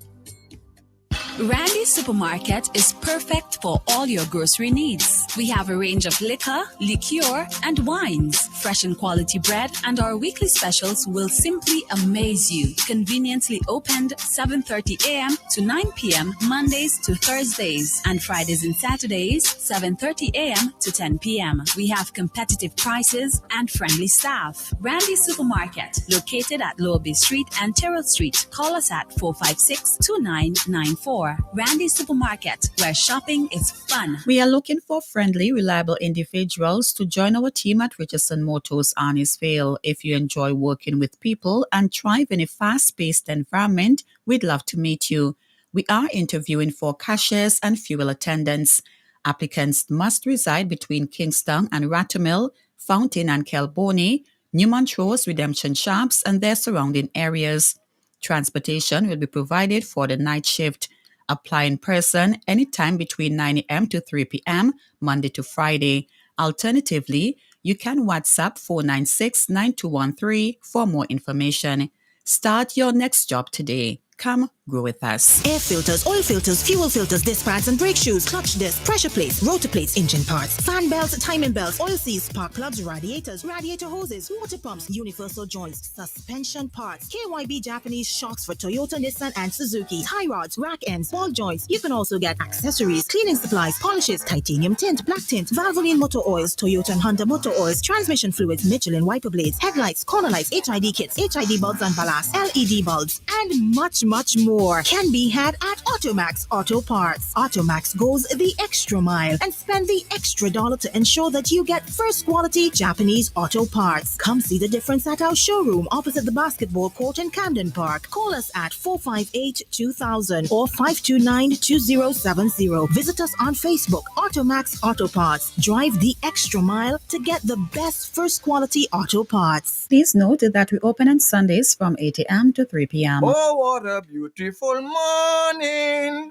Randy's Supermarket is perfect for all your grocery needs. We have a range of liquor, liqueur, and wines, fresh and quality bread, and our weekly specials will simply amaze you. Conveniently opened 7:30 a.m. to 9 p.m. Mondays to Thursdays, and Fridays and Saturdays 7:30 a.m. to 10 p.m. We have competitive prices and friendly staff. Randy's Supermarket, located at Lower Bay Street and Terrell Street. Call us at 456-2994. Randy's Supermarket, where shopping is fun. We are looking for friendly, reliable individuals to join our team at Richardson Motors Arnisvale. If you enjoy working with people and thrive in a fast-paced environment, we'd love to meet you. We are interviewing for cashiers and fuel attendants. Applicants must reside between Kingston and Rathamill, Fountain and Kelboni, New Montrose, Redemption Shops, and their surrounding areas. Transportation will be provided for the night shift. Apply in person anytime between 9 a.m. to 3 p.m., Monday to Friday. Alternatively, you can WhatsApp 496-9213 for more information. Start your next job today. Come grow with us. Air filters, oil filters, fuel filters, disc pads and brake shoes, clutch disc, pressure plates, rotor plates, engine parts, fan belts, timing belts, oil seals, spark plugs, radiators, radiator hoses, water pumps, universal joints, suspension parts, KYB Japanese shocks for Toyota, Nissan and Suzuki, tie rods, rack ends, ball joints. You can also get accessories, cleaning supplies, polishes, titanium tint, black tint, Valvoline motor oils, Toyota and Honda motor oils, transmission fluids, Michelin wiper blades, headlights, corner lights, HID kits, HID bulbs and ballast, LED bulbs, and much more can be had at Automax Auto Parts. Automax goes the extra mile and spend the extra dollar to ensure that you get first quality Japanese auto parts. Come see the difference at our showroom opposite the basketball court in Camden Park. Call us at 458-2000 or 529-2070. Visit us on Facebook, Automax Auto Parts. Drive the extra mile to get the best first quality auto parts. Please note that we open on Sundays from 8 a.m. to 3 p.m. Oh, what a beautiful morning.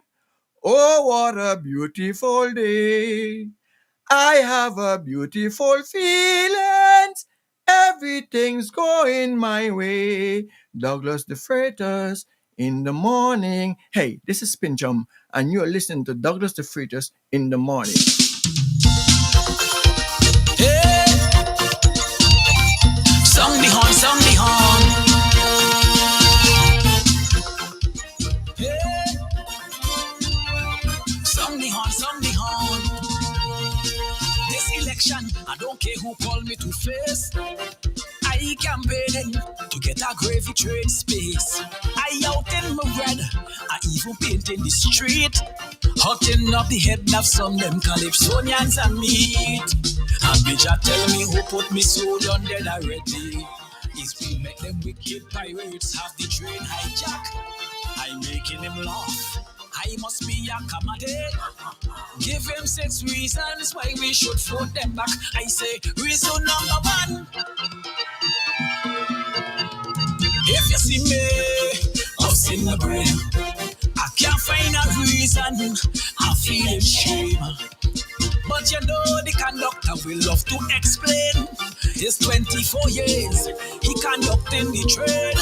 Oh, what a beautiful day. I have a beautiful feeling. Everything's going my way. Douglas the Freitas in the morning. Hey, this is Pinchum, and you're listening to Douglas the Freitas in the morning. Hey! Song the horn, song the horn. I don't care who call me to face. I campaigning to get a gravy train space. I out in my red, I even painting the street. Hotting up the head of some them Calypsonians and meat. And bitch tell me who put me soul on dead already. It's we make them wicked pirates have the train hijack. I'm making him laugh. I must be accommodated. Give him 6 reasons why we should float them back. I say reason number 1. If you see me, us in the brain, I can't find a reason. I feel shame. But you know the conductor will love to explain. It's 24 years he conducting the train.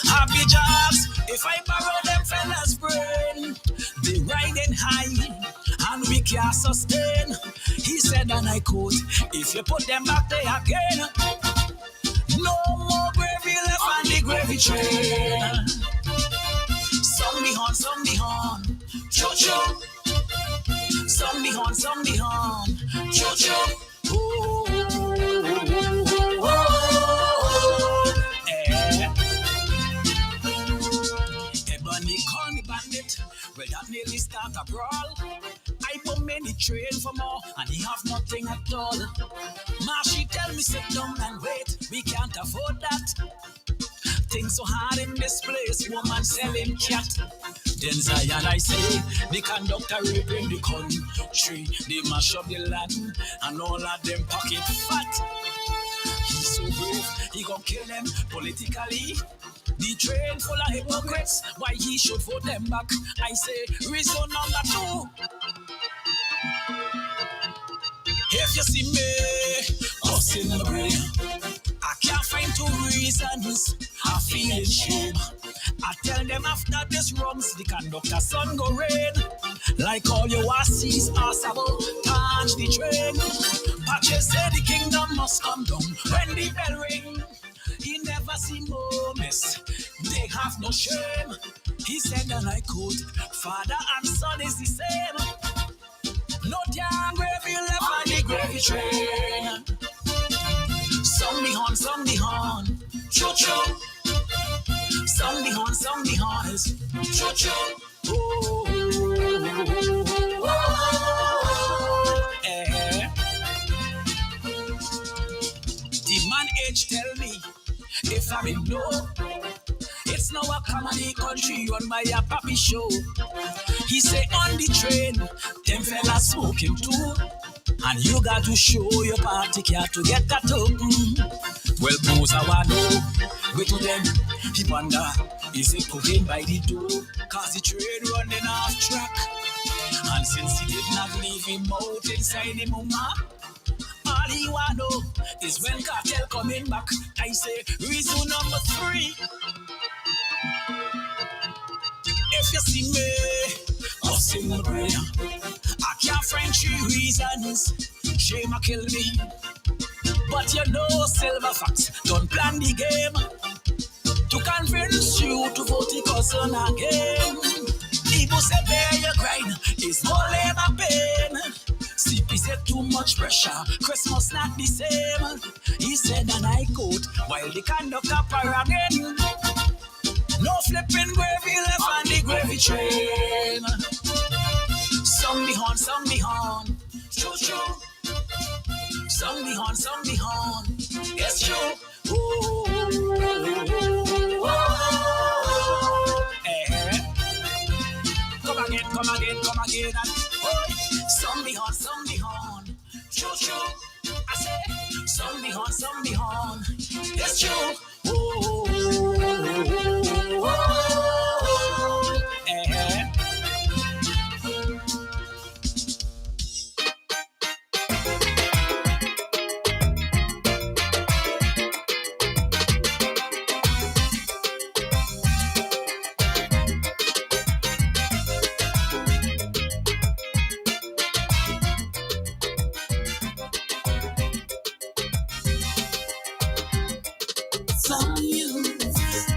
Happy jobs if I borrow them fellas' brain. They riding high and we can't sustain. He said and I quote, if you put them back there again, no more gravy left on the gravy train. Song the horn, choo-choo. Song the horn, choo-choo. Oh, Ebony call me bandit, well that nearly start a brawl. I put many train for more, and he have nothing at all. She tell me sit down and wait, we can't afford that. Things so hard in this place, woman selling cat. Then Zion I say, the conductor raping the country. They mash up the land, and all of them pocket fat. He's so brave, he gon' kill them politically. The train full of hypocrites, why he should vote them back? I say, reason number 2. If you see me, us in the brain, I can't find 2 reasons. I feel shame. I tell them after this runs, the conductor sun go rain. Like all your asses are sable, touch the train. Patches say the kingdom must come down when the bell ring. He never see no mess, they have no shame. He said and I quote, father and son is the same. No damn gravy left on the gravy train. Song the horn, choo-choo. Song the horn is choo-choo. Oh, The man age tell me, if I mean no, it's now a comedy country run by a papi show. He say on the train, them fellas smoking too. And you got to show your party cat to get that token. Well, most I want know, wait to them, he wonder, is it cooking by the door? Cause the train running off track. And since he did not leave him out inside the mama, all he want know is when cartel coming back. I say, reason number 3. If you see me, us in the brain, I can't find 3 reasons. Shame a kill me. But you know silver facts don't plan the game to convince you to vote the cousin again. People say bear your grind is more labor pain. CP said too much pressure, Christmas not the same. He said and I quote, while the conductor paragon, no flipping gravy left on the gravy train. Song the horn, choo-choo. Song the horn, it's true. Oh, Come again. And, Song the horn, choo-choo. I say, song the horn, it's true. Some use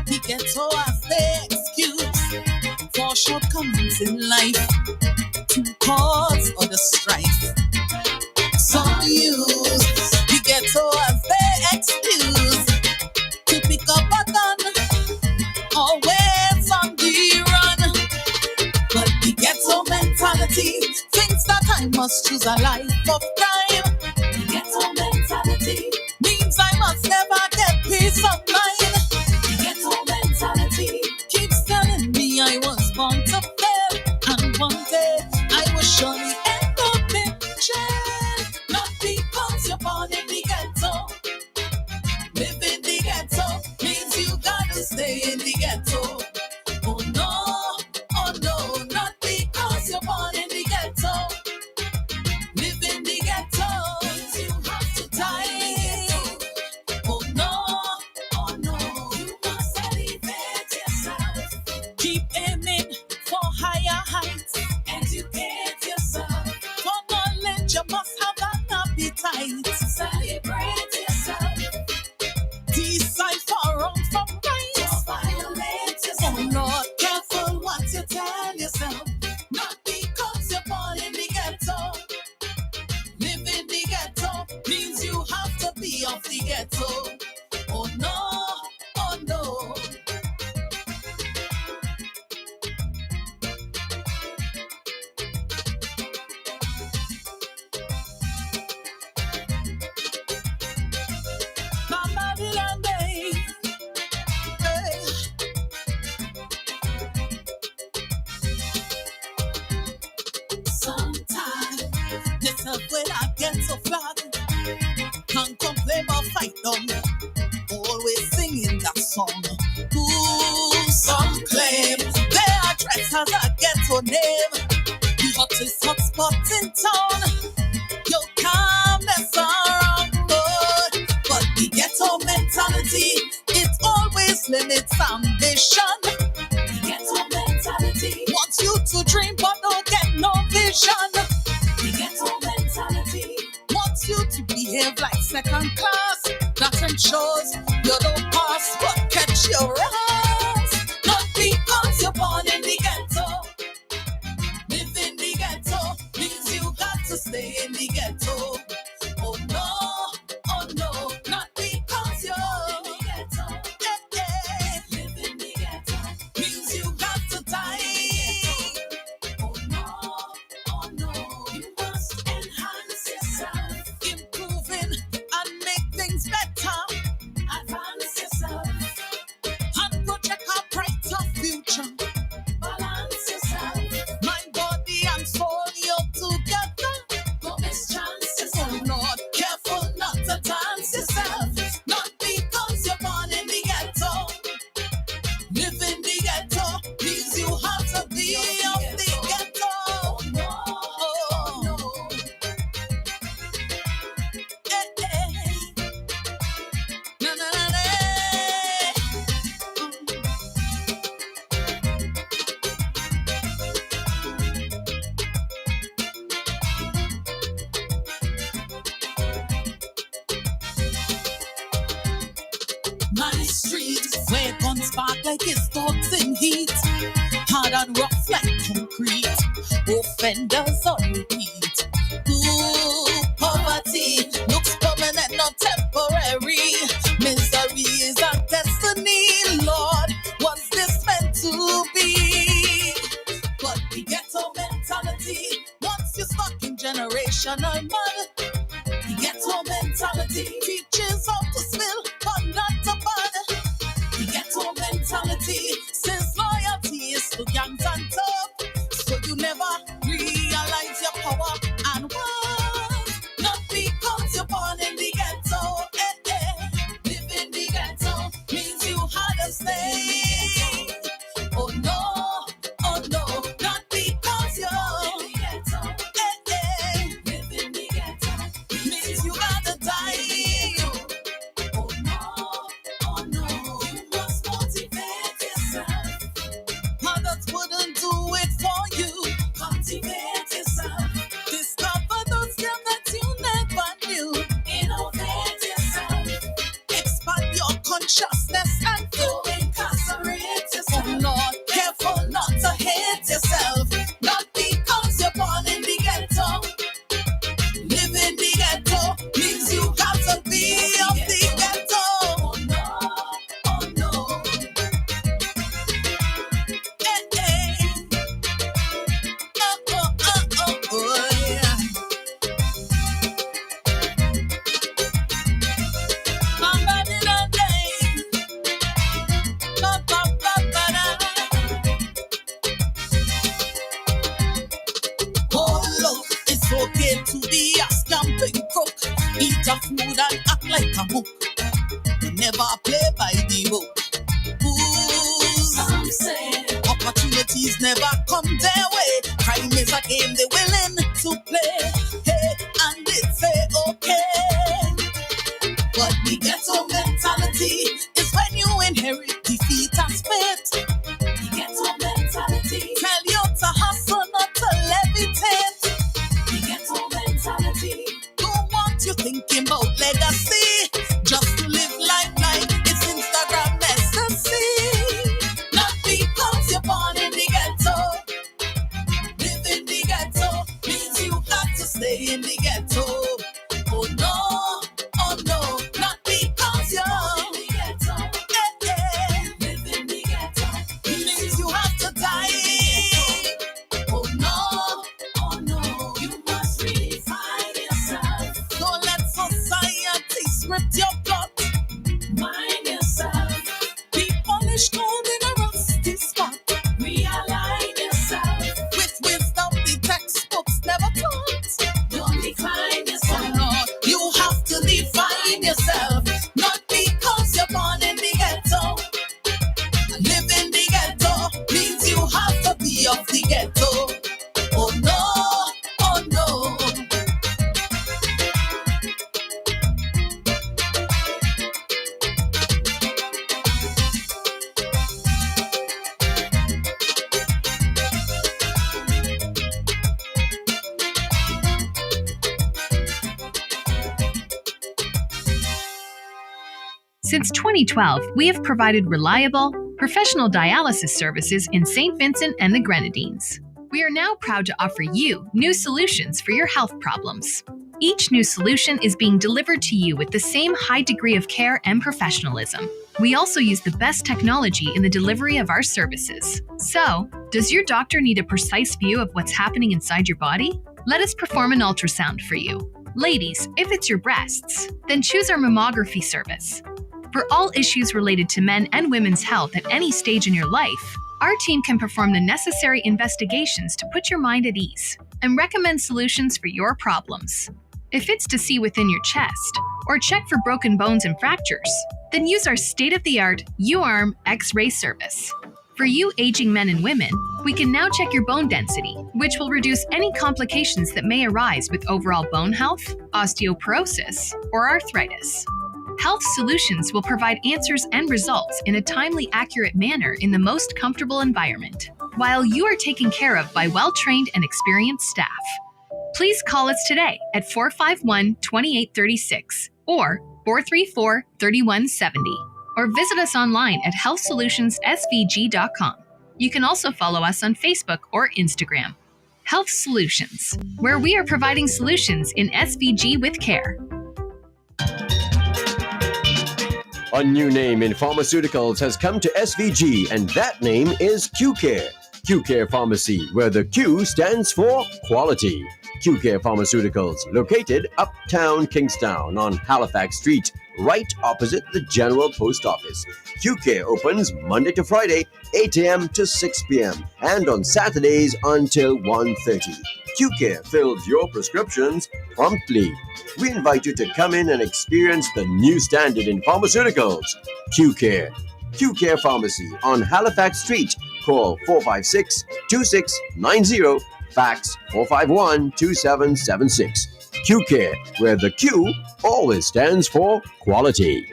the ghetto as their excuse for shortcomings in life to cause other strife. Some use mentality thinks that I must choose a life of crime. The ghetto mentality means I must never get peace of mind. The ghetto mentality keeps telling me I was born to fail, and one day I will surely end up in jail. Not because you're born in the ghetto. Live in the ghetto means you gotta stay in the ghetto. Oh no, not because you're born in the ghetto. Live in the ghetto means you have to die. Oh no, you must elevate yourself. Keep aiming for higher heights. Educate yourself. For knowledge, you must have an appetite. Celebrate yourself. Decipher wrong from right. Don't violate yourself. Oh Lord, careful what you tell yourself. Not because you're born in the ghetto. Live in the ghetto means you have to be of the ghetto. Oh no. Mama Dilande, hey. Sometimes yourself when I get so flat, can't complain about fight on. Always singing that song. Ooh, some claim they are dressed as a ghetto name. The hottest hotspot in town. Your calmness around, boy. But the ghetto mentality, it always limits ambition. The ghetto mentality wants you to dream but don't get no vision. The ghetto mentality wants you to behave like second class. That ensures you don't pass but catch your ass. Not because you're born in the ghetto. Live in the ghetto means you got to stay in the ghetto. Oh no, not because you're in the ghetto. Live in the ghetto means you got to die. Oh no, you must enhance yourself. Improving and make things better. Advance yourself and project a brighter future. Balance yourself. Mind, body, and soul, you're together. Don't mischance yourself. Oh Lord, careful not to dance yourself. Not because you're born in the ghetto. Live in the ghetto means you have to be of the ghetto. Oh no. Na na na na. My street, where guns spark like it's dogs in heat. Hard and rough like concrete. Offenders on repeat. Ooh, poverty looks permanent, not temporary. Misery is our destiny, Lord. What's this meant to be? But the ghetto mentality, once you're stuck in generational mud. The ghetto mentality teaches how to spill, but not to bud. The ghetto mentality says loyalty is to gangs and tough. So you never realize your power and worth. Not because you're born in the ghetto. Live in the ghetto means you had to stay. Oh no, not because you're in the ghetto. Live in the ghetto means you gotta die. Oh no, you must motivate yourself. okay to be a stamping crook. Eat a food and act like a mook. You never play by the book. Ooh, some say opportunities never come their way. Crime is a game they're willing to play. Hey, and they say okay. But the ghetto mentality is when you inherit defeat and spit. The ghetto mentality tell you to hustle, not to levitate. The ghetto mentality don't want you thinking about legacy. Just to live life like it's Instagram necessary. Not because you're born in the ghetto. Live in the ghetto means you got to stay in the ghetto. Oh no, not because you're in the ghetto. Live in the ghetto means you have to die. Oh no, you must redefine yourself. Don't let society script your plot. Mind yourself. Be polished gold in a rusty spot. Realign yourself. With wisdom the textbooks never taught. Don't decline yourself. No, you have to define yourself. Not because you're born in the ghetto. Live in the ghetto means you have to be of the ghetto. Oh no. Since 2012, we have provided reliable, professional dialysis services in St. Vincent and the Grenadines. We are now proud to offer you new solutions for your health problems. Each new solution is being delivered to you with the same high degree of care and professionalism. We also use the best technology in the delivery of our services. So, does your doctor need a precise view of what's happening inside your body? Let us perform an ultrasound for you. Ladies, if it's your breasts, then choose our mammography service. For all issues related to men and women's health at any stage in your life, our team can perform the necessary investigations to put your mind at ease and recommend solutions for your problems. If it's to see within your chest or check for broken bones and fractures, then use our state-of-the-art U-arm X-ray service. For you aging men and women, we can now check your bone density, which will reduce any complications that may arise with overall bone health, osteoporosis, or arthritis. Health Solutions will provide answers and results in a timely, accurate manner in the most comfortable environment, while you are taken care of by well-trained and experienced staff. Please call us today at 451-2836 or 434-3170, or visit us online at healthsolutionsSVG.com. You can also follow us on Facebook or Instagram. Health Solutions, where we are providing solutions in SVG with care. A new name in pharmaceuticals has come to SVG, and that name is Q-Care. Q-Care Pharmacy, where the Q stands for quality. Q-Care Pharmaceuticals, located uptown Kingstown on Halifax Street, right opposite the General Post Office. Q-Care opens Monday to Friday, 8 a.m. to 6 p.m. and on Saturdays until 1:30. Q-Care fills your prescriptions promptly. We invite you to come in and experience the new standard in pharmaceuticals. Q-Care. Q-Care Pharmacy on Halifax Street. Call 456-2690. Fax 451-2776. Q-Care, where the Q always stands for quality.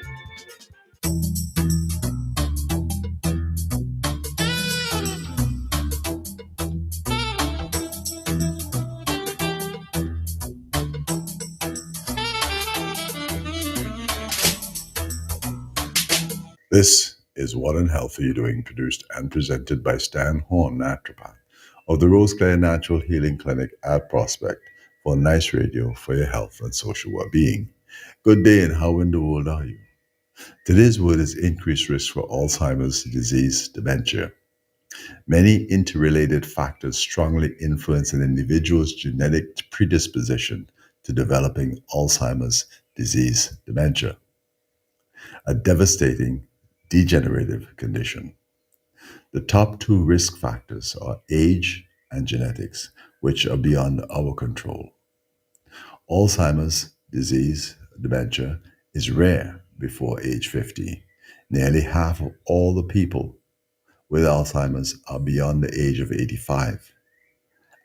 This is What in Health Are You Doing? Produced and presented by Stan Horn, naturopath of the Rose Clare Natural Healing Clinic at Prospect for Nice Radio for your health and social well-being. Good day, and how in the world are you? Today's word is increased risk for Alzheimer's disease, dementia. Many interrelated factors strongly influence an individual's genetic predisposition to developing Alzheimer's disease, dementia, a devastating degenerative condition. The top two risk factors are age and genetics, which are beyond our control. Alzheimer's disease, dementia, is rare before age 50. Nearly half of all the people with Alzheimer's are beyond the age of 85.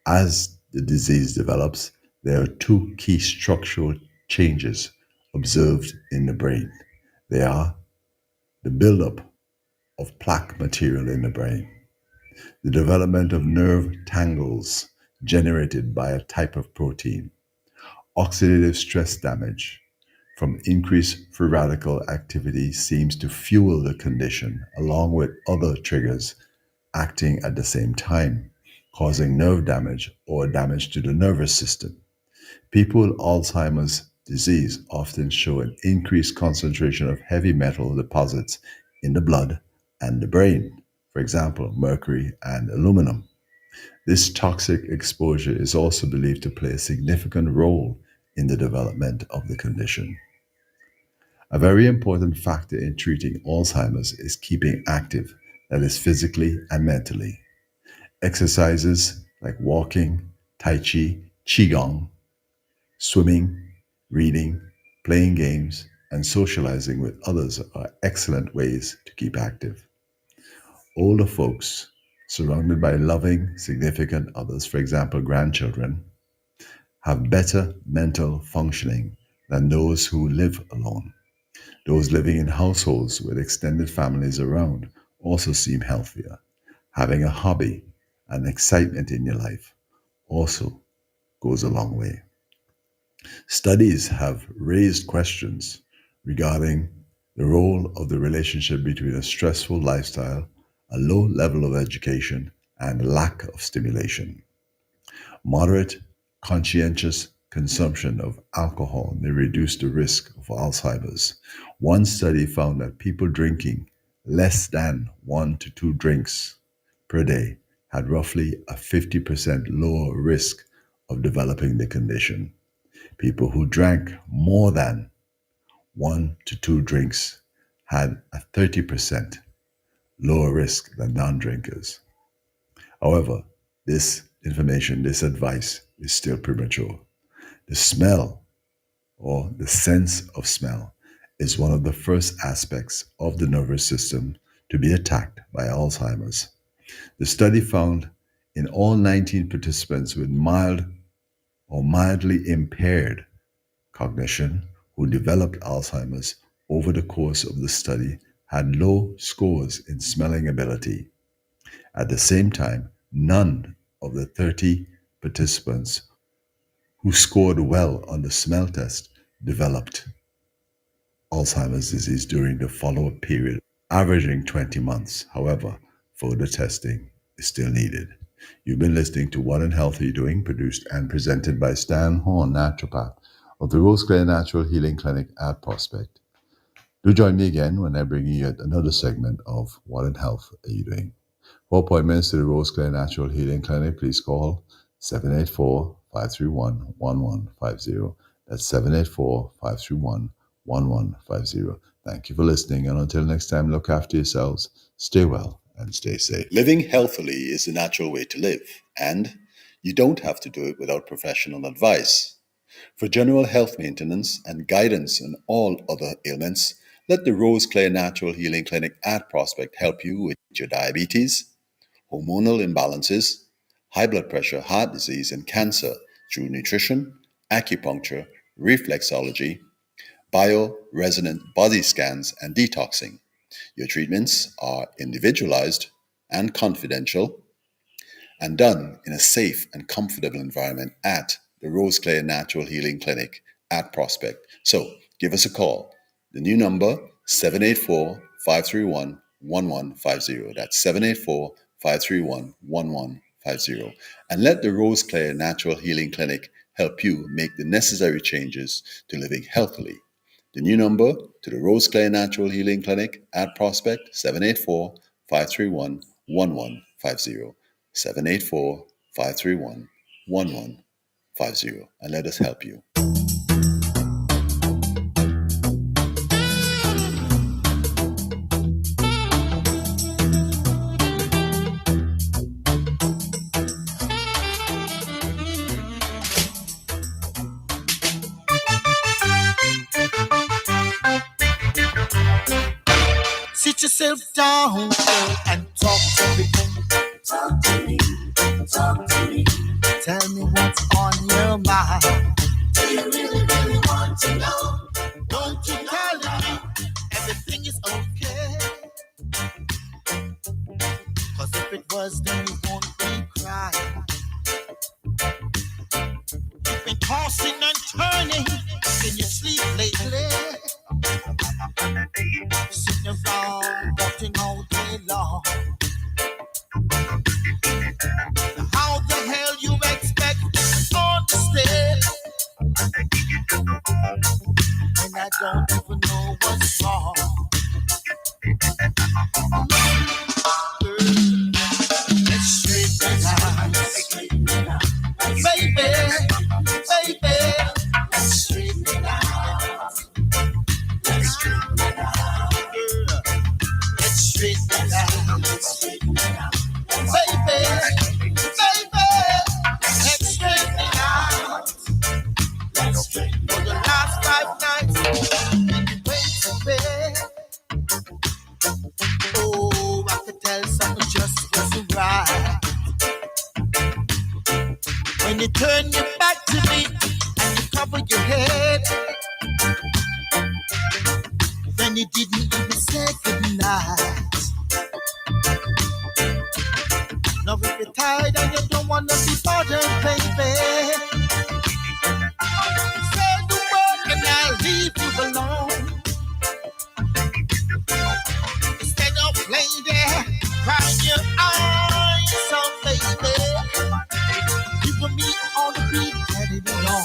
As the disease develops, there are two key structural changes observed in the brain. They are the buildup of plaque material in the brain, the development of nerve tangles generated by a type of protein, oxidative stress damage from increased free radical activity seems to fuel the condition, along with other triggers acting at the same time, causing nerve damage or damage to the nervous system. People with Alzheimer's disease often show an increased concentration of heavy metal deposits in the blood and the brain, for example, mercury and aluminum. This toxic exposure is also believed to play a significant role in the development of the condition. A very important factor in treating Alzheimer's is keeping active, that is physically and mentally. Exercises like walking, tai chi, qigong, swimming, reading, playing games, and socializing with others are excellent ways to keep active. Older folks, surrounded by loving, significant others, for example, grandchildren, have better mental functioning than those who live alone. Those living in households with extended families around also seem healthier. Having a hobby and excitement in your life also goes a long way. Studies have raised questions regarding the role of the relationship between a stressful lifestyle, a low level of education, and lack of stimulation. Moderate, conscientious consumption of alcohol may reduce the risk of Alzheimer's. One study found that people drinking less than 1 to 2 drinks per day had roughly a 50% lower risk of developing the condition. People who drank more than 1 to 2 drinks had a 30% lower risk than non-drinkers. However, this information, this advice is still premature. The smell or the sense of smell is one of the first aspects of the nervous system to be attacked by Alzheimer's. The study found in all 19 participants with mild or mildly impaired cognition who developed Alzheimer's over the course of the study had low scores in smelling ability. At the same time, none of the 30 participants who scored well on the smell test developed Alzheimer's disease during the follow-up period, averaging 20 months. However, further testing is still needed. You've been listening to What in Health Are You Doing, produced and presented by Stan Horn, naturopath of the Rose Clare Natural Healing Clinic at Prospect. Do join me again when I bring you yet another segment of What in Health Are You Doing. For appointments to the Rose Clare Natural Healing Clinic, please call 784-531-1150. That's 784-531-1150. Thank you for listening, and until next time, look after yourselves, stay well, and stay safe. Living healthily is the natural way to live, and you don't have to do it without professional advice. For general health maintenance and guidance on all other ailments, let the Rose Clare Natural Healing Clinic at Prospect help you with your diabetes, hormonal imbalances, high blood pressure, heart disease, and cancer through nutrition, acupuncture, reflexology, bio-resonant body scans, and detoxing. Your treatments are individualized and confidential and done in a safe and comfortable environment at the Rose Clare Natural Healing Clinic at Prospect. So give us a call. The new number, 784-531-1150. That's 784-531-1150. And let the Rose Clare Natural Healing Clinic help you make the necessary changes to living healthily. The new number to the Rose Clare Natural Healing Clinic at Prospect, 784-531-1150. 784-531-1150. And let us help you. yourself down, girl, and talk to me. Talk to me. Talk to me. Tell me what's on your mind. Do you really, really want to know? Don't you tell me everything is okay. Cause if it was, then you won't be crying. You've been tossing and turning in your sleep lately. Sitting around, walking all day long. How the hell you expect to understand? And I don't even know what's wrong. Let's straighten it out. Baby, baby, let's straighten it out. Let's straighten it out. Let's straighten it out. Baby, baby, let's straighten it out. Let's straighten it out. For the last 5 nights, when you went to bed, oh, I could tell something just wasn't right. When you turn your back to me and you cover your head, then you didn't even say goodnight. Now if you're tired and you don't want to be bothered, baby, say the word and I'll leave you alone. Instead of laying there crying your eyes out, baby, you and me on the beat, getting it on.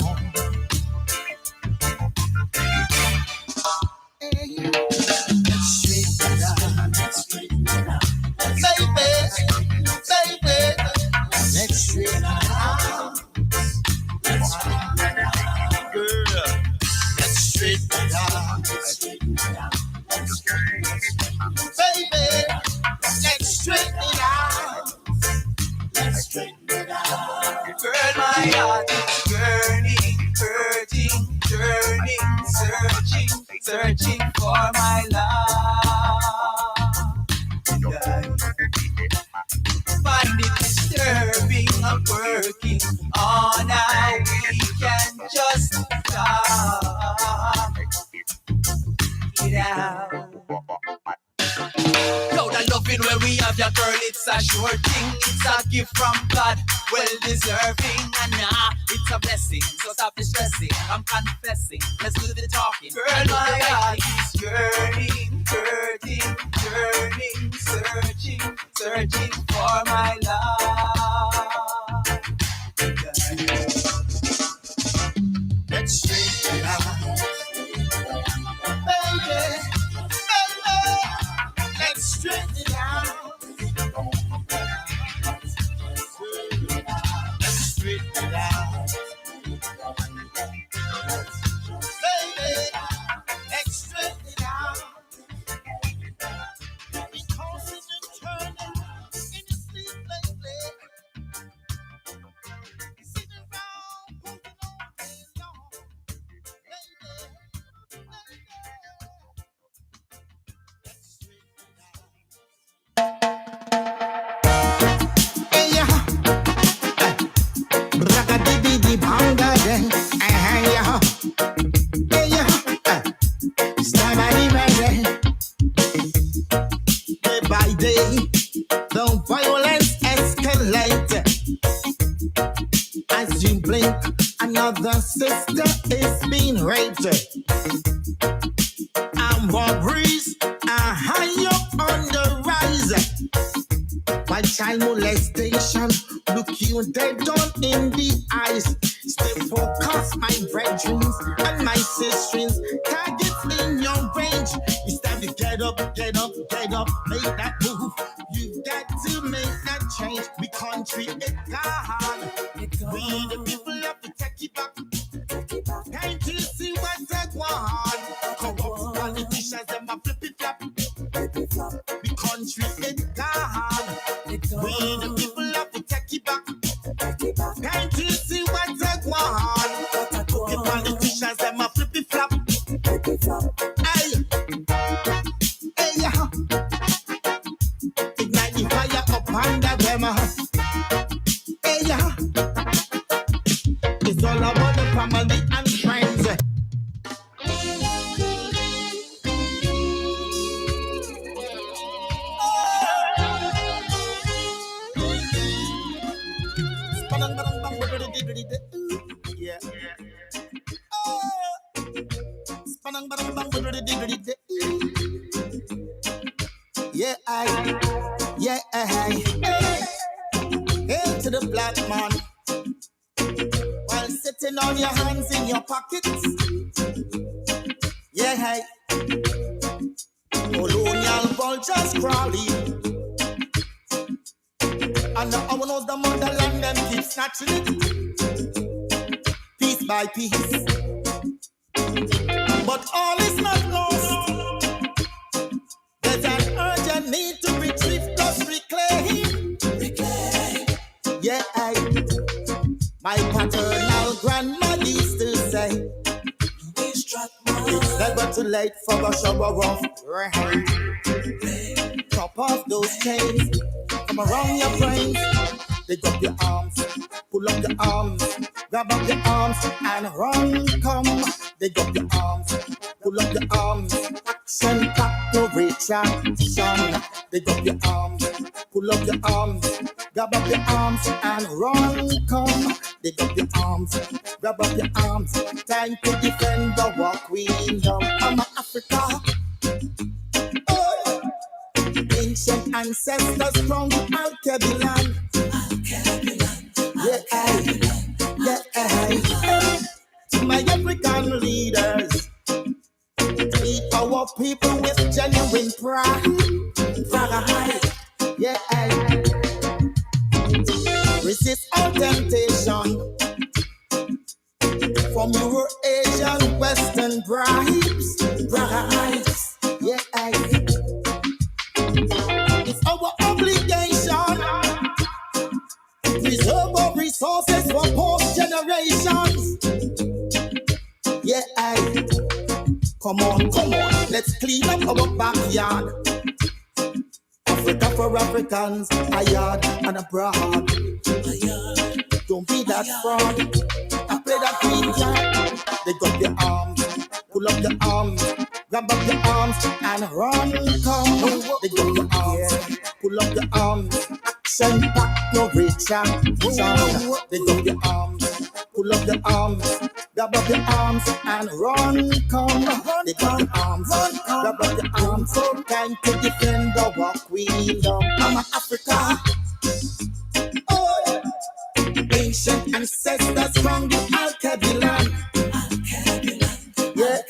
Hey, let's straighten it out. Baby, baby, let's straighten it out. Let's straighten it out. Girl, let's straighten it out. Baby, let's straighten it out. Let's straighten it out. Girl, my heart is burning, hurting, turning, searching, searching for my love. Find it disturbing, I'm working on how we can just talk it out. Yo, the loving where we have your girl, it's a sure thing. It's a gift from God, well deserving. And it's a blessing, so stop the stressing. I'm confessing, let's do the talking. Girl, my heart is yearning, hurting, turning, searching, searching for my love. Let's straighten it out. Baby, baby, let's straighten it out. Let's straighten it out. Baby, let's straighten it out. Because it's turning in your sleep lately. Sitting around, poking all day long. Hey, yeah. Braka-di-di-di-banga, yeah. Hey, yeah. Hey, yeah. Stabba-di-ba-da. Day by day, the violence escalates. As you blink, another sister is being raped. And robberies are high up on the rise. While child molestation look you dead on in the eyes. Stay focused, my brethren and my sisters. Targets in your range. It's time to get up, get up, get up. Make that move. You've got to make that change. We country it God. We the people have to take it back. Can't you see what that want? Corrupt politicians, them a flippy flap. We country it God. We the people have to take it back. Can't you see what that want? The politicians, them a flippy flap. Hey, hey, yeah. It's all about the family and friends. Yeah. Yeah, hail to the black man while sitting on your hands in your pockets. Yeah, hey, colonial vultures crawling, and the owners the motherland them keep snatching it, piece by piece. But all is not lost. There's an urgent need to retrieve, plus reclaim. Yeah, my paternal grandma used to say, it's never too late for a shower of rain. Chop off those chains from around your brains. Dig up your arms, pull up your arms, grab up your arms and run, come. Dig up your arms, pull up your arms, action, back, no retraction. Dig up your arms, pull up your arms, grab up your arms and run, come. Dig up your arms, grab up your arms, time to defend our queendom. I'm Africa. Oh. Ancient ancestors from Alkebulan. Yeah, to my African leaders, lead our people with genuine pride. Yeah, resist all temptation from your Asian Western bribes. Yeah, it's our obligation to preserve our resources for post generations. Yeah, come on, let's clean up our backyard. Africa for Africans, a yard and abroad. Don't be that fraud. I play that green card. Dig up your arms, pull up your arms, grab up your arms and run, come. Dig up your arms, pull up your arms, action back, no retraction. Dig up your arms, pull up your arms, grab up your arms and run, come. Dig up your arms, grab up your arms, time to defend our queendom. I'm Africa. Oh, ancient ancestors from the Alkebulan. Yeah,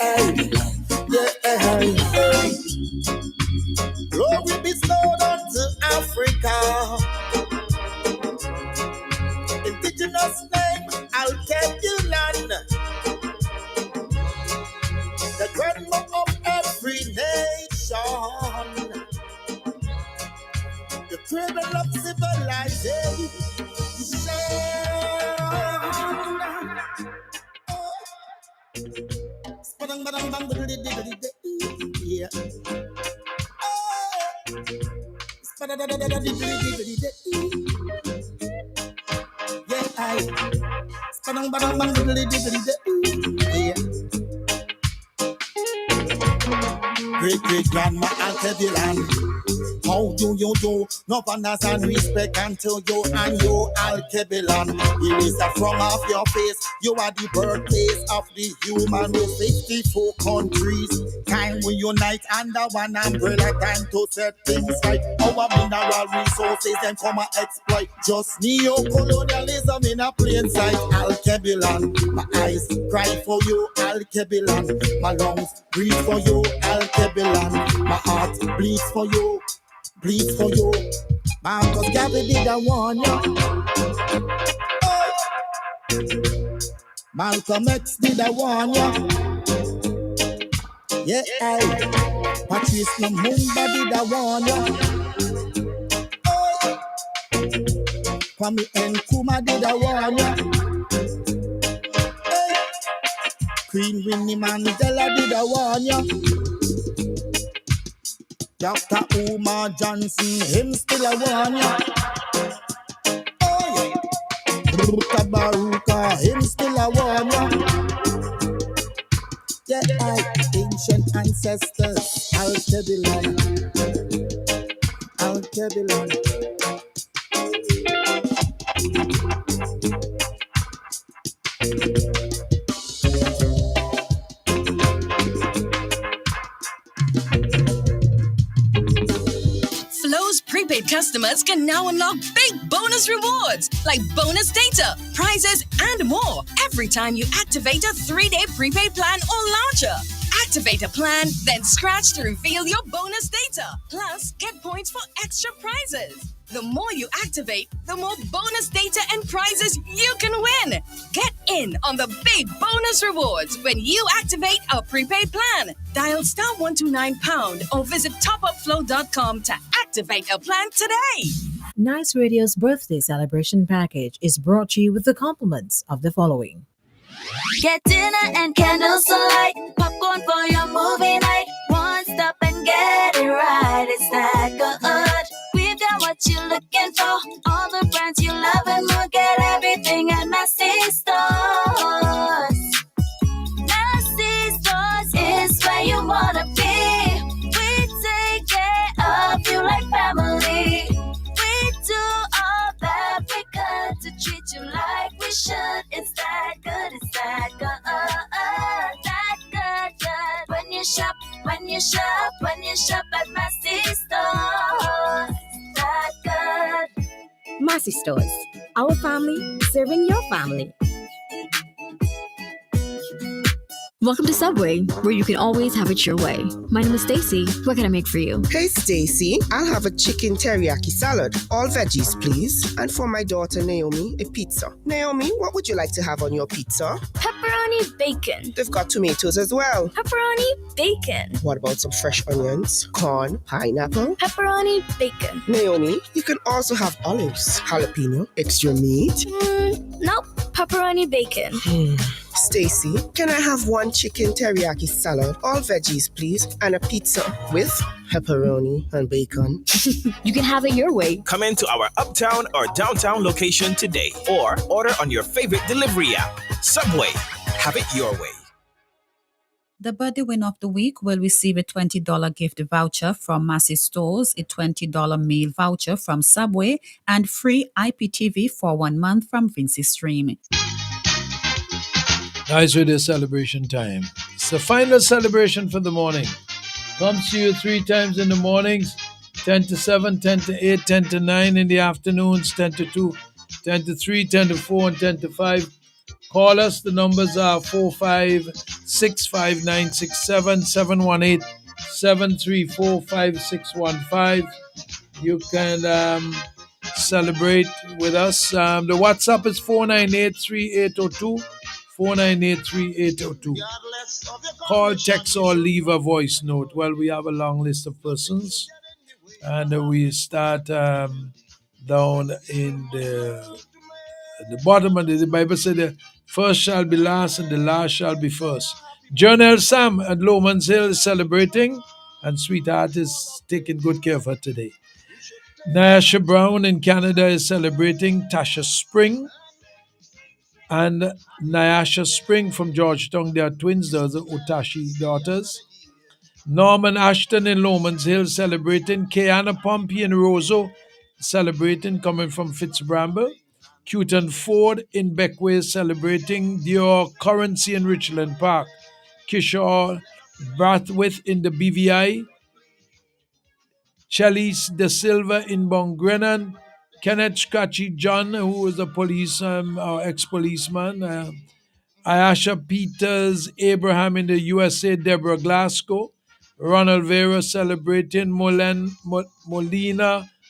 glory bestowed unto Africa. Indigenous name Alkebulan, the grandma of every nation, the cradle of civilization. Yeah. Great grandma Alkebulan, how do you do? No manners and respect until you and you Alkebulan. Here is the front of your face. You are the birthplace of the human with 54 countries. Time we unite under one umbrella. Time to set things right. Our mineral resources then come and exploit. Just neo-colonialism in a plain sight. Alkebulan, my eyes cry for you, Alkebulan. My lungs breathe for you, Alkebulan. My heart bleeds for you. Bleeds for you. Marcus Garvey did a warn you. Oh. Malcolm X did a warn you. Yeah, Patrice Lumumba did a warn you. Oh. Kwame Nkrumah did a warn you. Hey. Queen Winnie Mandela did a warn you. Dr. Umar Johnson, him still a warn ya. Oh yeah. Ruka Baruka, him still ancestors. Al-Kebilon. Flo's prepaid customers can now unlock big bonus rewards like bonus data, prizes, and more every time you activate a 3-day prepaid plan or launcher. Activate a plan, then scratch to reveal your bonus data. Plus, get points for extra prizes. The more you activate, the more bonus data and prizes you can win. Get in on the big bonus rewards when you activate a prepaid plan. Dial *129# or visit topupflow.com to activate a plan today. Nice Radio's birthday celebration package is brought to you with the compliments of the following. Get dinner and candles alight, popcorn for your movie night. One stop and get it right. It's that good. We've got what you're looking for. All the brands you love and more. Get everything at Massy Stores. Massy Stores is where you wanna be. We take care of you like family. We do all that we could to treat you like we should. It's that good, it's that good. That good. When you shop at Massy Stores. That good. Massy Stores, our family serving your family. Welcome to Subway, where you can always have it your way. My name is Stacy. What can I make for you? Hey, Stacy. I'll have a chicken teriyaki salad. All veggies, please. And for my daughter, Naomi, a pizza. Naomi, what would you like to have on your pizza? Pepperoni bacon. They've got tomatoes as well. Pepperoni bacon. What about some fresh onions, corn, pineapple? Pepperoni bacon. Naomi, you can also have olives, jalapeno, extra meat. Nope. Pepperoni bacon. Stacy, can I have one chicken teriyaki salad, all veggies, please, and a pizza with pepperoni and bacon? You can have it your way. Come into our uptown or downtown location today or order on your favorite delivery app. Subway. Have it your way. The birthday winner of the week will receive a $20 gift voucher from Massy Stores, a $20 meal voucher from Subway, and free IPTV for 1 month from Vinci Stream. Nice Radio celebration time. It's the final celebration for the morning. Comes to you 3 times in the mornings, 10 to 7, 10 to 8, 10 to 9 in the afternoons, 10 to 2, 10 to 3, 10 to 4, and 10 to 5. Call us. The numbers are 4565967 718-734-5615. You can celebrate with us. The WhatsApp is 498-3802. 498-3802. Call, text, or leave a voice note. Well, we have a long list of persons, and we start down in the bottom of the Bible said the first shall be last and the last shall be first. Journal Sam at Lowman's Hill is celebrating, and Sweetheart is taking good care of her today. Nyasha Brown in Canada is celebrating. Tasha Spring and Nyasha Spring from Georgetown. They are twins. Those are Utashi daughters. Norman Ashton in Lowman's Hill celebrating. Kiana Pompey in Roseau celebrating, coming from Fitzbramble. Cuton Ford in Beckway celebrating. Dior Currency in Richland Park. Kishore Brathwaite in the BVI. Chalice De Silva in Bongrenan. Kenneth Scratchy John, who is a police or ex-policeman. Ayasha Peters Abraham in the USA. Deborah Glasgow. Ronald Vera celebrating. Molina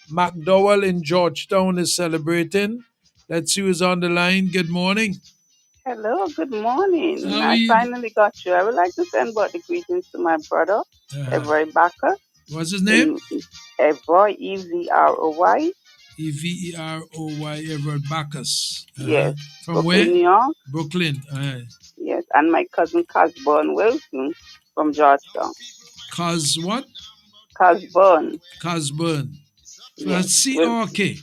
McDowell in Georgetown is celebrating. Let's see who's on the line. Good morning. Hello, good morning. I finally got you. I would like to send birthday greetings to my brother, Every Backer. What's his name? Every, E-V-R-O-Y. E-V-E-R-O-Y, Everett Bacchus. Yes. From Brooklyn, where? New York. Brooklyn. Yes, and my cousin Casburn Wilson from Georgetown. What? Casburn. Casburn. So Yes. that's C or K?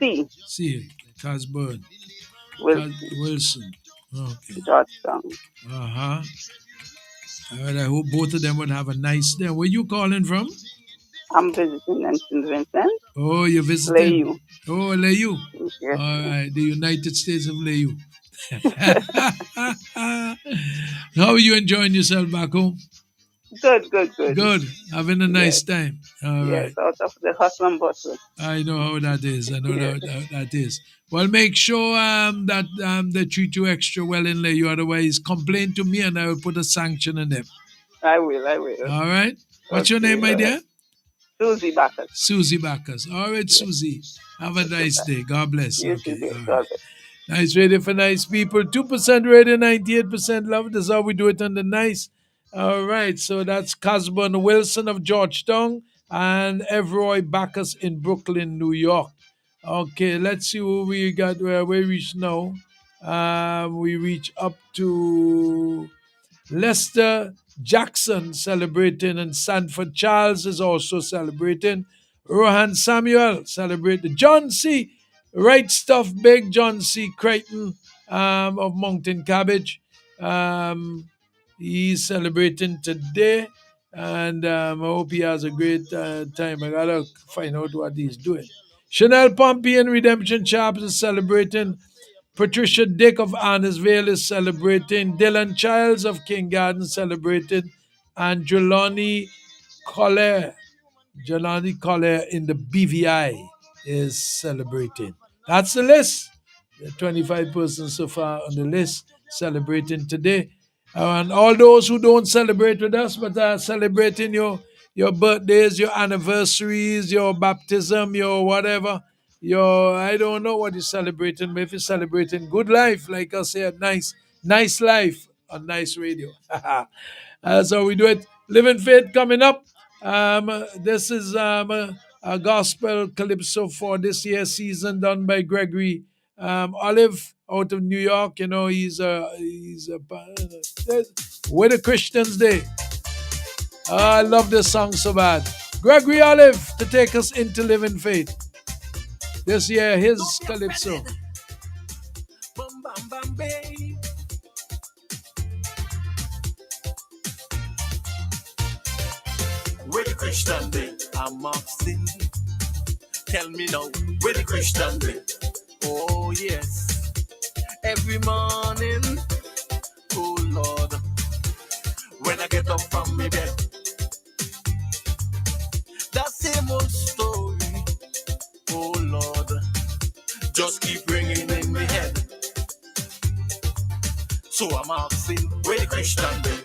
C. C. Casburn. Wilson. Wilson. Okay. Georgetown. Uh-huh. All right, I hope both of them would have a nice day. Where you calling from? I'm visiting in St. Vincent. Oh, you're visiting? Layu. Oh, Layu. Yes. All right, the United States of Layu. How are you enjoying yourself back home? Good. Good. Having a nice time. All Yes, right. out of the hustle and bustle. I know how that is. I know Yes. how that is. Well, make sure that they treat you extra well in Layu. Otherwise, complain to me and I will put a sanction on them. I will. All right. What's your name, my dear? Susie Bacchus. Susie Bacchus. All right, Susie. Have a nice day. God bless. You Okay. too, dear. All God right. bless. Nice radio for nice people. 2% radio, 98% love. That's how we do it on the nice. All right. So that's Casburn Wilson of Georgetown and Everoy Bacchus in Brooklyn, New York. Okay, let's see who we got, where we reach now. We reach up to Lester Jackson celebrating, and Sanford Charles is also celebrating. Rohan Samuel celebrating. John C. Right Stuff Big John C. Creighton of Mountain Cabbage. He's celebrating today, and I hope he has a great time. I gotta find out what he's doing. Chanel Pompey and Redemption Sharps is celebrating. Patricia Dick of Arnesville is celebrating. Dylan Childs of King Garden celebrating. And Jelani Collier in the BVI is celebrating. That's the list. There are 25 persons so far on the list celebrating today. And all those who don't celebrate with us but are celebrating your birthdays, your anniversaries, your baptism, your whatever, I don't know what you're celebrating, but if you're celebrating good life, like I said, nice life on Nice Radio. That's how we do it. Living Faith coming up. This is a gospel calypso for this year's season done by Gregory Olive out of New York. You know, he's where the Christians Day. I love this song so bad. Gregory Olive to take us into Living Faith. This year, his calypso. Bum, bum, bum, babe. Where the Christian Day? I'm asking. Tell me now, where the Christian Day? Oh yes, every morning. Oh Lord, when I get up from my bed, that same old story. Oh Lord, just keep ringing in my head. So I'm asking, where the Christian Day?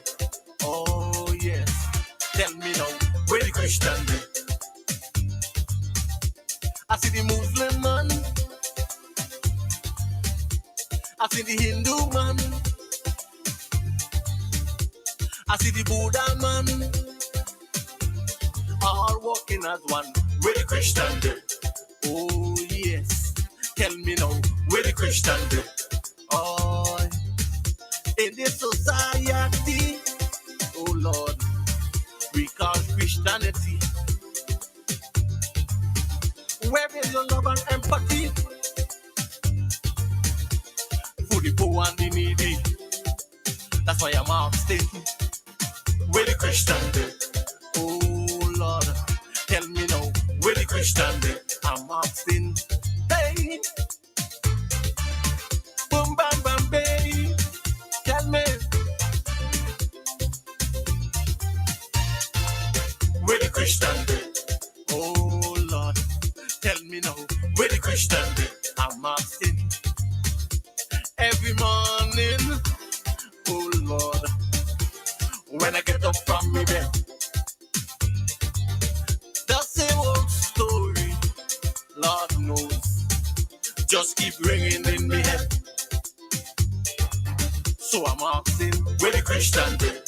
Oh yes, tell me now, where the Christian Day? I see the Muslim man, I see the Hindu man, I see the Buddha man, all walking as one. Where the Christian Day? Oh yes, tell me now, where the Christian Day? Oh, in this society, oh Lord, we call Christianity. Where is your love and empathy for the poor and the needy? That's why I'm asking, where the Christian Day? Oh Lord, tell me now, where the Christian Day? I'm asking, hey, boom bam bam baby, tell me, where the Christian Day? Oh Lord, tell me now, where the Christian Day? I'm asking, every morning, oh Lord, when I get up from my bed, the same old story, Lord knows, just keep ringing in my head. So I'm asking, where the Christian Day?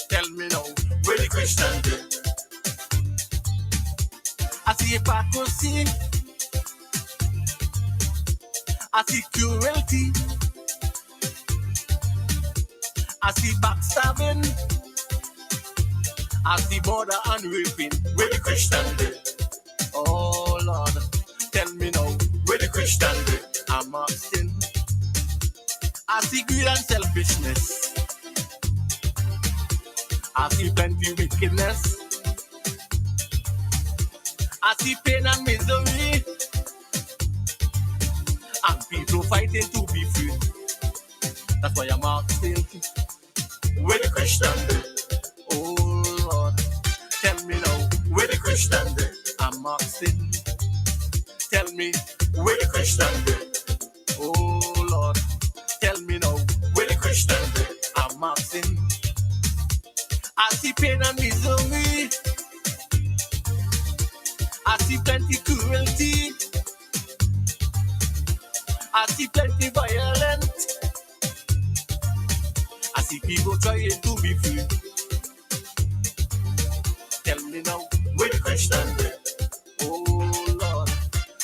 Tell me now, where the Christian Day? I see hypocrisy, I see cruelty, I see backstabbing, I see murder and raping. Where the Christian Day? Oh Lord, tell me now, where the Christian Day? I'm asking. I see greed and selfishness, I see plenty wickedness. I see pain and misery. And people fighting to be free. That's why I'm asking, where the Christian day? Oh Lord, tell me now, where the Christian day? I'm asking, tell me, where the Christian day? Oh Lord, tell me now, where the Christian day? I'm asking, I see pain and misery. I see plenty cruelty. I see plenty violence. I see people trying to be free. Tell me now, where the Christian day? Oh Lord,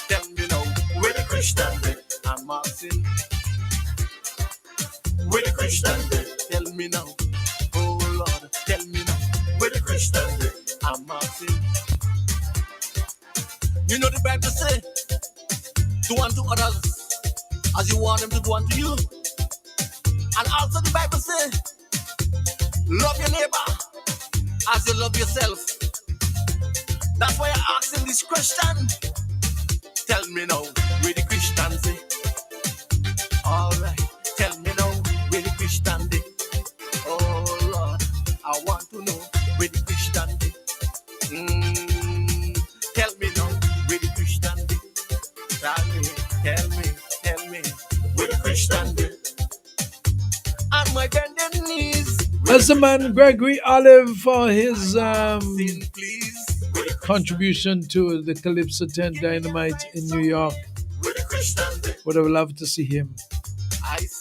tell me now, where the Christian day? I'm asking, where the Christian day? Tell me now, oh Lord, tell me now, where the Christian day? I'm asking. You know the Bible say, do unto others as you want them to do unto you. And also the Bible say, love your neighbor as you love yourself. That's why I ask him this question. Tell me now, where the Christian say? Alright, tell me now, where the Christian day? Oh Lord, I want to know where the Christian day. Tell me now, where the Christian day? Tell me, where the Christian day? On my bended knees. That's the man Gregory Olive for his contribution to the Calypso 10 Dynamite in New York. Would have loved to see him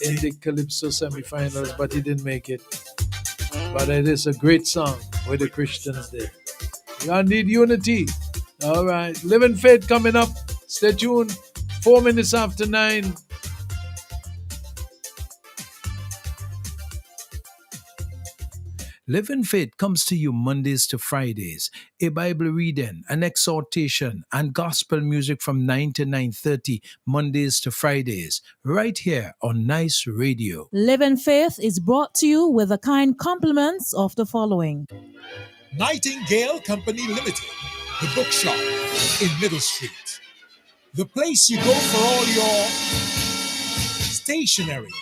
in the Calypso semifinals, but he didn't make it. But it is a great song with the Christians there. You need unity. All right. Living Faith coming up. Stay tuned. 4 minutes after 9. Living Faith comes to you Mondays to Fridays. A Bible reading, an exhortation, and gospel music from 9 to 9:30, Mondays to Fridays, right here on Nice Radio. Living Faith is brought to you with the kind compliments of the following. Nightingale Company Limited, the bookshop in Middle Street. The place you go for all your stationery,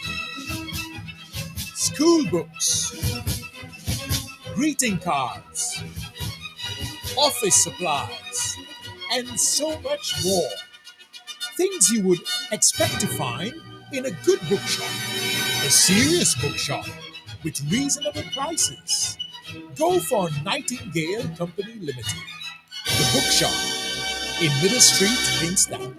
school books, greeting cards, office supplies, and so much more. Things you would expect to find in a good bookshop, a serious bookshop with reasonable prices. Go for Nightingale Company Limited, the bookshop in Middle Street, Kingstown.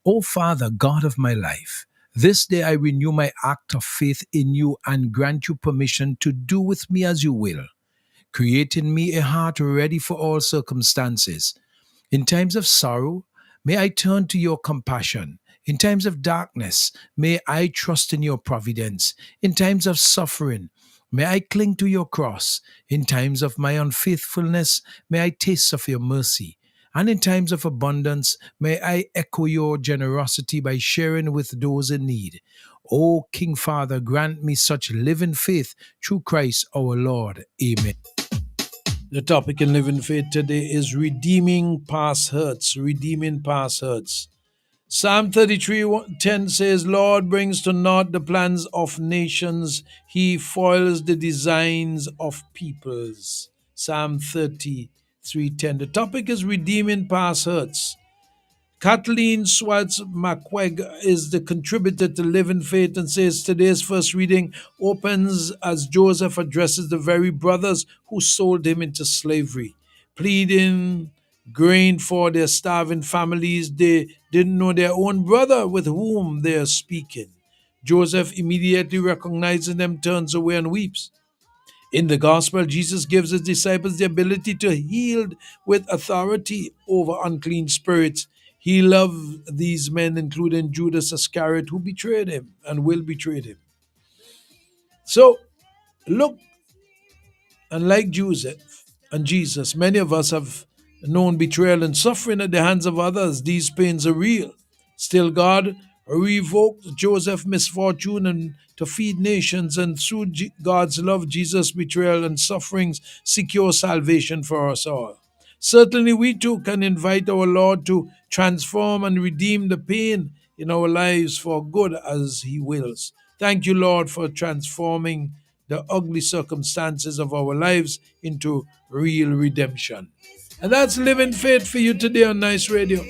O Father, God of my life, this day I renew my act of faith in you and grant you permission to do with me as you will. Create in me a heart ready for all circumstances. In times of sorrow, may I turn to your compassion. In times of darkness, may I trust in your providence. In times of suffering, may I cling to your cross. In times of my unfaithfulness, may I taste of your mercy. And in times of abundance, may I echo your generosity by sharing with those in need. O King Father, grant me such living faith through Christ our Lord. Amen. The topic in Living Faith today is redeeming past hurts. Redeeming past hurts. Psalm 33:10 says, Lord brings to naught the plans of nations. He foils the designs of peoples. Psalm 33:10. The topic is redeeming past hurts. Kathleen Swartz McQuaig is the contributor to Living Faith and says today's first reading opens as Joseph addresses the very brothers who sold him into slavery, pleading grain for their starving families. They didn't know their own brother with whom they are speaking. Joseph, immediately recognizing them, turns away and weeps. In the gospel, Jesus gives his disciples the ability to heal with authority over unclean spirits. He loved these men, including Judas Iscariot, who betrayed him and will betray him. So, look, unlike Joseph and Jesus, many of us have known betrayal and suffering at the hands of others. These pains are real. Still, God revoked Joseph's misfortune and to feed nations, and through God's love, Jesus' betrayal and sufferings secure salvation for us all. Certainly, we too can invite our Lord to transform and redeem the pain in our lives for good as He wills. Thank you, Lord, for transforming the ugly circumstances of our lives into real redemption. And that's Living Faith for you today on Nice Radio.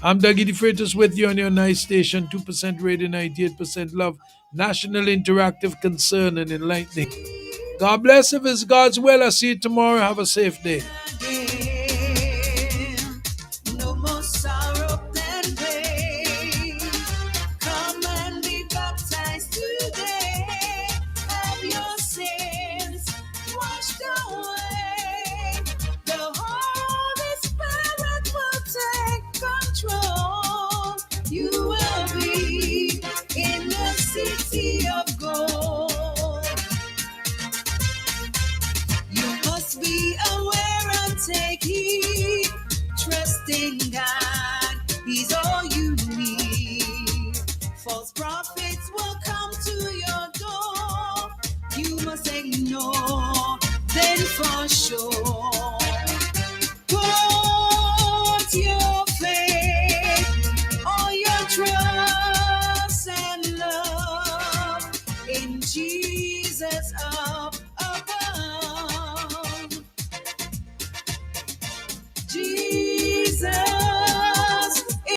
I'm Dougie DeFreitas with you on your Nice station, 2% radio, 98% love, national interactive concern and enlightening. God bless. If it's God's will, I'll see you tomorrow. Have a safe day. No more sorrow and pain. Come and be baptized today. Have your sins washed away. The Holy Spirit will take control. You will be in the city of gold. You must be aware and take heed. Trusting God, He's all you need. False prophets will come to your door. You must ignore them for sure.